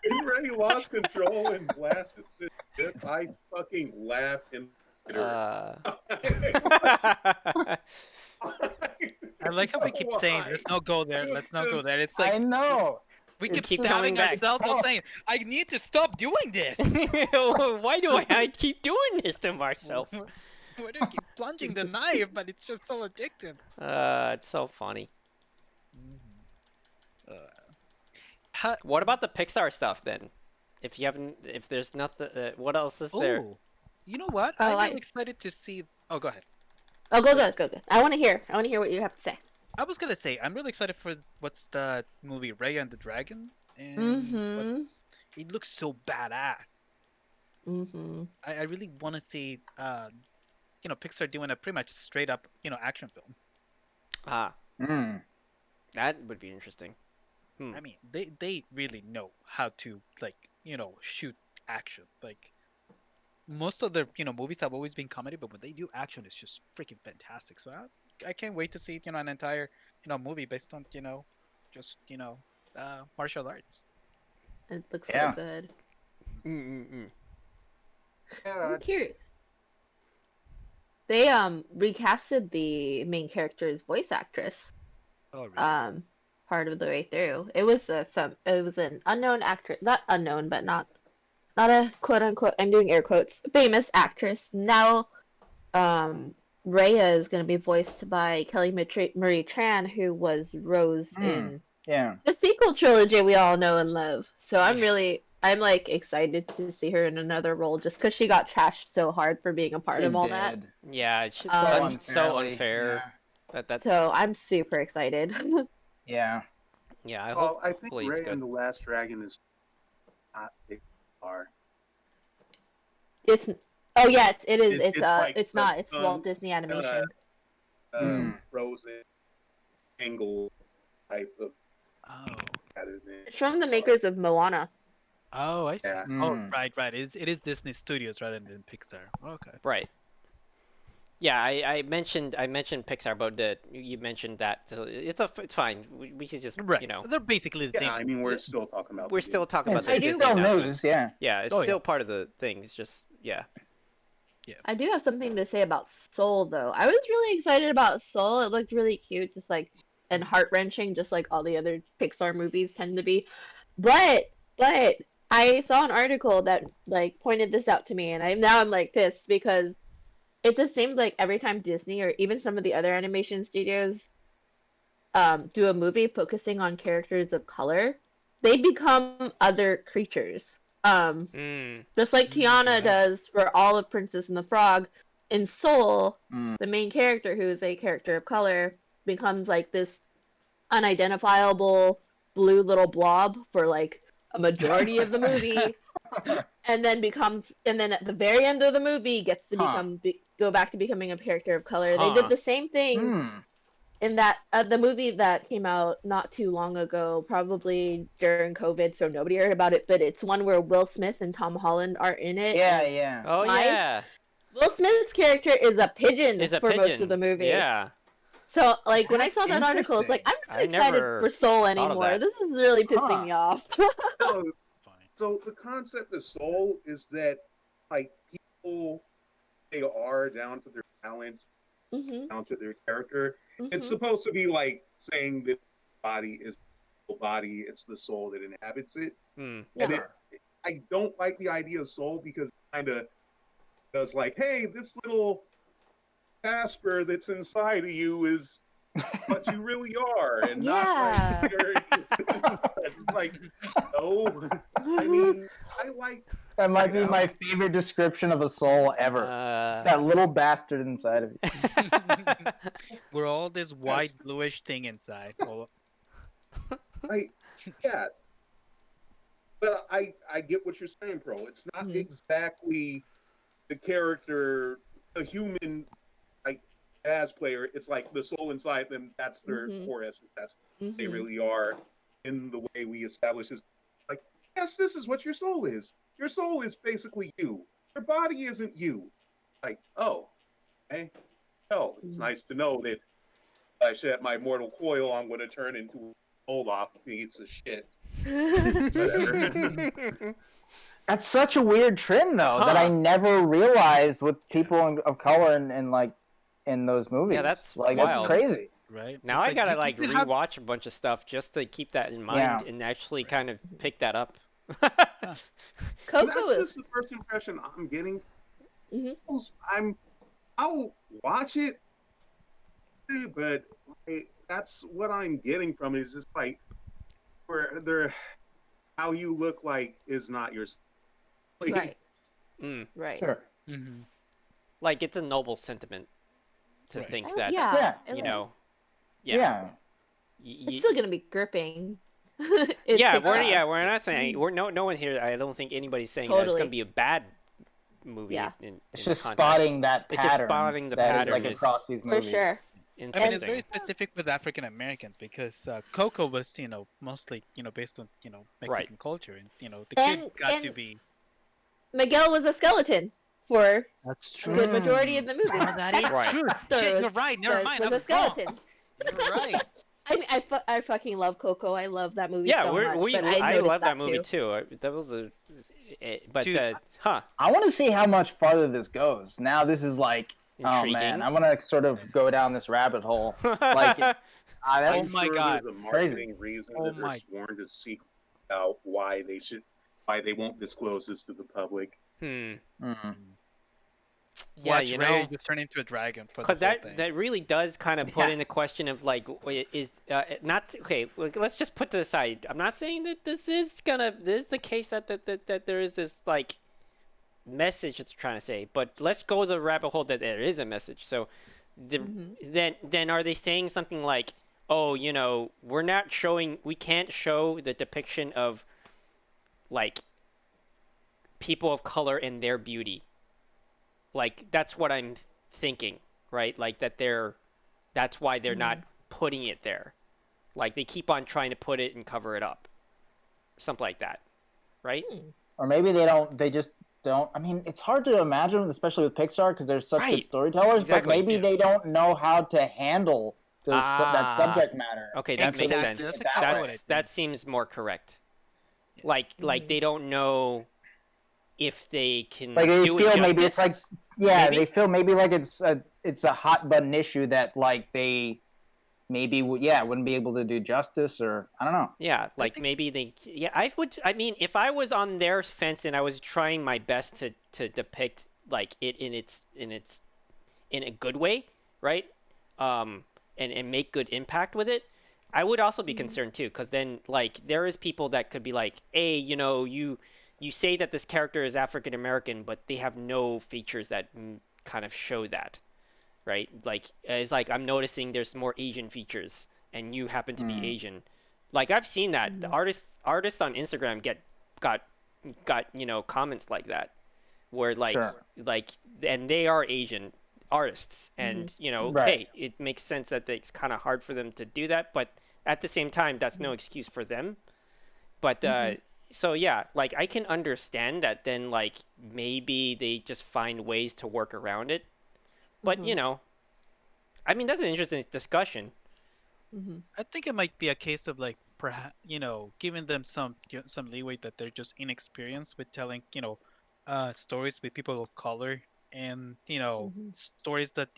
He already lost control and blasted the ship. I fucking laughed in I like how we keep saying, let's not go there, let's not go there. It's like, I know. we You keep keep stabbing coming back. ourselves while saying, I need to stop doing this. Why do I keep doing this to myself? Why do you keep plunging the knife, but it's just so addictive? It's so funny. Ha- What about the Pixar stuff then? If there's nothing, what else is there? Ooh, you know what? Oh, I'm really excited to see. Oh, go ahead. Oh, go. I want to hear what you have to say. I was gonna say I'm really excited for what's the movie Raya and the Dragon, and it looks so badass. I really want to see Pixar doing a pretty much straight up action film. That would be interesting. I mean, they really know how to shoot action. Like most of their movies have always been comedy, but when they do action, it's just freaking fantastic. So I can't wait to see an entire movie based on just martial arts. It looks so good. Yeah, I'm curious. They recasted the main character's voice actress. Oh, really? Part of the way through. It was an unknown actress, not unknown, but not a quote unquote, I'm doing air quotes, famous actress. Now Rhea is going to be voiced by Kelly Marie Tran, who was Rose in Yeah. the sequel trilogy we all know and love. So I'm really I'm like excited to see her in another role just because she got trashed so hard for being a part She of all that. did. Yeah, it's just So so unfairly, unfair. That So I'm super excited. Yeah. yeah. I Well, I think hopefully it's Rey good. and the Last Dragon is not Pixar. It's oh yeah, it is. It's like It's the not. It's done Walt Disney Animation. Mm. Frozen angle type of Oh. rather than It's from the makers of Moana. Oh, I see. Yeah. Oh, Mm. right. It is Disney Studios rather than Pixar. Okay. Right. Yeah, I mentioned Pixar, but you mentioned that, so it's fine. We should just Right. you know They're basically the same. Yeah, I mean we're still talking about we're the still talking Yeah, about it's the Disney still announcement. news, yeah. Yeah, it's Oh, yeah. still part of the thing. It's just yeah. I do have something to say about Soul though. I was really excited about Soul. It looked really cute, just like and heart wrenching, just like all the other Pixar movies tend to be. But I saw an article that like pointed this out to me, and I'm like pissed because it just seems like every time Disney or even some of the other animation studios do a movie focusing on characters of color, they become other creatures. Just like Tiana right. does for all of Princess and the Frog, in Soul, Mm. the main character, who is a character of color, becomes like this unidentifiable blue little blob for like a majority of the movie, and then at the very end of the movie gets to Huh. go back to becoming a character of color. They Huh. did the same thing Mm. in that the movie that came out not too long ago, probably during COVID, so nobody heard about it. But it's one where Will Smith and Tom Holland are in it. Yeah, and yeah. Oh Why? yeah, Will Smith's character is a pigeon is a for pigeon. most of the movie. Yeah. So like when I That's saw that article, it's like I'm I not excited never for Soul thought of anymore. that. This is really pissing Huh. me off. So, Fine. so the concept of soul is that like people they are down to their talents, hmm down to their character. It's hmm supposed to be like saying that body is the body, it's the soul that inhabits it. Hmm. Yeah. And I don't like the idea of soul because it kind of does like, hey, this little Casper that's inside of you is what you really are, and Yeah. not like you're it's like no. I mean, I like That might be Yeah. my favorite description of a soul ever. Uh, That little bastard inside of you. We're all this white bluish thing inside. Well, I yeah. But I get what you're saying, bro. It's not Mhm. exactly the character, the human like jazz player. It's like the soul inside them. That's their Mhm. core essence. That's what they Mhm. really are in the way we establish is like, yes, this is what your soul is. Your soul is basically you. Your body isn't you. Like, oh, okay. Oh, it's Mhm. nice to know that if I shed my mortal coil, I'm going to turn into a Olaf piece of shit. Whatever. That's such a weird trim, though, that I Huh. never realized with people of color in like in those movies. that's like wild. that's crazy. right? now It's I gotta you like could have- rewatch a bunch of stuff just to keep that in mind Yeah. and actually kind of pick that up. Coco That's is just the first impression I'm getting. Mhm. I'll watch it, but that's what I'm getting from it. It's just like where they're how you look like is not your. right, Mm. right. Sure. Mhm. Like it's a noble sentiment to Right. think Oh, that yeah, Yeah. and, you like, know. Yeah. Yeah. it's still gonna be gripping. It's Yeah, Pixar. we're not saying no one here. I don't think anybody's saying that it's Totally. gonna be a bad movie. Yeah. It's in just context. spotting that It's pattern. just spotting the that is, pattern like is- across these for movies. sure. I mean, it's Interesting. very specific with African Americans because Coco was, mostly, based on, Mexican culture, and the kid And- got to and- be. Miguel was a skeleton for That's a true. good majority of the movie. Oh, that is Right. true. Hector Shit, you're was- right. Never was- mind. was I'm a skeleton. wrong. You're right. I mean, I fucking love Coco. I love that movie Yeah, so much. but I noticed love that movie too. too. That was but Dude, I want to see how much farther this goes. Now this is like, oh Intriguing. man, I want to sort of go down this rabbit hole. Like, that's Oh my sure God. There's a marketing reason Oh that they're my- sworn to seek out why they won't disclose this to the public. Hmm. Mm. Yeah, watch Rey just turn into a dragon for the because whole thing. that really does kind of put Yeah. in the question of like, is not okay. Let's just put to the side. I'm not saying that this is the case that there is this like message it's trying to say, but let's go the rabbit hole that there is a message. So, then are they saying something like, oh, we can't show the depiction of like people of color in their beauty. Like that's what I'm thinking, right? Like that's why they're not putting it there. Like they keep on trying to put it and cover it up. Something like that, right? Or maybe they just don't. I mean, it's hard to imagine, especially with Pixar, because they're such Right. good storytellers. Exactly. But maybe they don't know how to handle that subject matter. Okay, that makes Exactly. sense. That's exactly what I That seems more correct. Like they don't know if they can Like they do feel it maybe it's justice. like Maybe? they feel maybe like it's a hot button issue that like they maybe wouldn't be able to do justice, or I don't know. Yeah, like maybe they. Yeah, I mean, if I was on their fence and I was trying my best to depict like it in a good way, right? And make good impact with it, I would also be concerned too, because then like there is people that could be like, hey, you say that this character is African American, but they have no features that kind of show that, right? Like it's like I'm noticing there's more Asian features, and you happen to be Asian. Like I've seen that the artists on Instagram got comments like that, where like Sure. and they are Asian artists, and Right. hey, it makes sense that it's kind of hard for them to do that, but at the same time, that's no excuse for them. But so yeah, like I can understand that. Then like maybe they just find ways to work around it. But I mean that's an interesting discussion. I think it might be a case of like perhaps giving them some leeway that they're just inexperienced with telling stories with people of color, and stories that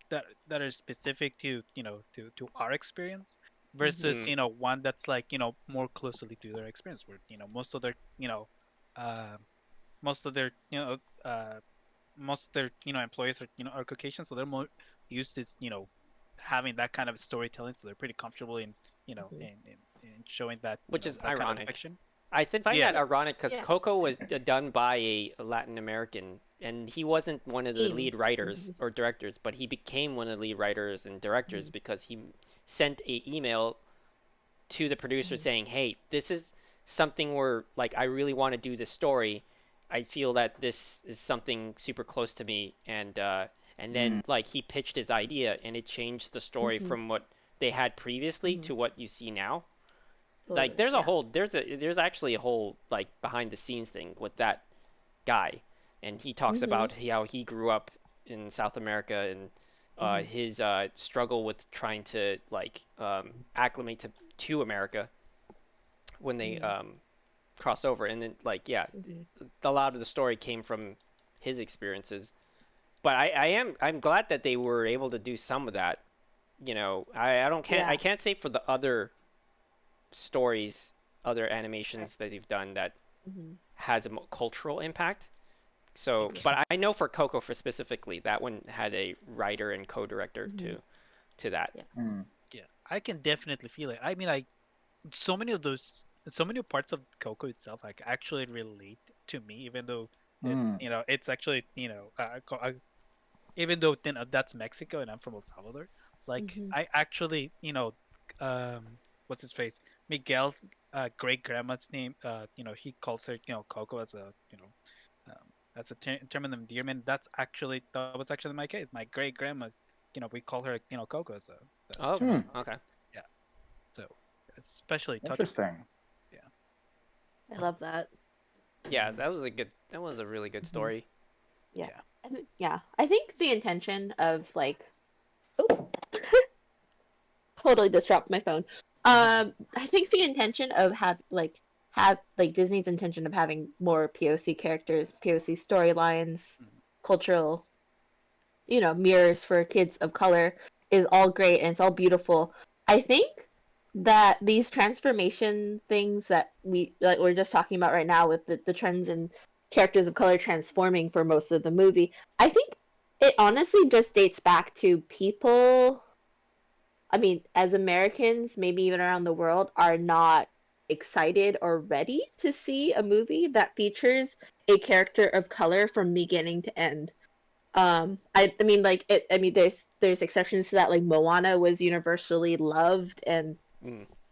that are specific to to our experience versus one that's like more closely to their experience, where most of their most of their most of their employees are Caucasian, so they're more used to having that kind of storytelling, so they're pretty comfortable in in showing that, Which is that kind of ironic. depiction. I find that ironic because Yeah. Coco was done by a Latin American, and he wasn't one of the lead writers or directors, but he became one of the lead writers and directors because he sent a email to the producer saying, "Hey, this is something where like I really want to do this story. I feel that this is something super close to me," and then like he pitched his idea, and it changed the story from what they had previously to what you see now. Like there's there's actually a whole like behind the scenes thing with that guy, and he talks about how he grew up in South America and his struggle with trying to like acclimate to America when they crossed over, and then like a lot of the story came from his experiences. But I'm glad that they were able to do some of that. I can't say for the other stories, other animations that they've done that has a cultural impact. So, but I know for Coco, for specifically, that one had a writer and co-director to that. Yeah, I can definitely feel it. I mean, so many parts of Coco itself like actually relate to me, even though it's actually even though that's Mexico and I'm from El Salvador. Like I actually what's his face, Miguel's great grandma's name. He calls her Coco as a as a term of endearment. That was actually my case. My great grandma's we call her Coco as a Oh, term. okay. Yeah, so especially touching. Interesting. I love that. Yeah, that was a really good story. Yeah. Yeah. I think the intention of like, oh, totally disrupt my phone. I think the intention of have Disney's intention of having more POC characters, POC storylines, cultural, mirrors for kids of color is all great and it's all beautiful. I think that these transformation things that we're just talking about right now with the trends in characters of color transforming for most of the movie. I think it honestly just dates back to people, I mean, as Americans, maybe even around the world, are not excited or ready to see a movie that features a character of color from beginning to end. I mean, like it. I mean, there's exceptions to that. Like Moana was universally loved and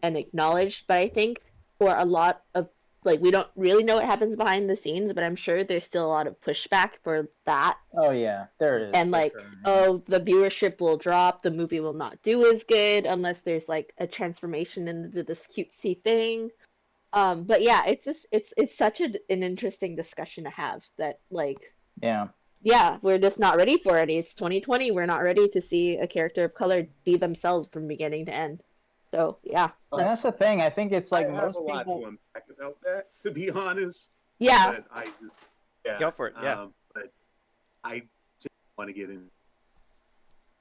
acknowledged, but I think for a lot of, like, we don't really know what happens behind the scenes, but I'm sure there's still a lot of pushback for that. Oh yeah, there is. And for like, sure, yeah. oh, the viewership will drop, the movie will not do as good unless there's like a transformation into this cutesy thing. But yeah, it's just it's such an interesting discussion to have that, like, yeah, we're just not ready for it. It's 2020. We're not ready to see a character of color be themselves from beginning to end. So yeah, And that's the thing. I think it's like I have most a lot people. to unpack about that, to be honest. yeah, But yeah, Go for it, yeah. But I just want to get in.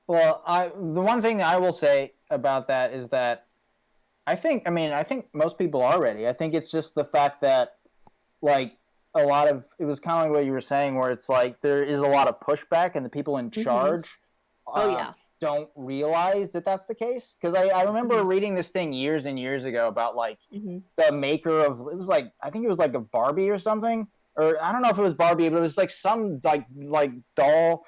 Well, the one thing that I will say about that is that I think most people are ready. I think it's just the fact that, like, a lot of it was kind of like what you were saying, where it's like there is a lot of pushback, and the people in charge, don't realize that that's the case. Because I remember reading this thing years and years ago about like the maker of, it was like, I think it was like a Barbie or something, or I don't know if it was Barbie, but it was like some like doll,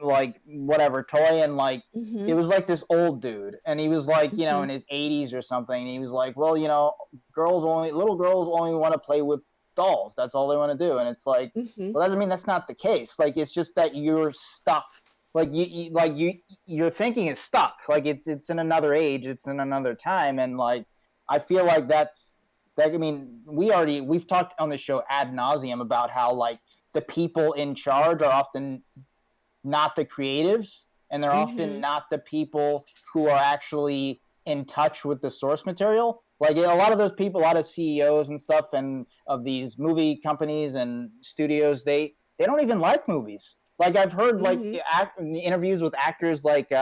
like whatever toy, and like it was like this old dude, and he was like, you know, in his 80s or something, and he was like, well, you know, little girls only want to play with dolls, that's all they want to do. And it's like, well, doesn't mean that's not the case. Like, it's just that you're stuck, like your thinking is stuck, like it's in another age, it's in another time. And like, I feel like that's that. I mean, we've talked on the show ad nauseum about how like the people in charge are often not the creatives, and they're often not the people who are actually in touch with the source material. Like, a lot of those people, a lot of CEOs and stuff, and of these movie companies and studios, they don't even like movies. Like, I've heard like interviews with actors like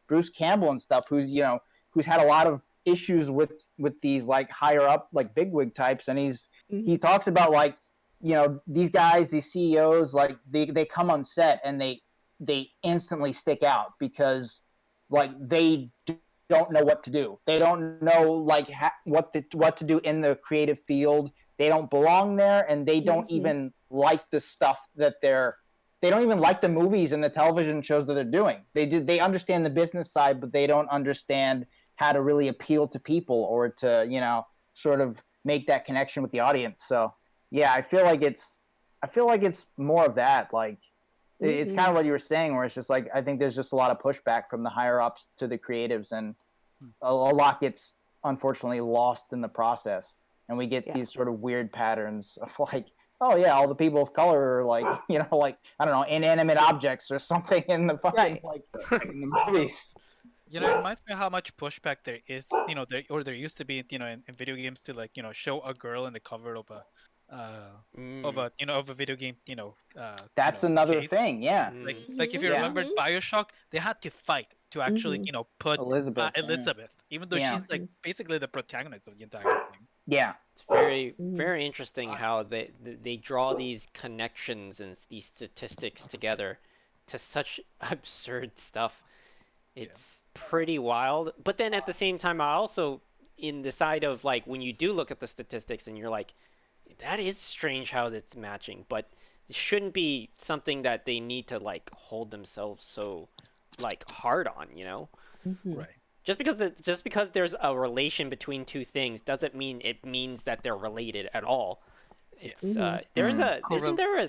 Bruce Campbell and stuff, who's had a lot of issues with these like higher up, like bigwig types, and he talks about like, you know, these guys, these CEOs, like they come on set and they instantly stick out because like they don't know what to do. They don't know like what to do in the creative field. They don't belong there, and they don't even like the stuff that they don't even like the movies and the television shows that they're doing. They understand the business side, but they don't understand how to really appeal to people or to, you know, sort of make that connection with the audience. So yeah, I feel like it's more of that. Like, it's kind of what you were saying, where it's just like, I think there's just a lot of pushback from the higher ups to the creatives, and a lot gets unfortunately lost in the process, and we get these sort of weird patterns of like, oh yeah, all the people of color are like, you know, like, I don't know, inanimate objects or something in the fucking like in the movies. You know, it reminds me of how much pushback there is, you know, there used to be, you know, in video games to, like, you know, show a girl in the cover of a video game, you know. That's another thing, yeah. Like if you remember BioShock, they had to fight to actually, you know, put Elizabeth, even though she's like basically the protagonist of the entire thing. Yeah, it's very, very interesting how they draw these connections and these statistics together to such absurd stuff. It's pretty wild. But then at the same time, I also, in the side of like, when you do look at the statistics and you're like, that is strange how that's matching, but it shouldn't be something that they need to like hold themselves so like hard on, you know? Right. Just because there's a relation between two things doesn't mean it means that they're related at all. It's there's a isn't there a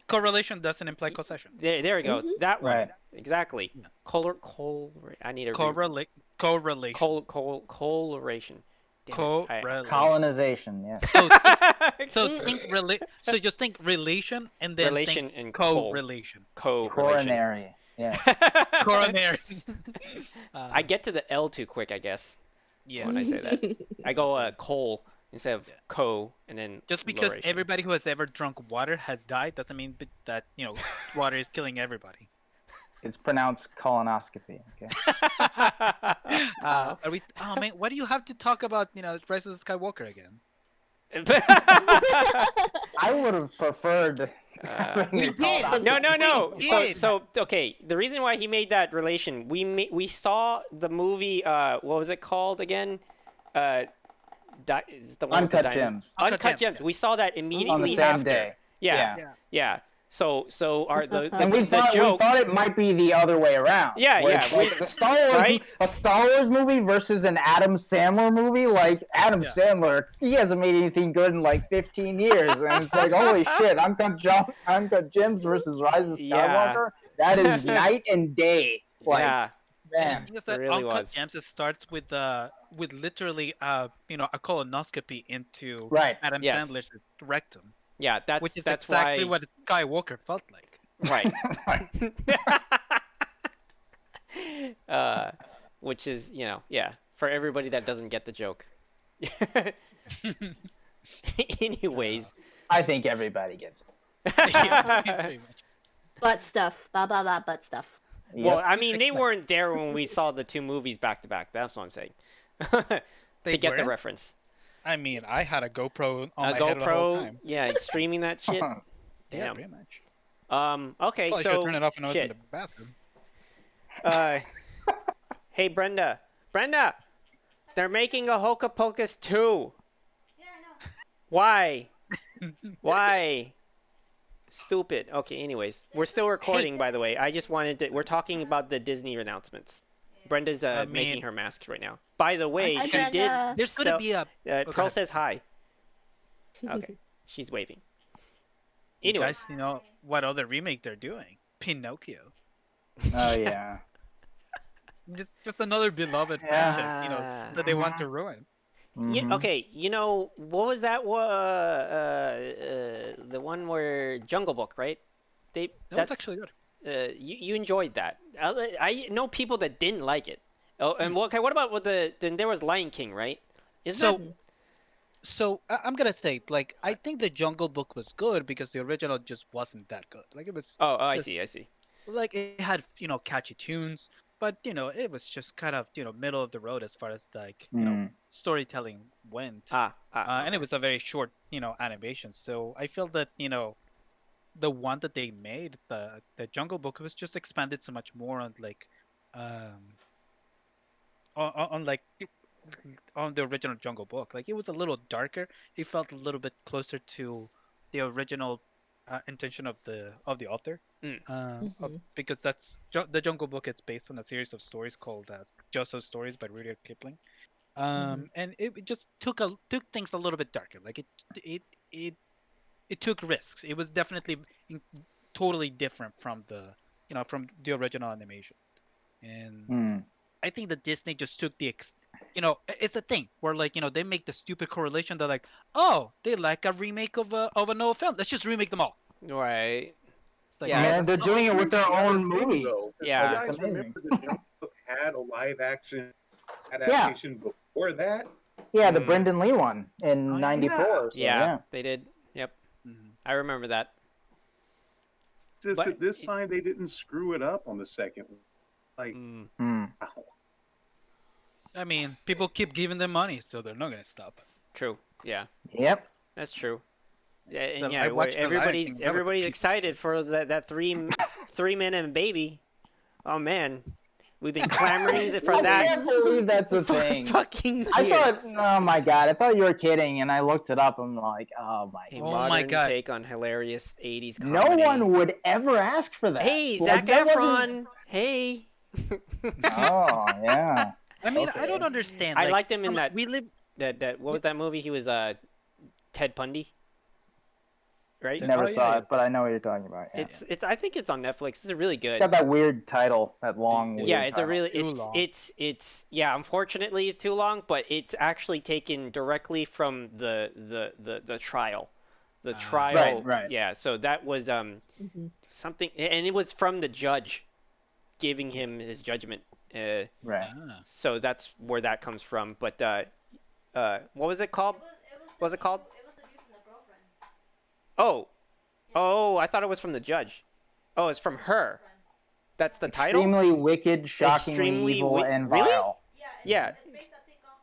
correlation doesn't imply causation. There we go. That one. Right. Exactly. Yeah. I need a correlation. Correlation. Colonization, yeah. So just think relation, and then relation think and correlation. Coronary, yeah. Coronary. I get to the L too quick, I guess. Yeah. When I say that, I go coal instead of co, and then just because loration. everybody who has ever drunk water has died doesn't mean that, you know, water is killing everybody. It's pronounced colonoscopy. Okay. Are we? Oh man, why do you have to talk about, you know, Rise of Skywalker again? I would have preferred. having it called did. Oscar. No. We So, did. okay. The reason why he made that relation, we saw the movie. What was it called again? It's the one with the Uncut diamond. Gems. Uncut Gems. We saw that immediately On the same after. day. Yeah. Yeah. So are the And we thought it might be the other way around. Yeah, where yeah, it's like we- the Star Wars, right? a Star Wars movie versus an Adam Sandler movie. Like Adam Yeah. Sandler, he hasn't made anything good in like 15 years, and it's like, holy shit, Uncut Gems versus Rise of Yeah. Skywalker. That is night and day. Like, yeah. man. Because that really Uncut was. Gems, it starts with literally a colonoscopy into Right. Adam Yes. Sandler's rectum, Yeah. which is that's exactly why. what Skywalker felt like. Right. Which is, yeah, for everybody that doesn't get the joke. Anyways. I think everybody gets it. Yeah, pretty much. Butt stuff. Blah blah blah. Butt stuff. Well, Yep. I mean, they weren't there when we saw the two movies back to back. That's what I'm saying. To They get the weren't? reference. I mean, I had a GoPro on A my head the whole GoPro, time. yeah, streaming that shit. Yeah, Damn. pretty much. Okay, Probably should so turn it off when I was in shit. the bathroom. Hey, Brenda, they're making a Hocus Pocus 2. Yeah, I know. Why? Why? Stupid. Okay, anyways, we're still recording, by the way. I just wanted to. We're talking about the Disney announcements. Brenda's making mean- her masks right now. By the way, Hi, she did. Brenda. There's gonna be a Pearl ahead. says hi. Okay, she's waving. You Anyways, guys, what other remake they're doing? Pinocchio. Oh yeah. Just another beloved Yeah. franchise, that they want to ruin. Mhm. okay, what was that? The one where Jungle Book, right? That was actually good. You enjoyed that. I know people that didn't like it. Oh, and what about then there was Lion King, right? Isn't So I'm gonna say, like, I think the Jungle Book was good because the original just wasn't that good. Like, it was Oh, I just- see. like it had catchy tunes, but it was just kind of middle of the road as far as like storytelling went. And it was a very short animation. So I feel that the one that they made, the Jungle Book, was just expanded so much more on like on like on the original Jungle Book. Like, it was a little darker. It felt a little bit closer to the original intention of the author. Because that's the Jungle Book. It's based on a series of stories called Joseph's Stories by Rudyard Kipling. And it just took things a little bit darker. Like, it took risks. It was definitely totally different from the original animation. And I think that Disney just took it's a thing where, like, they make the stupid correlation. They're like, oh, they like a remake of a Noah film. Let's just remake them all. Right. It's like, Yeah, Man, they're doing it with their own Thing, movies. though, 'cause Yeah. you It's guys amazing. remember the Jungle Book had a live action adaptation before that? Yeah, the Mm. Brendan Lee one in Oh, yeah. '94. So, Yeah, they did. Yep. Mhm. I remember that. Just But- that this time they didn't screw it up on the second one. Like, Mm. wow. I mean, people keep giving them money, so they're not gonna stop. True. Yeah, Yep. that's true. Yeah, and The- yeah, I watched The Lion everybody's King. That was a everybody's piece of excited for that three men and a baby. Oh man, we've been clamoring for I that can't believe that's a for thing. fucking I years. thought, oh my god, I thought you were kidding, and I looked it up. I'm like, oh my A Oh god. my modern God. take on hilarious 80s No comedy. one would ever ask for that. Hey, Like, Zac that wasn't- Efron. Hey. Oh yeah. I mean, I Okay. don't understand. I like, liked him in that. We live. That what was that movie? He was Ted Bundy. Right? Yeah. Never Oh, saw yeah. it, but I know what you're talking about. Yeah. It's I think it's on Netflix. It's really good. It's got that weird title, that long. Yeah, weird it's a title. really Too long. it's yeah, unfortunately it's too long, but it's actually taken directly from the trial. The trial. Right. Yeah, so that was something, and it was from the judge giving him his judgment. Right. So that's where that comes from. But what was it called? What's it called? It was the view from the girlfriend. Oh, I thought it was from the judge. Oh, it's from her. That's the title? Extremely wicked, shockingly Extremely evil, and really? vile. Yeah. Yeah. It's based, I think, off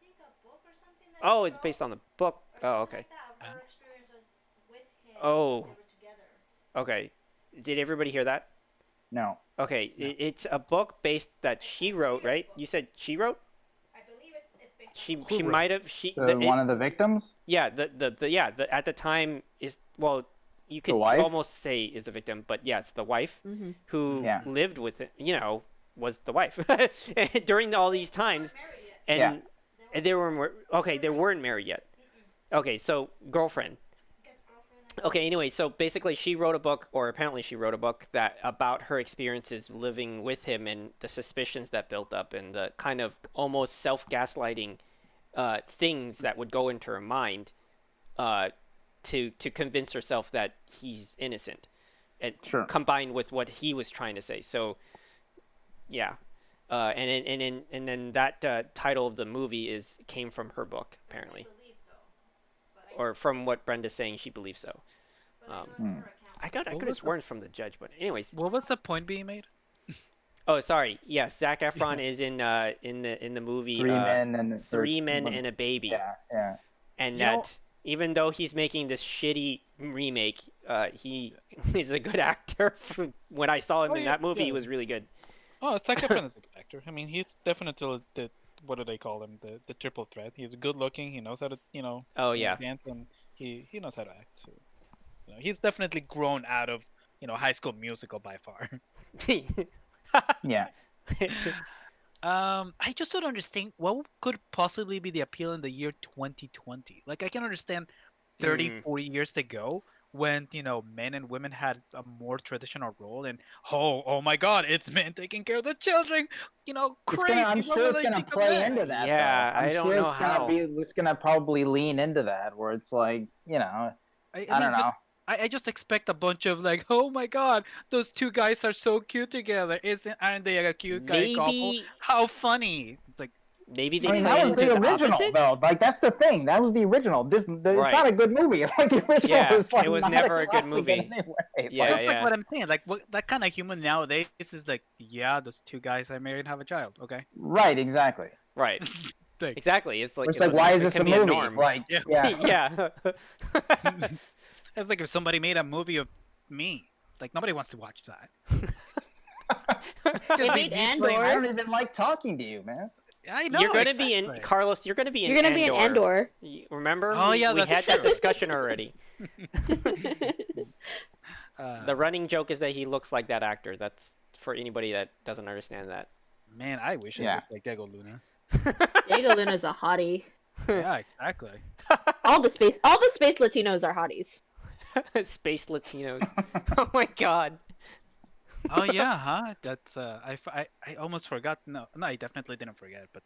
a book or something. Oh, it's based on the book. Oh, okay. Like that, her experience was with him. Oh. They were together. Okay. Did everybody hear that? No. Okay, it's a book based that she wrote, right? You said she wrote? I believe it's based She on she wrote? might have One of the victims. yeah the at the time is well you could wife? almost say is the victim, but yeah, it's the wife Mm-hmm. who Yeah. lived with it, was the wife during all these times, married yet. and Yeah. and they weren't married yet. Okay, so girlfriend. Gets girlfriend. Okay, anyway, so basically she wrote a book, or apparently she wrote a book, that about her experiences living with him and the suspicions that built up and the kind of almost self-gaslighting things that would go into her mind to convince herself that he's innocent, and Sure. combined with what he was trying to say. So, yeah. And then that title of the movie came from her book, apparently. I believe so. But Or from what Brenda's saying, she believes so. I know it's her account. I What could have was sworn from the judge, but anyways. What was the point being made? Oh, sorry. Yes, Zac Efron is in the movie. Three men and Three Men and a Baby. Yeah, yeah. And You know- that even though he's making this shitty remake, he is a good actor. When I saw him Oh, in yeah, that movie, he yeah. was really good. Oh, Zac Efron is a good actor. I mean, he's definitely the what do they call him? The triple threat. He's good looking. He knows how to Oh yeah. dance, and he knows how to act. So, he's definitely grown out of High School Musical by far. Yeah. I just don't understand what could possibly be the appeal in the year 2020. Like, I can understand 30, 40 years ago when, men and women had a more traditional role, and oh my God, it's men taking care of the children. Crazy. I'm What sure will it's they gonna think of play that? into that. Yeah, though. I'm I don't sure know it's gonna how. It's gonna probably lean into that, where it's like, I I don't mean, know. I just expect a bunch of like, oh my God, those two guys are so cute together. Aren't they a cute guy couple? Maybe How funny! It's like, maybe they I mean, played that was into the the original, opposite. though. Like, that's the thing. That was the original. It's Right. not a good movie. Like, the original Yeah, is like it was not never a good classic movie. in any way. Yeah, that's like yeah. what I'm saying. Like, that kind of human nowadays is like, yeah, those two guys I married have a child. Okay. Right, exactly. Right. Like, Exactly. It's like It's like, why is it this can a be movie? norm. Like, Yeah. yeah. Yeah. it's like if somebody made a movie of me. Like, nobody wants to watch that. They Just made me Like, playing- I Andor. don't even like talking to you, man. I know. You're gonna be in exactly. Carlos. You're gonna be in. You're gonna be in Andor. Remember? Oh, yeah, we that's had that true. discussion already. Uh, The running joke is that he looks like that actor. That's for anybody that doesn't understand that. Man, I wish I Yeah. looked like Diego Luna. Diego Luna's a hottie. Yeah, exactly. All the space Latinos are hotties. Space Latinos. Oh my God. Oh yeah, huh? That's I almost forgot. No, I definitely didn't forget. But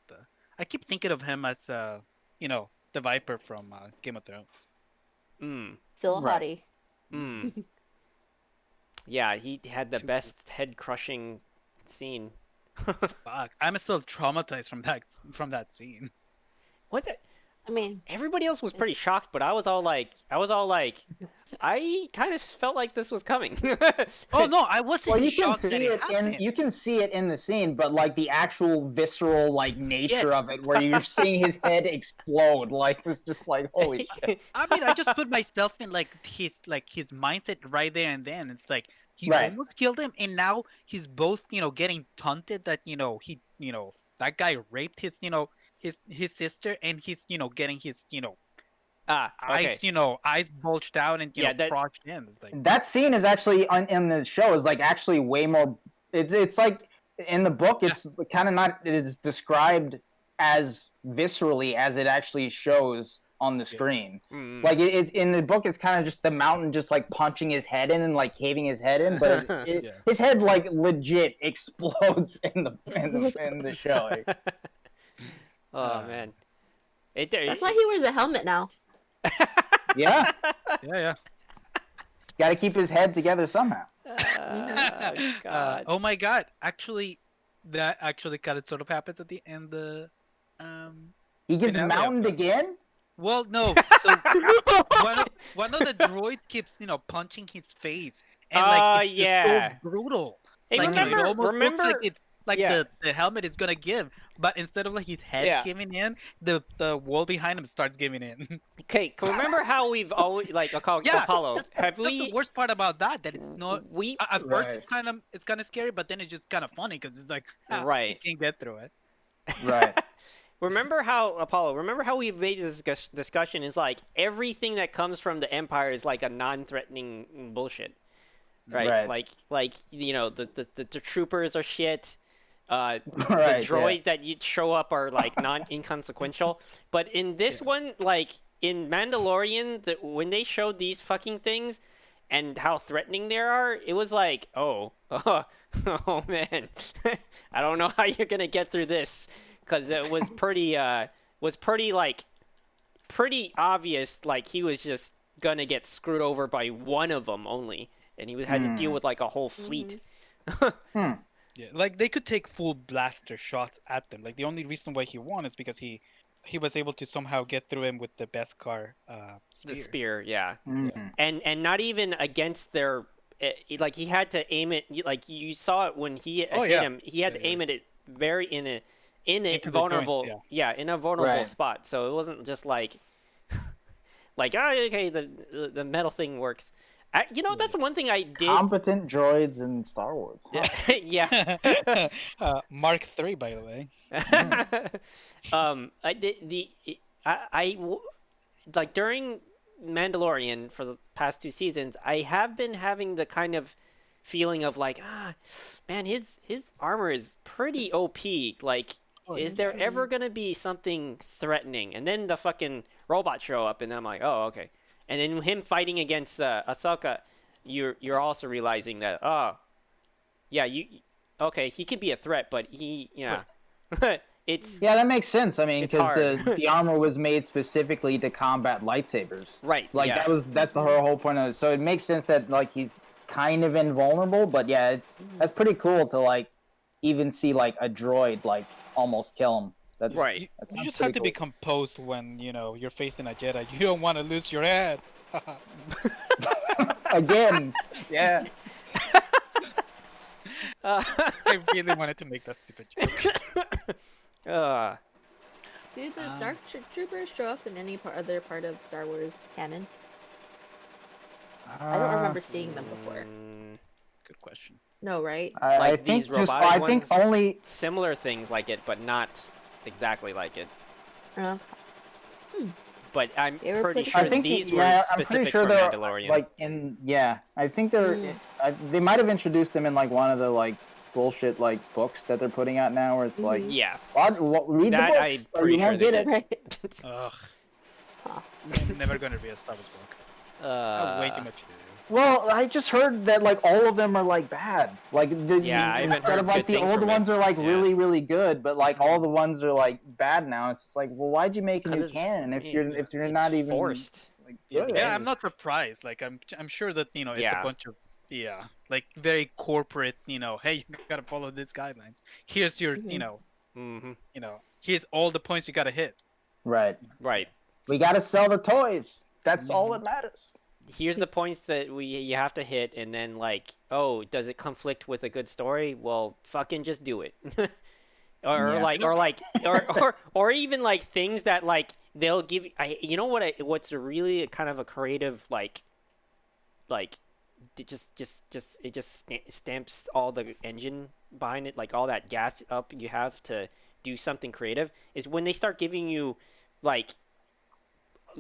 I keep thinking of him as the Viper from Game of Thrones. Mm. Still a Right. hottie. Mm. Yeah, he had the best head crushing scene. Fuck, I'm still traumatized from that scene. Was it? I mean, Everybody else was pretty shocked, but I was all like, I kind of felt like this was coming. Oh no, I wasn't Well, you can shocked that see it it happened. you can see it in the scene, but like the actual visceral nature Yes. of it, where you're seeing his head explode, like it's just like holy shit. I mean, I just put myself in his mindset right there and then. It's like he Right. almost killed him, and now he's both getting taunted that he that guy raped his sister, and he's getting his Okay. eyes bulged out and Yeah, that- crotched in. It's like That scene is actually in the show is like actually way more. It's like in the book, it's kind of not. It's described as viscerally as it actually shows on the screen. Mm. Like it's in the book, it's kind of just the mountain just like punching his head in and like caving his head in, but Yeah. his head like legit explodes in the show. Oh man. that's why he wears a helmet now. Yeah, yeah. got to keep his head together somehow. God. Oh my god! Actually, that actually kind of sort of happens at the end. He gets Finale mountained of again. Well, no. So one of the droids keeps punching his face, and Oh, it's just yeah. so brutal. Hey, Like, remember? it almost looks like it's like Yeah. the helmet is gonna give, but instead of like his head Yeah. giving in, the wall behind him starts giving in. Okay, remember how we've always like Yeah, Apollo? Have that's the we? worst part about that. That it's not. We At first, Right. it's kind of scary, but then it's just kind of funny because it's like, he Right. can't get through it. Right. Remember how Apollo? Remember how we made this discussion? Is like everything that comes from the Empire is like a non-threatening bullshit, right? Right. Like the troopers are shit. Right, The yeah. droids that you show up are like inconsequential. But in this one, like in Mandalorian, when they showed these fucking things and how threatening they are, it was like, oh man, I don't know how you're gonna get through this, because it was pretty pretty obvious. Like he was just gonna get screwed over by one of them only, and he had to deal with like a whole fleet. Yeah, like they could take full blaster shots at them. Like the only reason why he won is because he was able to somehow get through him with the Beskar spear. The spear, yeah. Mm. And not even against their like he had to aim it, like you saw it when he Oh, hit yeah. him, he had to aim it very in a Into the vulnerable joint, in a vulnerable Right. spot, so it wasn't just like okay, the metal thing works. That's one thing I did. Competent droids in Star Wars. Yeah. Mark III, by the way. I did like during Mandalorian for the past 2 seasons, I have been having the kind of feeling of like, man, his armor is pretty OP. Like, is there ever gonna be something threatening? And then the fucking robots show up, and I'm like, oh, okay. And then him fighting against Ahsoka, you're also realizing that, yeah, okay, he could be a threat, but it's Yeah, that makes sense. I mean, It's because hard. the armor was made specifically to combat lightsabers. right. Like yeah. that's the whole point of it. So it makes sense that like he's kind of invulnerable, but yeah, that's pretty cool to like even see like a droid like almost kill him. That's Right. You, that you sounds just have to pretty be composed when you're facing a Jedi. You don't want to lose your head. cool. Again. Yeah. I really wanted to make that stupid joke. Do the Dark Troopers show up in any other part of Star Wars canon? I don't remember seeing them before. Good question. No, right? I Like think these just robotic I think ones? only Similar things like it, but not exactly like it. Uh, But I'm They were pretty pretty sure I think these yeah, were I'm pretty specific sure for they're Mandalorian. like in I think they're Mm. they might have introduced them in like one of the like bullshit like books that they're putting out now where it's like yeah. read That the I'm books or pretty you sure won't they get it. right. Ugh. Huh. I'm never gonna be a Star Wars book. I have way too much to do. Well, I just heard that like all of them are like bad. Like Yeah, I haven't instead heard of like good the things old from ones it. are like Yeah. really really good, but like all the ones are like bad now. It's just like, well, why'd you make a 'Cause new it's- canon if you're it's not even forced. like Yeah, good? I'm not surprised. Like I'm sure that it's Yeah. a bunch of like very corporate. Hey, you gotta follow these guidelines. Here's your Mm-hmm. here's all the points you gotta hit. Right. Right. We got to sell the toys. That's all that matters. Here's the points that you have to hit, and then like, oh, does it conflict with a good story? Well, fucking just do it. or Yeah. or even like things that like they'll give. What's really kind of a creative like it just stamps all the engine behind it, like all that gas up you have to do something creative, is when they start giving you like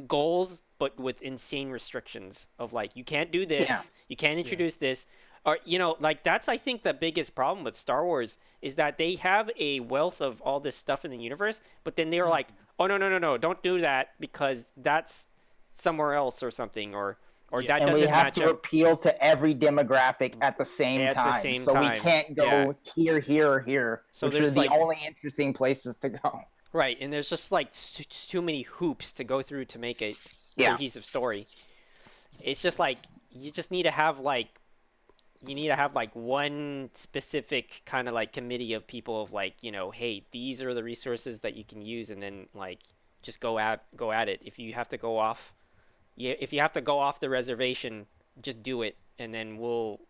goals but with insane restrictions of like, you can't do this, Yeah. you can't introduce this, or like that's, I think, the biggest problem with Star Wars is that they have a wealth of all this stuff in the universe, but then they're like, oh no, don't do that because that's somewhere else or something, or that And we doesn't have match to up. appeal to every demographic at the same At the time. same so time, we can't go here, or here, So which there's, are the like- only interesting places to go. Right, and there's just like too many hoops to go through to make a Yeah. cohesive story. It's just like you just need to have like one specific kind of like committee of people of like, hey, these are the resources that you can use, and then like just go at it. If you have to go off the reservation, just do it, and then we'll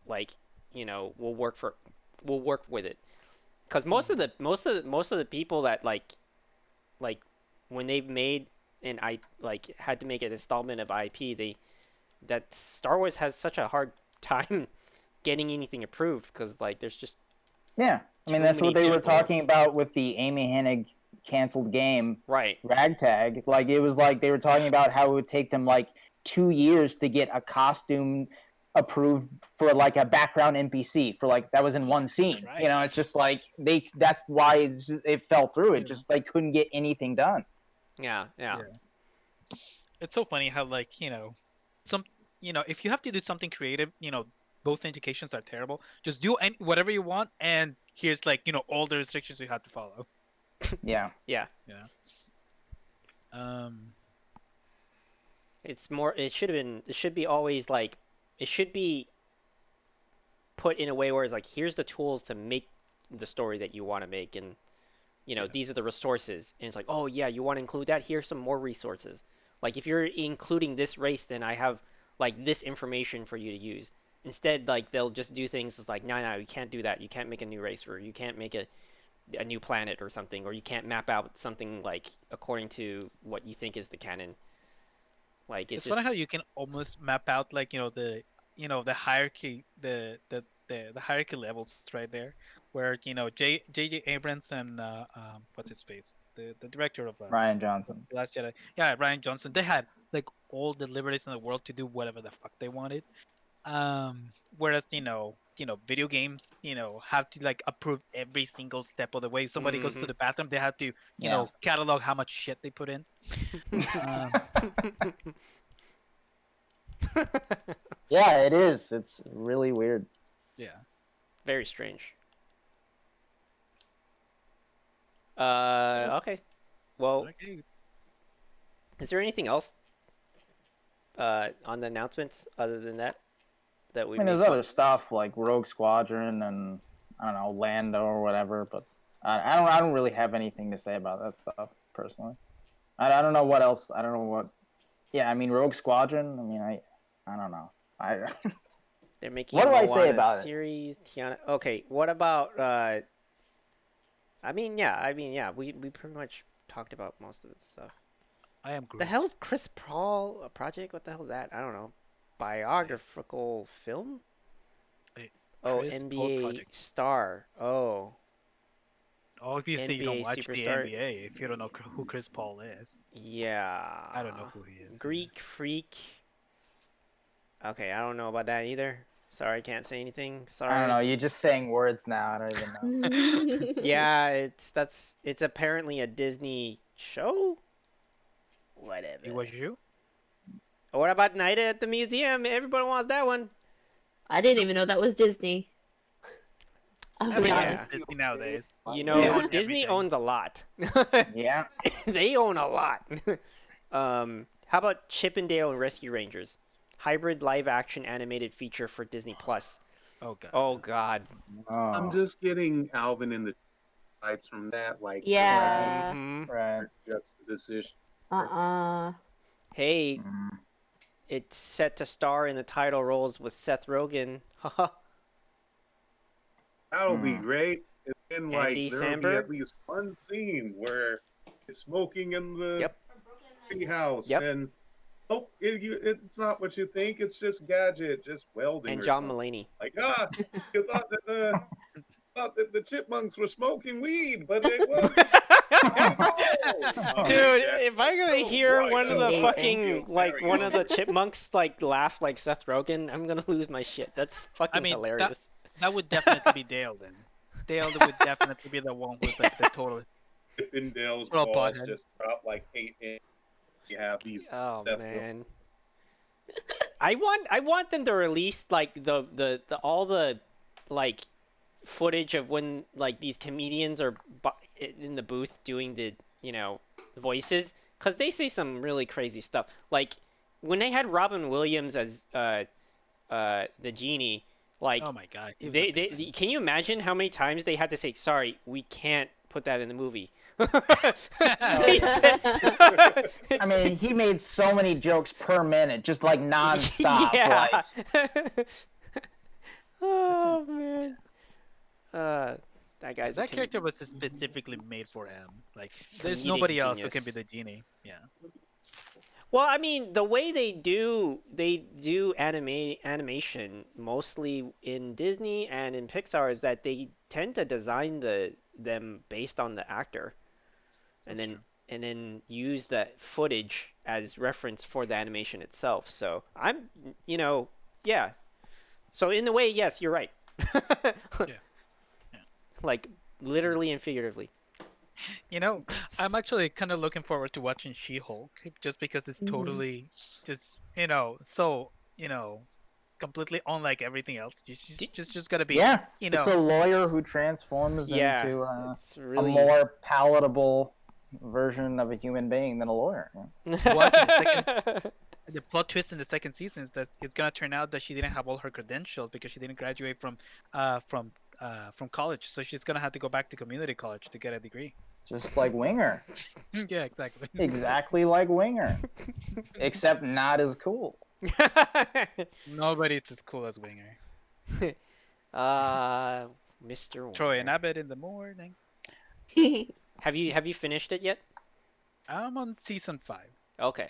like, we'll work will work with it. Because most of the people that like when they've made had to make an installment of IP, that Star Wars has such a hard time getting anything approved because like there's just Yeah, I mean too that's what many they were people. talking about with the Amy Hennig canceled game right. Ragtag. Like it was like they were talking about how it would take them like 2 years to get a costume approved for like a background NPC for like that was in one scene. You know, it's just like that's why it fell through. It just they couldn't get anything done. Yeah. It's so funny how like if you have to do something creative, both indications are terrible. Just do whatever you want, and here's like all the restrictions you have to follow. Yeah. Yeah. It's more. It should have been. It should be always like. It should be put in a way where it's like, here's the tools to make the story that you want to make, and these are the resources. And it's like, oh yeah, you want to include that? Here's some more resources. Like if you're including this race, then I have like this information for you to use. Instead, like they'll just do things. It's like, no, you can't do that. You can't make a new race, or you can't make a new planet or something, or you can't map out something like according to what you think is the canon. Like it's just funny how you can almost map out like the hierarchy the hierarchy levels right there, where J.J. Abrams and what's his face, the director of Ryan Johnson. Last Jedi, Ryan Johnson, they had like all the liberties in the world to do whatever the fuck they wanted. Whereas video games have to like approve every single step of the way. If somebody goes to the bathroom, they have to catalog how much shit they put in. Yeah, it is. It's really weird. Yeah. Very strange. Okay. Well, is there anything else on the announcements other than that we? I mean, there's other stuff like Rogue Squadron and I don't know Lando or whatever, but I don't really have anything to say about that stuff personally. I don't know what else. I don't know what. Yeah, I mean Rogue Squadron. I mean I don't know. They're making. What do I Moana say about series, Tiana. Okay, what about? I mean, yeah. We pretty much talked about most of this stuff. I am Groot. The hell's Chris Paul a project? What the hell's that? I don't know. Biographical film? Chris Paul NBA project. star. Oh. If you say you don't NBA watch superstar. the NBA, if you don't know who Chris Paul is. Yeah. I don't know who he is. Greek freak. Okay, I don't know about that either. Sorry, I can't say anything. Sorry. I don't know. You're just saying words now. I don't even know. Yeah, it's apparently a Disney show. Whatever. It was you? What about Night at the Museum? Everybody wants that one. I didn't even know that was Disney. I'll be Yeah. honest. Disney nowadays. They own everything. Disney owns a lot. Yeah. They own a lot. How about Chippendale and Rescue Rangers? Hybrid live-action animated feature for Disney Plus. Oh god. Oh God. I'm just getting Alvin and the vibes from that, like Yeah. Mhm. Right. juxtaposition. Hey, it's set to star in the title roles with Seth Rogen. Haha. That'll be great. And then like Andy there'll be Samberg? at least one scene where it's smoking in the Yep. tree house, Yep. and it's not what you think. It's just Gadget, just welding. And or John something. Mulaney. Like you thought that the chipmunks were smoking weed, but they wasn't. Dude, if I'm gonna hear boy, one of the no. fucking like There we one go. of the chipmunks like laugh like Seth Rogen, I'm gonna lose my shit. That's fucking mean, hilarious. That would definitely be Dale then. Dale would definitely be the one with like the total. Chippendale's Well, balls butthead. just drop like 8 inches. You have these. Oh Seth man. I want them to release like the all the like footage of when like these comedians are in the booth doing the voices, because they say some really crazy stuff. Like when they had Robin Williams as the genie, like Oh my god. he was they amazing. can you imagine how many times they had to say sorry, we can't put that in the movie. They said, I mean, he made so many jokes per minute, just like nonstop. yeah. Like, Oh man. That guy's a That character was specifically made for M. Like, there's Comedic nobody else who can genius. be the genie. Yeah. Well, I mean, the way they do animation mostly in Disney and in Pixar is that they tend to design them based on the actor, and That's then true. and then use that footage as reference for the animation itself. So I'm, yeah. So in a way, yes, you're right. Yeah. Like literally and figuratively. You know, I'm actually kind of looking forward to watching She-Hulk just because it's Mhm. totally just, so, completely unlike everything else. Just gotta be, Yeah, you it's know, a lawyer who transforms Yeah, into it's a really more palatable version of a human being than a lawyer. Yeah. watching the plot twist in the second season is that it's gonna turn out that she didn't have all her credentials because she didn't graduate from college, so she's gonna have to go back to community college to get a degree. Just like Winger. Yeah, exactly. Exactly like Winger. Except not as cool. Nobody's as cool as Winger. Mr. Troy and Warner. Abbott in the morning. Have you finished it yet? I'm on season 5. Okay.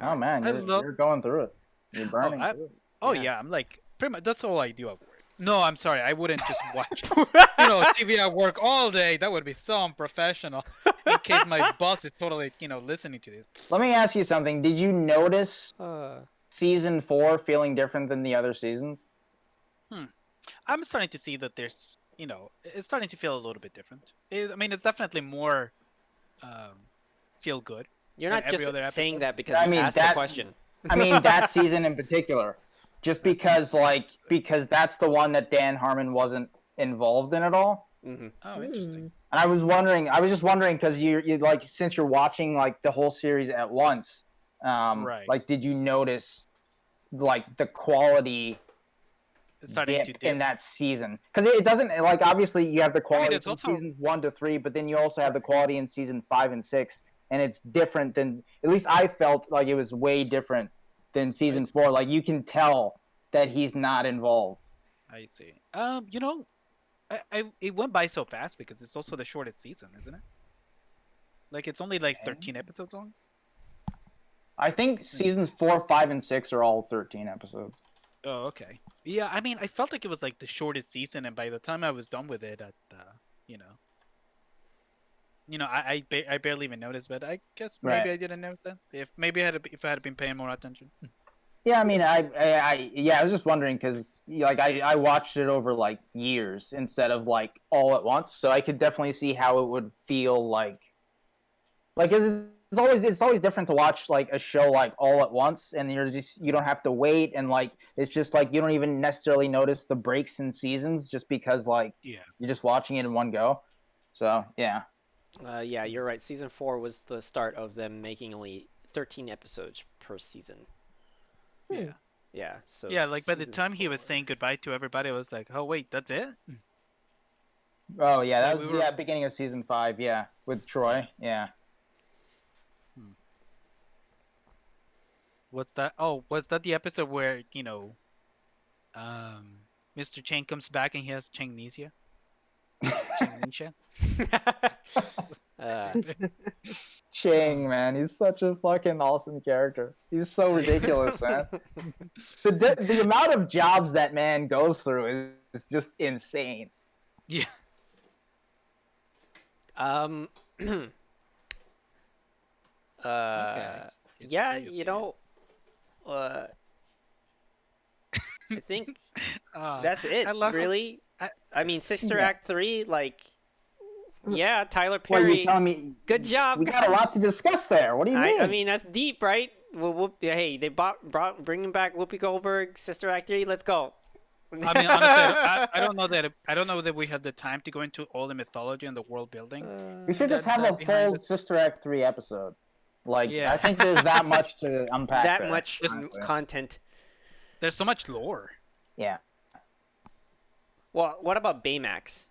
Oh man, I love- you're going through it. You're burning I- through it. Oh Yeah. yeah, I'm like pretty much that's all I do at work. No, I'm sorry, I wouldn't just watch TV at work all day. That would be so unprofessional. In case my boss is totally listening to this. Let me ask you something. Did you notice Uh, season 4 feeling different than the other seasons? I'm starting to see that there's it's starting to feel a little bit different. I mean, it's definitely more feel good. you're And not every just other saying episode? that because I you mean, asked that- the question. I mean, that season in particular. Just because that's the one that Dan Harmon wasn't involved in at all. Hmm. Oh, interesting. And I was just wondering because you like since you're watching like the whole series at once, Right. like did you notice like the quality It's starting to dip dip. in that season? Because it doesn't like obviously you have the quality it's from also- seasons 1 to 3, but then you also have the quality in season 5 and 6, and it's different than at least I felt like it was way different than season I see. 4. Like you can tell that he's not involved. I see. It went by so fast because it's also the shortest season, isn't it? Like it's only like 13 episodes long. I think seasons 4, 5, and 6 are all 13 episodes. Oh, okay. Yeah, I mean, I felt like it was like the shortest season, and by the time I was done with it, I barely even noticed. But I guess maybe Right. I didn't notice that. If I had been paying more attention. Yeah, I mean, I was just wondering because like I watched it over like years instead of like all at once, so I could definitely see how it would feel like it's always different to watch like a show like all at once, and you don't have to wait, and like it's just like you don't even necessarily notice the breaks in seasons just because like Yeah. you're just watching it in one go. So yeah, Yeah, you're right. Season 4 was the start of them making only 13 episodes per season. Yeah. Yeah. So Yeah, like by the season time he 4 was saying goodbye to everybody, I was like, oh wait, that's it? oh yeah, that Yeah, was we were- beginning of season 5, yeah, with Troy, yeah. What's that? Oh, was that the episode where Mr. Chang comes back and he has Changnesia? Changnesia? Ching, man, he's such a fucking awesome character. He's so ridiculous, man. The amount of jobs that man goes through is just insane. Yeah. It's Yeah, pretty you okay. know, I think Ah, that's it. I love how- Really. I- I mean, Sister Yeah. Act 3, like, yeah, Tyler What are you Perry. telling me? Good job. We got a lot to discuss there. What do you mean? I mean, that's deep, right? Well, hey, they bringing back Whoopi Goldberg, Sister Act 3. Let's go. I mean, honestly, I don't know that we have the time to go into all the mythology and the world building. we should just that- have that a behind full it. Sister Act 3 episode. Like, Yeah. I think there's that much to unpack. that there, much honestly. content. There's so much lore. Yeah. Well, what about Baymax?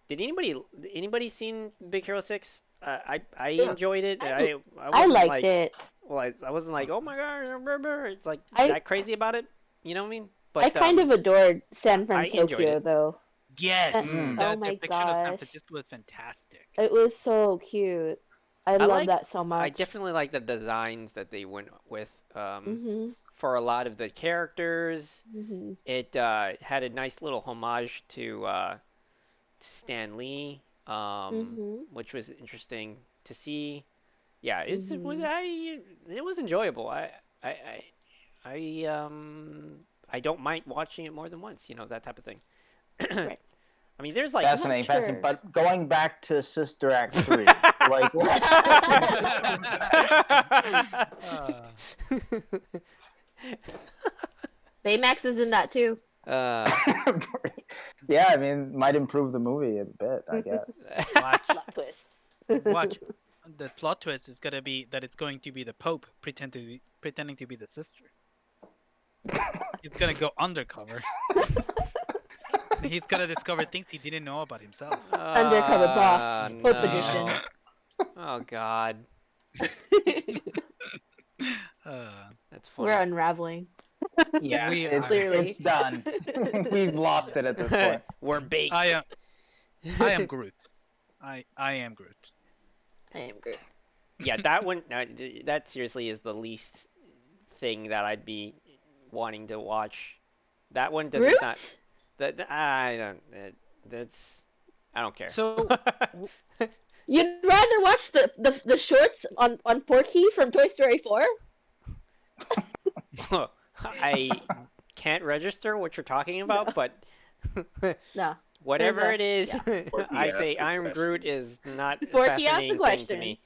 Did anybody seen Big Hero 6? I enjoyed it. I wasn't liked like, it. Well, I wasn't like, oh my god, it's like I- that crazy about it. You know what I mean? But I kind of adored San I enjoyed Francisco, it. though. Yes, Mm. that Oh my depiction of San gosh. Francisco was fantastic. It was so cute. I love like- that so I much. definitely like the designs that they went with Mhm. for a lot of the characters. Mhm. It had a nice little homage to Stan Lee, Mhm. which was interesting to see. Yeah, it was Mhm. it was enjoyable. I don't mind watching it more than once. You know, that type of thing. Right. I mean, there's like Fascinating, fascinating. Sure. But going back to Sister Act 3, like, what? Baymax is in that too. Yeah, I mean, might improve the movie a bit, I guess. Watch, Plot twist. watch. The plot twist is gonna be that it's going to be the Pope pretending to be the sister. He's gonna go undercover. He's gonna discover things he didn't know about himself. Undercover boss, Pope no. edition. Oh God, that's funny. We're unraveling. Yeah, We it's, are. Clearly. it's done. We've lost it at this point. We're baked. I am Groot. I am Groot. I am good. Yeah, that one. That seriously is the least thing that I'd be wanting to watch. That one doesn't Groot? not. I don't. That's. I don't care. So You'd rather watch the shorts on Porky from Toy Story 4? I can't register what you're talking about, but No. whatever There's it is, Forky I asked say the I'm question. Groot is not a Forky asked the fascinating thing to me.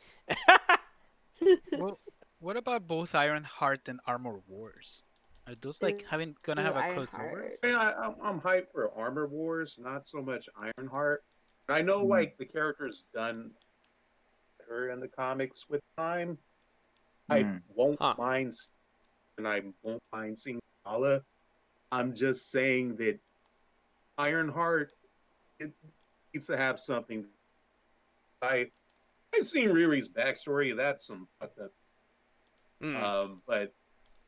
well, what about both Ironheart and Armor Wars? Are those like gonna have a crossover? I mean, I'm hyped for Armor Wars, not so much Ironheart. I know, Mm. like, the character's done her in the comics with time. I Mm. won't Huh. mind, and I won't mind seeing Nala. I'm just saying that Ironheart, it needs to have something. I've seen Riri's backstory. That's some fucked up. Mm. But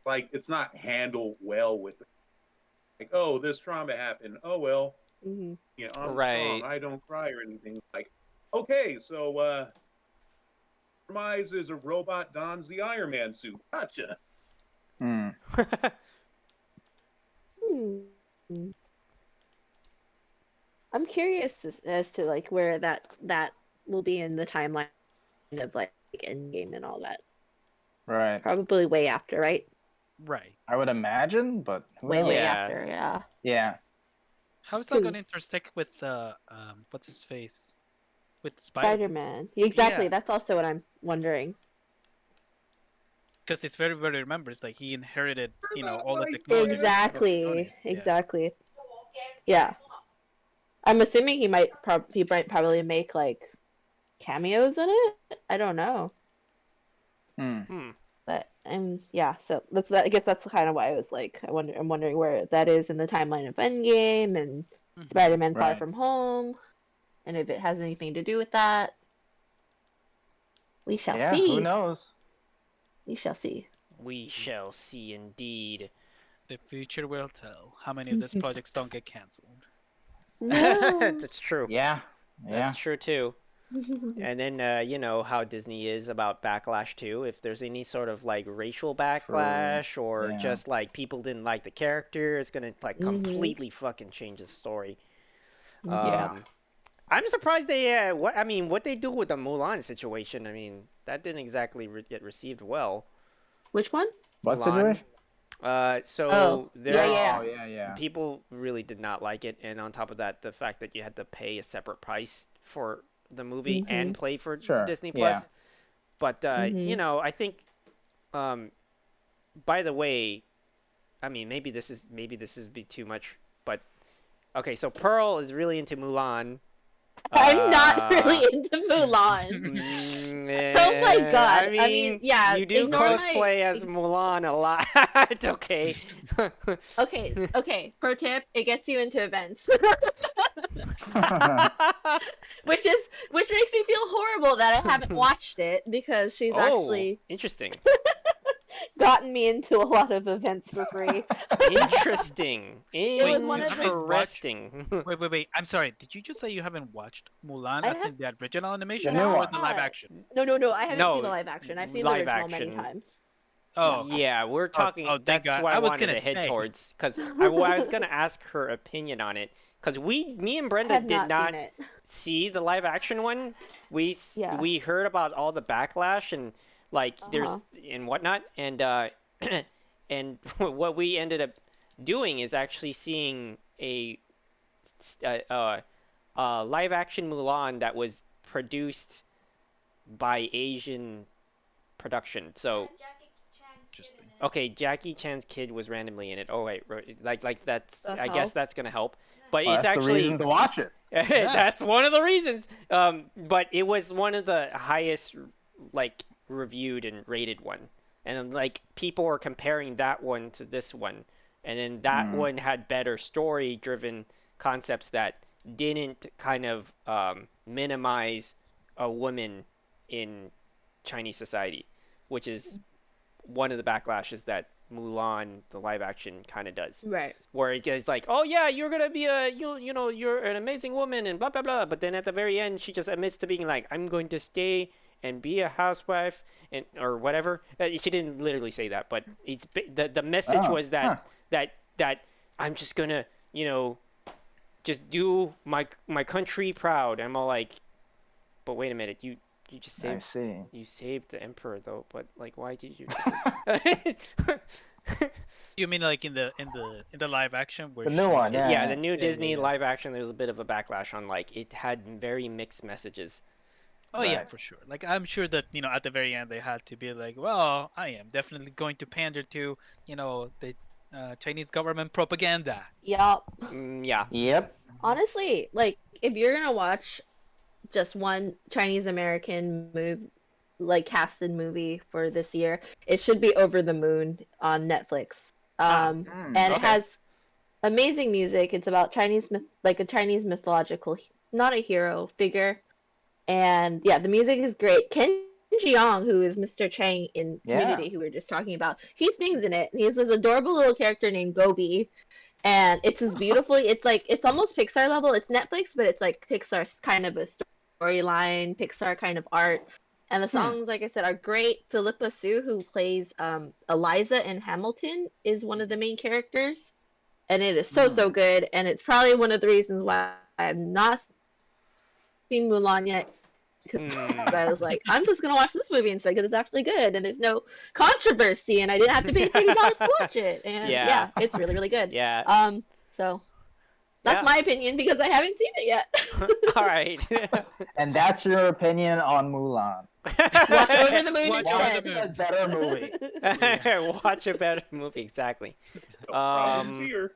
like, it's not handled well with, like, oh, this trauma happened. Oh well, Mm-hmm. you know, I'm Right. strong. I don't cry or anything. Like, okay, so Demise is a robot dons the Iron Man suit. Gotcha. Hmm. I'm curious as to like where that will be in the timeline of like Endgame and all that. Right. Probably way after, right? Right. I would imagine, but who Way knows? way Yeah. after, yeah. Yeah. How is that gonna 'Cause- intersect with the what's his face? With Spider-Man. Exactly. Yeah. That's also what I'm wondering. Because it's very remember, it's like he inherited, you know, all the Like, technology. from Exactly. Tony. Yeah. Exactly. Yeah. I'm assuming he might probably make like cameos in it. I don't know, Hmm. but yeah. So I guess that's kind of why I was like, I'm wondering where that is in the timeline of Endgame and Mhm. Spider-Man Far Right. From Home, and if it has anything to do with that. We shall Yeah, see. who knows? We shall see. We shall see indeed. The future will tell how many of these projects don't get canceled. No. That's true. Yeah. Yeah. That's true too. And then you know how Disney is about backlash too. If there's any sort of like racial backlash or Yeah. just like people didn't like the character, it's gonna like Mhm. completely fucking change the story. Yeah. I'm surprised they what they do with the Mulan situation. I mean, that didn't exactly get received well. Which one? What Mulan. situation? So Oh, there's yeah. Oh, yeah, yeah. people really did not like it, and on top of that, the fact that you had to pay a separate price for the movie and play for Sure, Disney yeah. Plus. But you know, I think by the way, I mean maybe this is be too much, but okay, so Pearl is really into Mulan. I'm not really into Mulan. Oh my God. I mean, yeah, you do ignore my- cosplay as Mulan a lot. It's okay. Okay. Pro tip: it gets you into events, which makes me feel horrible that I haven't watched it because she's Oh, actually interesting. gotten me into a lot of events for free. Interesting. was one of the- Interesting. Wait. I'm sorry. Did you just say you haven't watched Mulan I as in the original animation new or one. the live action? No. I haven't No, seen the live action. I've seen live the original action. many times. Oh, Yeah, we're talking. thank That's God. what I, I was wanted gonna to head say. towards, because I was gonna ask her opinion on it. Because me and I Brenda have did not seen it. see the live action one. Yeah. We heard about all the backlash and like there's Uh-huh. and whatnot, and and what we ended up doing is actually seeing a live action Mulan that was produced by Asian production. So Jackie Chan's kid Interesting. in it. okay, Jackie Chan's kid was randomly in it. Oh wait, like that's. The I guess hell? that's gonna help. But Well, it's that's the actually reason to watch it. that's one of the reasons. But it was one of the highest like reviewed and rated one, and like people were comparing that one to this one, and then that one had better story driven concepts that didn't kind of minimize a woman in Chinese society, which is one of the backlashes that Mulan, the live action, kind of does, Right. where it gets like, oh yeah, you're gonna be you know you're an amazing woman and blah blah blah, but then at the very end she just admits to being like, I'm going to stay and be a housewife and or whatever. She didn't literally say that, but it's the message Oh, was that that I'm just gonna just do my country proud. I'm all like, but wait a minute, you just I saved see. you saved the emperor though, but like why did you? You mean like in the live action where The new one, yeah. Yeah, the new Disney yeah. live action, there was a bit of a backlash on like it had very mixed messages. Oh yeah, Right. for sure. Like I'm sure that at the very end they had to be like, well, I am definitely going to pander to the Chinese government propaganda. Yup. Yeah. Yep. Honestly, like if you're gonna watch just one Chinese American like casted movie for this year, it should be Over the Moon on Netflix. And it okay. has amazing music. It's about like a Chinese mythological, not a hero figure, and yeah, the music is great. Ken Jeong, who is Mr. Chang in Yeah. Community, who we were just talking about, he sings in it. And he's this adorable little character named Gobi, and it's as beautifully. It's almost Pixar level. It's Netflix, but it's like Pixar's kind of a storyline, Pixar kind of art. And the songs, like I said, are great. Philippa Sue, who plays Eliza in Hamilton, is one of the main characters. And it is so good. And it's probably one of the reasons why I have not seen Mulan yet. Because I was like, I'm just going to watch this movie instead because it's actually good. And there's no controversy. And I didn't have to pay $30 to watch it. And yeah, it's really, really good. Yeah. So that's my opinion because I haven't seen it yet. All right. And that's your opinion on Mulan. Watch Over the Moon Watch instead. Over the Moon. A better movie. Watch a better movie, exactly. No problems here.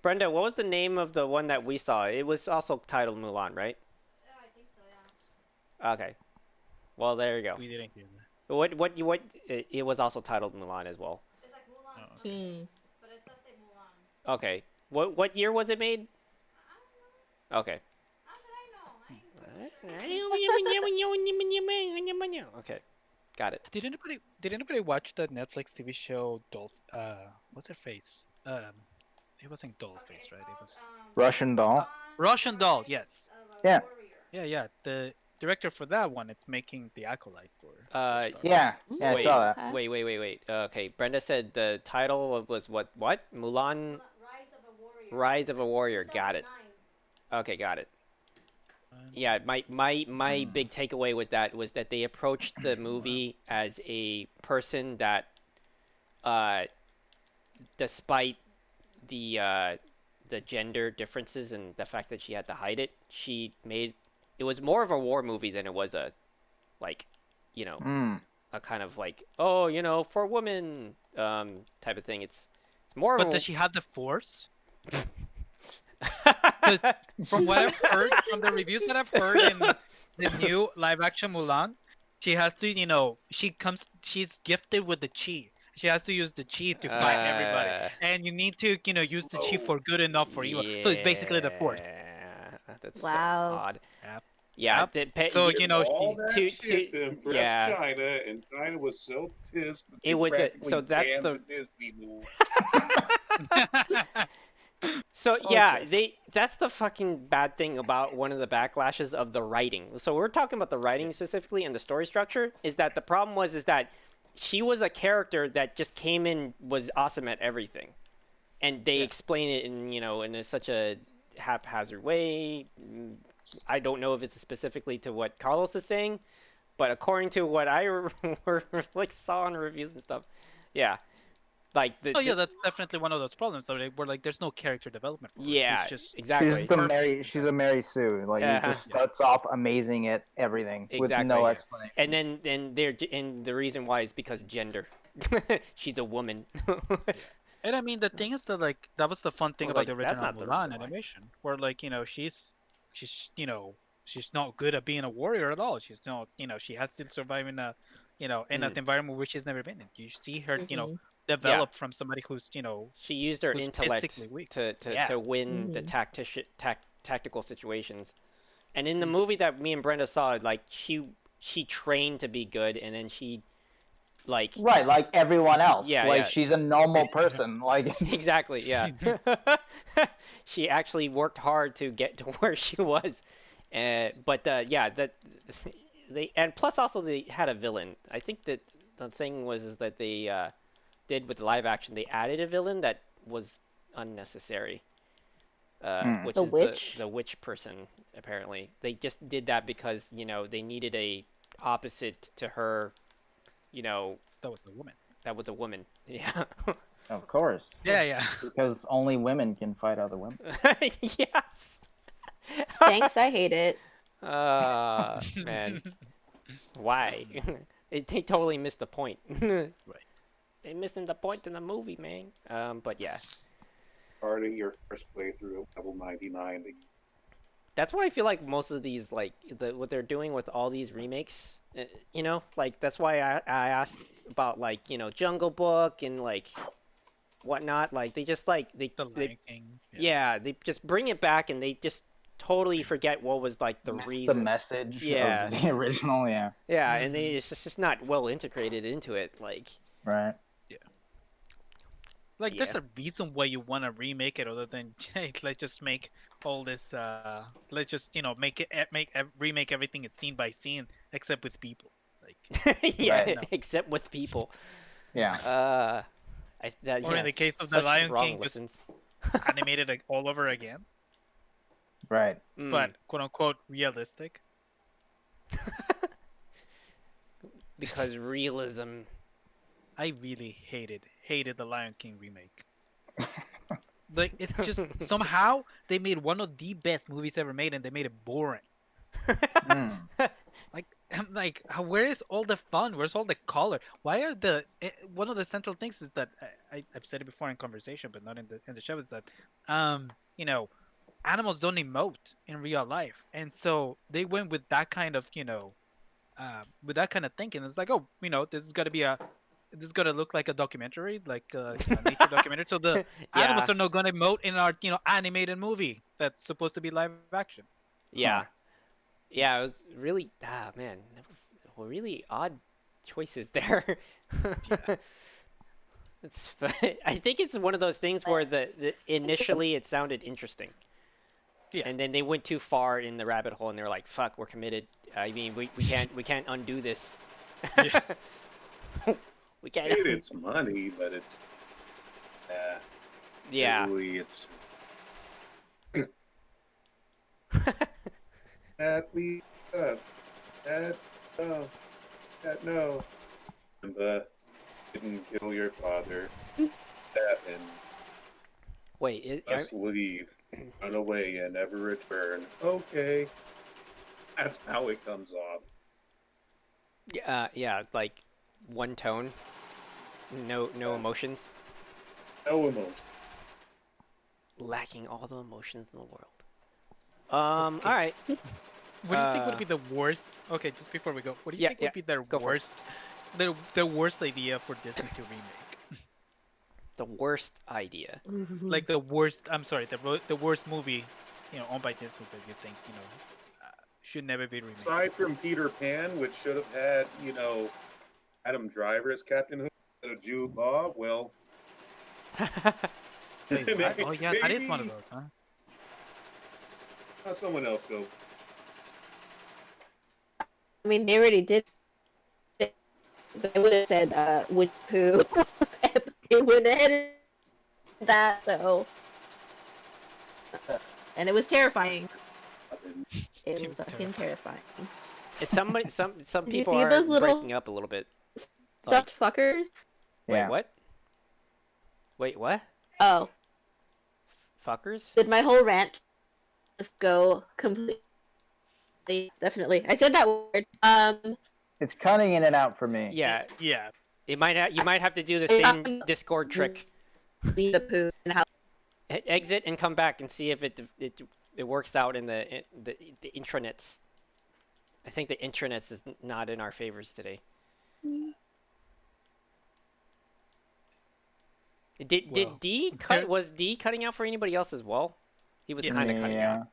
Brenda, what was the name of the one that we saw? It was also titled Mulan, right? Yeah, I think so. Yeah. Okay. Well, there you go. We didn't hear that. What it was also titled Mulan as well. It's like Mulan, Oh. something, but it does say Mulan. Okay. What year was it made? I don't know. Okay. How should I know? Okay. Got it. Did anybody watch that Netflix TV show what's her face? It wasn't Dollface, right? It was Russian doll. Russian Doll, yes. Yeah. Yeah. The director for that one, it's making The Acolyte for Star Yeah. Yeah, I Wait. saw that. Okay. Wait. Okay. Brenda said the title was what? Mulan Rise of a Warrior. Rise of a Warrior. Got it. 2009. Okay, got it. Yeah, my big takeaway with that was that they approached the movie as a person that, despite the gender differences and the fact that she had to hide it, it was more of a war movie than it was a, like, a kind of like, for women type of thing. It's more. But of a, does she have the Force? Because from what I've heard, from the reviews that I've heard in the new live action Mulan, she has to, she's gifted with the chi. She has to use the chi to fight everybody. And you need to, use the chi for good enough for you. So it's basically the Force. Yeah, that's Wow. so odd. Yep. Yeah, Yep. So you know, all she, that to- shit to- to impress yeah. China, and China was so pissed that It they was a- practically so that's banned the- the Disney movie. So Oh, yeah, jeez. that's the fucking bad thing about one of the backlashes of the writing. So we're talking about the writing specifically and the story structure is that the problem is that she was a character that just came in was awesome at everything. And they explain it in, in such a haphazard way. I don't know if it's specifically to what Carlos is saying, but according to what I like saw in reviews and stuff, yeah. Like oh yeah, that's definitely one of those problems. So where like there's no character development. For her. yeah, She's just exactly. She's a Mary Sue. Like he Uh-huh. just starts off amazing at everything with Exactly. no Yeah. explanation. And then the reason why is because gender. She's a woman. And I mean, the thing is that like that was the fun thing was about like, the that's original not the Mulan reason why. animation, where like she's she's not good at being a warrior at all. She's not she has to survive in a in an environment where she's never been in. You see her develop from somebody who's She used her who's intellect physically weak. to win the tactical situations. And in the movie that me and Brenda saw, like she trained to be good, and then she like Right, like everyone else. Yeah, like yeah. she's a normal person. Like exactly, yeah. She actually worked hard to get to where she was, but yeah, that they and plus also they had a villain. I think that the thing was is that they did with the live action. They added a villain that was unnecessary, which The is witch? the witch person. Apparently, they just did that because they needed a opposite to her. That was the woman. That was a woman. Yeah. of course. Yeah. Because only women can fight other women. Yes. Thanks, I hate it. Man. Why? They totally missed the point. Right. They missing the point in the movie, man. But yeah. Starting your first playthrough of level 99. That's what I feel like most of these, like, what they're doing with all these remakes, like, that's why I asked about, like, Jungle Book and, like, whatnot. Like, they just, like, The Lion King. yeah, they just bring it back and they just totally forget what was, like, the That's reason. the message Yeah. of the original, yeah. Yeah, and it's just not well integrated into it, like. Right. Like, Yeah. there's a reason why you want to remake it, other than hey, let's just make all this. Let's just remake everything scene by scene, except with people. Like, Yeah, Right. except with people. Yeah. Or in the case of The such Lion wrong King, just- listens. animated like, all over again, Right. but quote unquote realistic. Because realism. I really hated the Lion King remake. Like, it's just somehow they made one of the best movies ever made, and they made it boring. Mm. Like, I'm like, where is all the fun? Where's all the color? Why are one of the central things is that I've said it before in conversation, but not in the show, is that animals don't emote in real life, and so they went with that kind of thinking. It's like, oh, this is gonna look like a documentary, like nature documentary. So the animals are not gonna emote in our animated movie that's supposed to be live action. Yeah. Yeah, it was really man, that was really odd choices there. I think it's one of those things where the initially it sounded interesting. Yeah. And then they went too far in the rabbit hole and they're like, fuck, we're committed. I mean, we can't undo this. Yeah. We can't. Paid its money, but it's Yeah. really, it's that we that no, and didn't kill your father. That and Wait, let's leave, run away, and never return. Okay, that's how it comes off. yeah, like one tone, no emotions, No emotion. lacking all the emotions in the world. All right. What do you think would be the worst? Okay, just before we go, what do you think would be their go for it. worst, the worst idea for Disney to remake? The worst idea. Like the worst. I'm sorry, the worst movie, owned by Disney that you think should never be remade. Aside from Peter Pan, which should have had, Adam Driver as Captain Hook instead of Jude Law, well, Wait, what? maybe, Oh yeah, that is one of maybe those, huh? let someone else go. I mean, they already did it. They would have said, "Would who?" They went ahead and that. So, and it was terrifying. It It was was fucking terrifying. It's somebody, some Did you people see are those little breaking up a little bit. Stuffed fuckers. Wait, Yeah. what? Wait, what? Oh, Fuckers? did my whole rant just go completely? Definitely, I said that word. It's cutting in and out for me. Yeah, Yeah. you might have to do the Yeah. same Discord trick. The poo and how. Exit and come back and see if it works out in the intranets. I think the intranets is not in our favors today. Did Well, D cut? Was D cutting out for anybody else as well? He was Yes. kind of cutting Yeah. out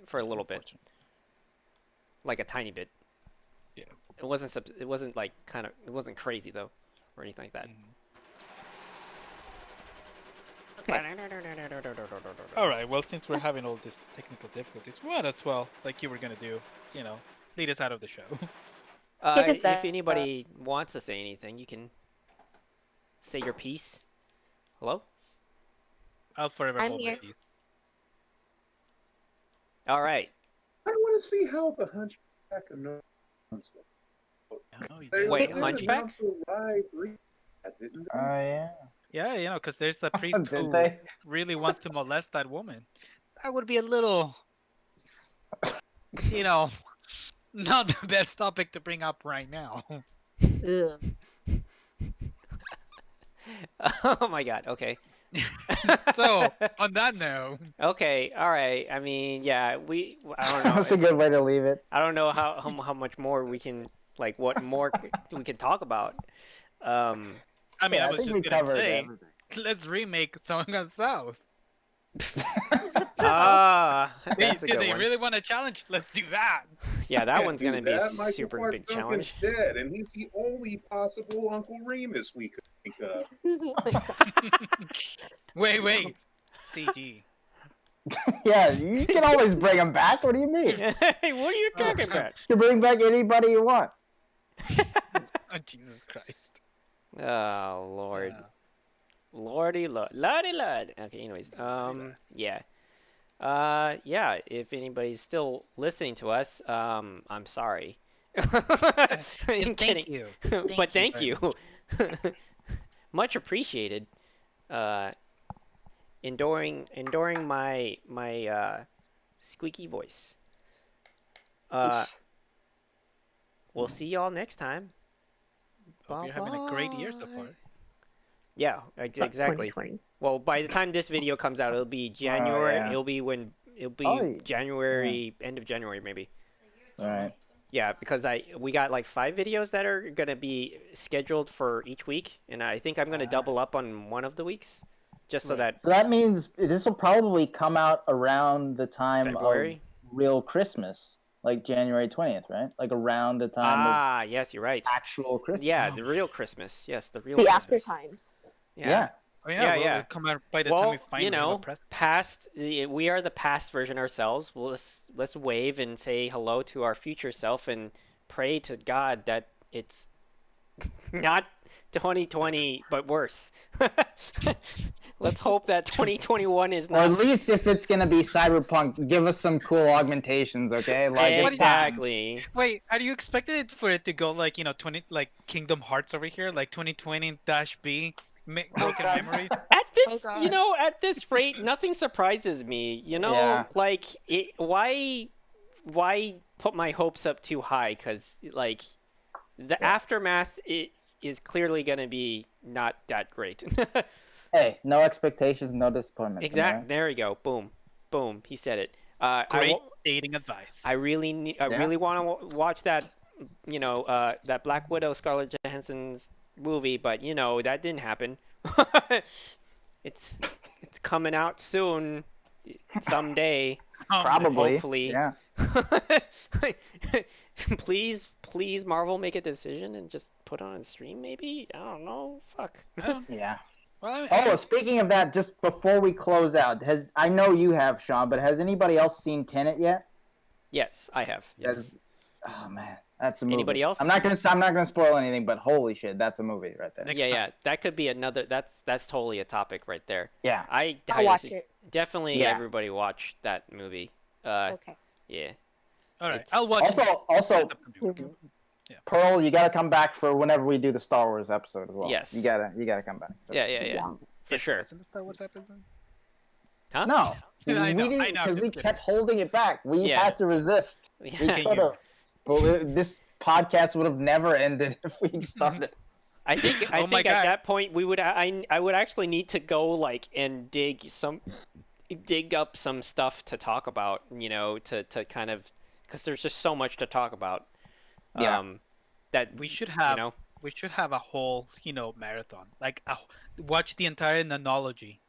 for a little bit, Unfortunately. like a tiny bit. Yeah. It wasn't like it wasn't crazy though, or anything like that. All right. Well, since we're having all these technical difficulties, might as well, like you were gonna do, lead us out of the show. If anybody wants to say anything, you can say your piece. Hello? I'll forever I'm hold my here. peace. All right. I want to see how the Hunchback of Notre Dame goes. Oh, They- yeah. Wait, they Hunchback? announced a live read, didn't they? Yeah. Yeah, because there's a priest Did who they? really wants to molest that woman. That would be a little, not the best topic to bring up right now. Ugh. Oh my God. Okay. So, on that note, Okay. All right. I mean, yeah. I don't That's a know. good way to leave it. I don't know how much more we can what more we can talk about. I mean, Yeah, I was think we just gonna covered say, everything. let's remake Song of South. That's a Do good they one. really want a challenge? Let's do that. Yeah, that Can't one's do gonna be a that. Michael super Clark big Duncan's challenge. dead, and he's the only possible Uncle Remus we could think of. Wait. CG. Yeah, you can always bring them back. What do you mean? Hey, what are you talking about? You can bring back anybody you want. Oh, Jesus Christ. Oh Lord. Yeah. Lordy Lord. Lordy Lord. Okay, anyways. Yeah. Yeah, if anybody's still listening to us, I'm sorry. I'm And kidding. thank you. But Thank thank you you. Much appreciated. Enduring my squeaky voice. We'll see y'all next time. Hope you're having a great year so far. Yeah, exactly. 2020. Well, by the time this video comes out, it'll be January. yeah. It'll be Oh, January, end of January maybe. All right. Yeah, because we got like 5 videos that are gonna be scheduled for each week, and I think I'm gonna double up on one of the weeks, just so that So that means this will probably come out around the time February. of real Christmas, like January 20th, right? Like around the time of yes, you're right. actual Christmas. Yeah, the real Christmas. Yes, the real The Christmas. after times. Yeah. Oh, Yeah, we'll yeah. come out by the time we Well, finally have a press. we are the past version ourselves. Well, let's wave and say hello to our future self and pray to God that it's not 2020 but worse. Let's hope that 2021 is Or at not least if it's gonna be cyberpunk, give us some cool augmentations, okay? Like it's exactly. Wait, are you expecting it for it to go like 20 like Kingdom Hearts over here, like 2020-B, broken memories? At this, Oh, you God. know, at this rate, nothing surprises me. You know, Yeah. like why put my hopes up too high? Because like the aftermath is clearly gonna be not that great. Hey, no expectations, no disappointments. Exactly. There we go. Boom, boom. He said it. Great dating advice. I really really want to watch that. You know, that Black Widow Scarlett Johansson's movie, but that didn't happen. It's coming out soon. someday, Probably. hopefully. Yeah. Please, Marvel, make a decision and just put on a stream. Maybe I don't know. Fuck. I don't, Yeah. well, Oh, speaking of that, just before we close out, I know you have, Sean, but has anybody else seen Tenet yet? Yes, I have. Yes. Oh man, that's a movie. Anybody else? I'm not gonna spoil anything, but holy shit, that's a movie right there. Next Yeah, time. yeah. That could be another. That's totally a topic right there. Yeah. I'll watch it. Definitely, Yeah. everybody watch that movie. Okay. Yeah. All right, It's- I'll watch. Also, Mhm. Pearl, you gotta come back for whenever we do the Star Wars episode as well. Yes. You gotta come back. Yeah. For sure. Isn't the Star Wars episode? Huh? No. I know, didn't, I'm because we just kidding. kept holding it back. We Yeah. had to resist. We Yeah. could have. Well, this podcast would have never ended if we started. I think Oh my at God. that point we would I would actually need to go like and dig up some stuff to talk about, to kind of, because there's just so much to talk about. Yeah. That We should have. know. We should have a whole, marathon. Like, watch the entire nonology.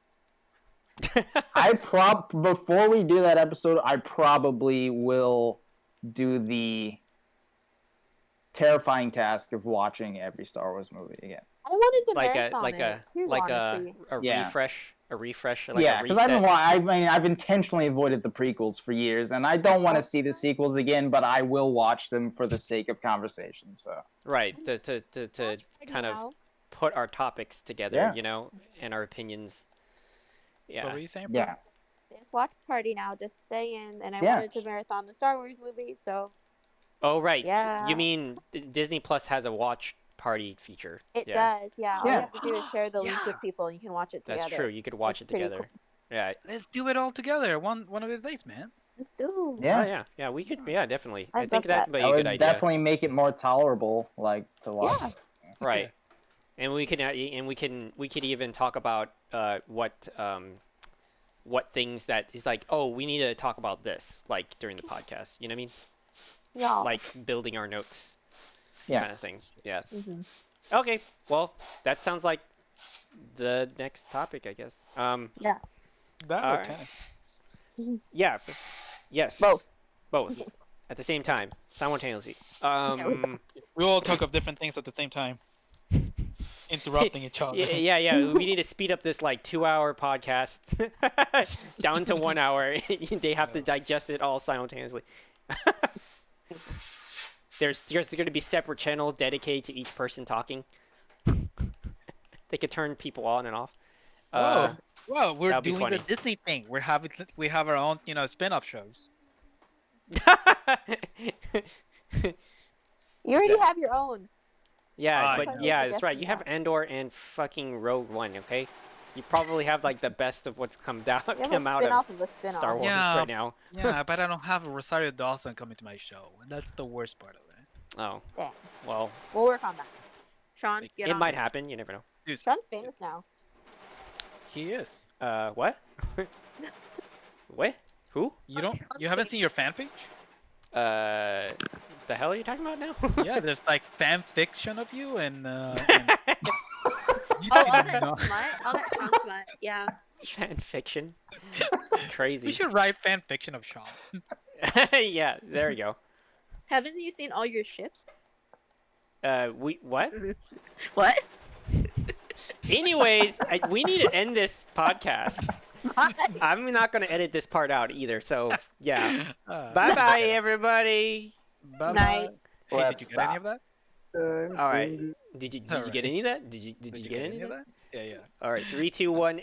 Before we do that episode, I probably will do the terrifying task of watching every Star Wars movie again. I wanted to like a marathon like a it too, like honestly. a Yeah. refresh, like Yeah, a because reset. I've intentionally avoided the prequels for years, and I don't want to see the sequels again, but I will watch them for the sake of conversation. So Right, to kind of put our topics together, Yeah. and our opinions. What were Yeah. you saying? Bro? yeah, Dance watch party now, just stay in, and I Yeah. wanted to marathon the Star Wars movie, so Oh, right. Yeah. You mean Disney Plus has a watch party feature? it Yeah. does. Yeah, all you Yeah. have to do is share the link Yeah. with people, and you can watch it together. That's true. You could watch It's it pretty together. Yeah. Let's do it all together. One of these days, man. Let's do. yeah. Oh, yeah. We could. Yeah, definitely. I I'd think love that'd that. be That a would good idea. definitely make it more tolerable, like to watch. Yeah. Right. Okay. And we could even talk about what things that is like, oh, we need to talk about this, like during the podcast. You know what I mean? Yeah. Like building our notes Yes. kind of thing. Yeah. Mhm. Okay. Well, that sounds like the next topic, I guess. Yes. That All or right. tennis. Yeah. Yes. Both. Both. At the same time, simultaneously. We all talk of different things at the same time, interrupting each other. Yeah. We need to speed up this like 2-hour podcast down to 1 hour. They have to digest it all simultaneously. There's going to be separate channels dedicated to each person talking. They could turn people on and off. Well, we're that'd be doing the funny. Disney thing. We have our own, spin-off shows. You already have your own. Yeah, Fine. but yeah, that's right. You have Andor and fucking Rogue One, okay? You probably have like the best of what's come You have a out of spin-off of a spin-off. Star Wars Yeah. right now. Yeah, but I don't have Rosario Dawson coming to my show, and that's the worst part of it. Oh, Yeah. well, We'll work on that. Sean, get it on might it. happen. You never know. Dude, Sean's famous now. he is. What? What? Who? You haven't seen your fan page? The hell are you talking about now? Yeah, there's like fan fiction of you, and you Oh, don't on even that know. smut? On that Sean smut. Yeah. Fan fiction. You Crazy. should write fan fiction of Sean. Yeah, there you go. Haven't you seen all your ships? What? What? Anyways, we need to end this podcast. I'm not gonna edit this part out either. So yeah. Bye bye, everybody. Bye Night. Hey, Let's did you get any stop. of that? All right. Did you get any of that? Did you Did get any of that? that? Yeah. All right. 3, 2, 1.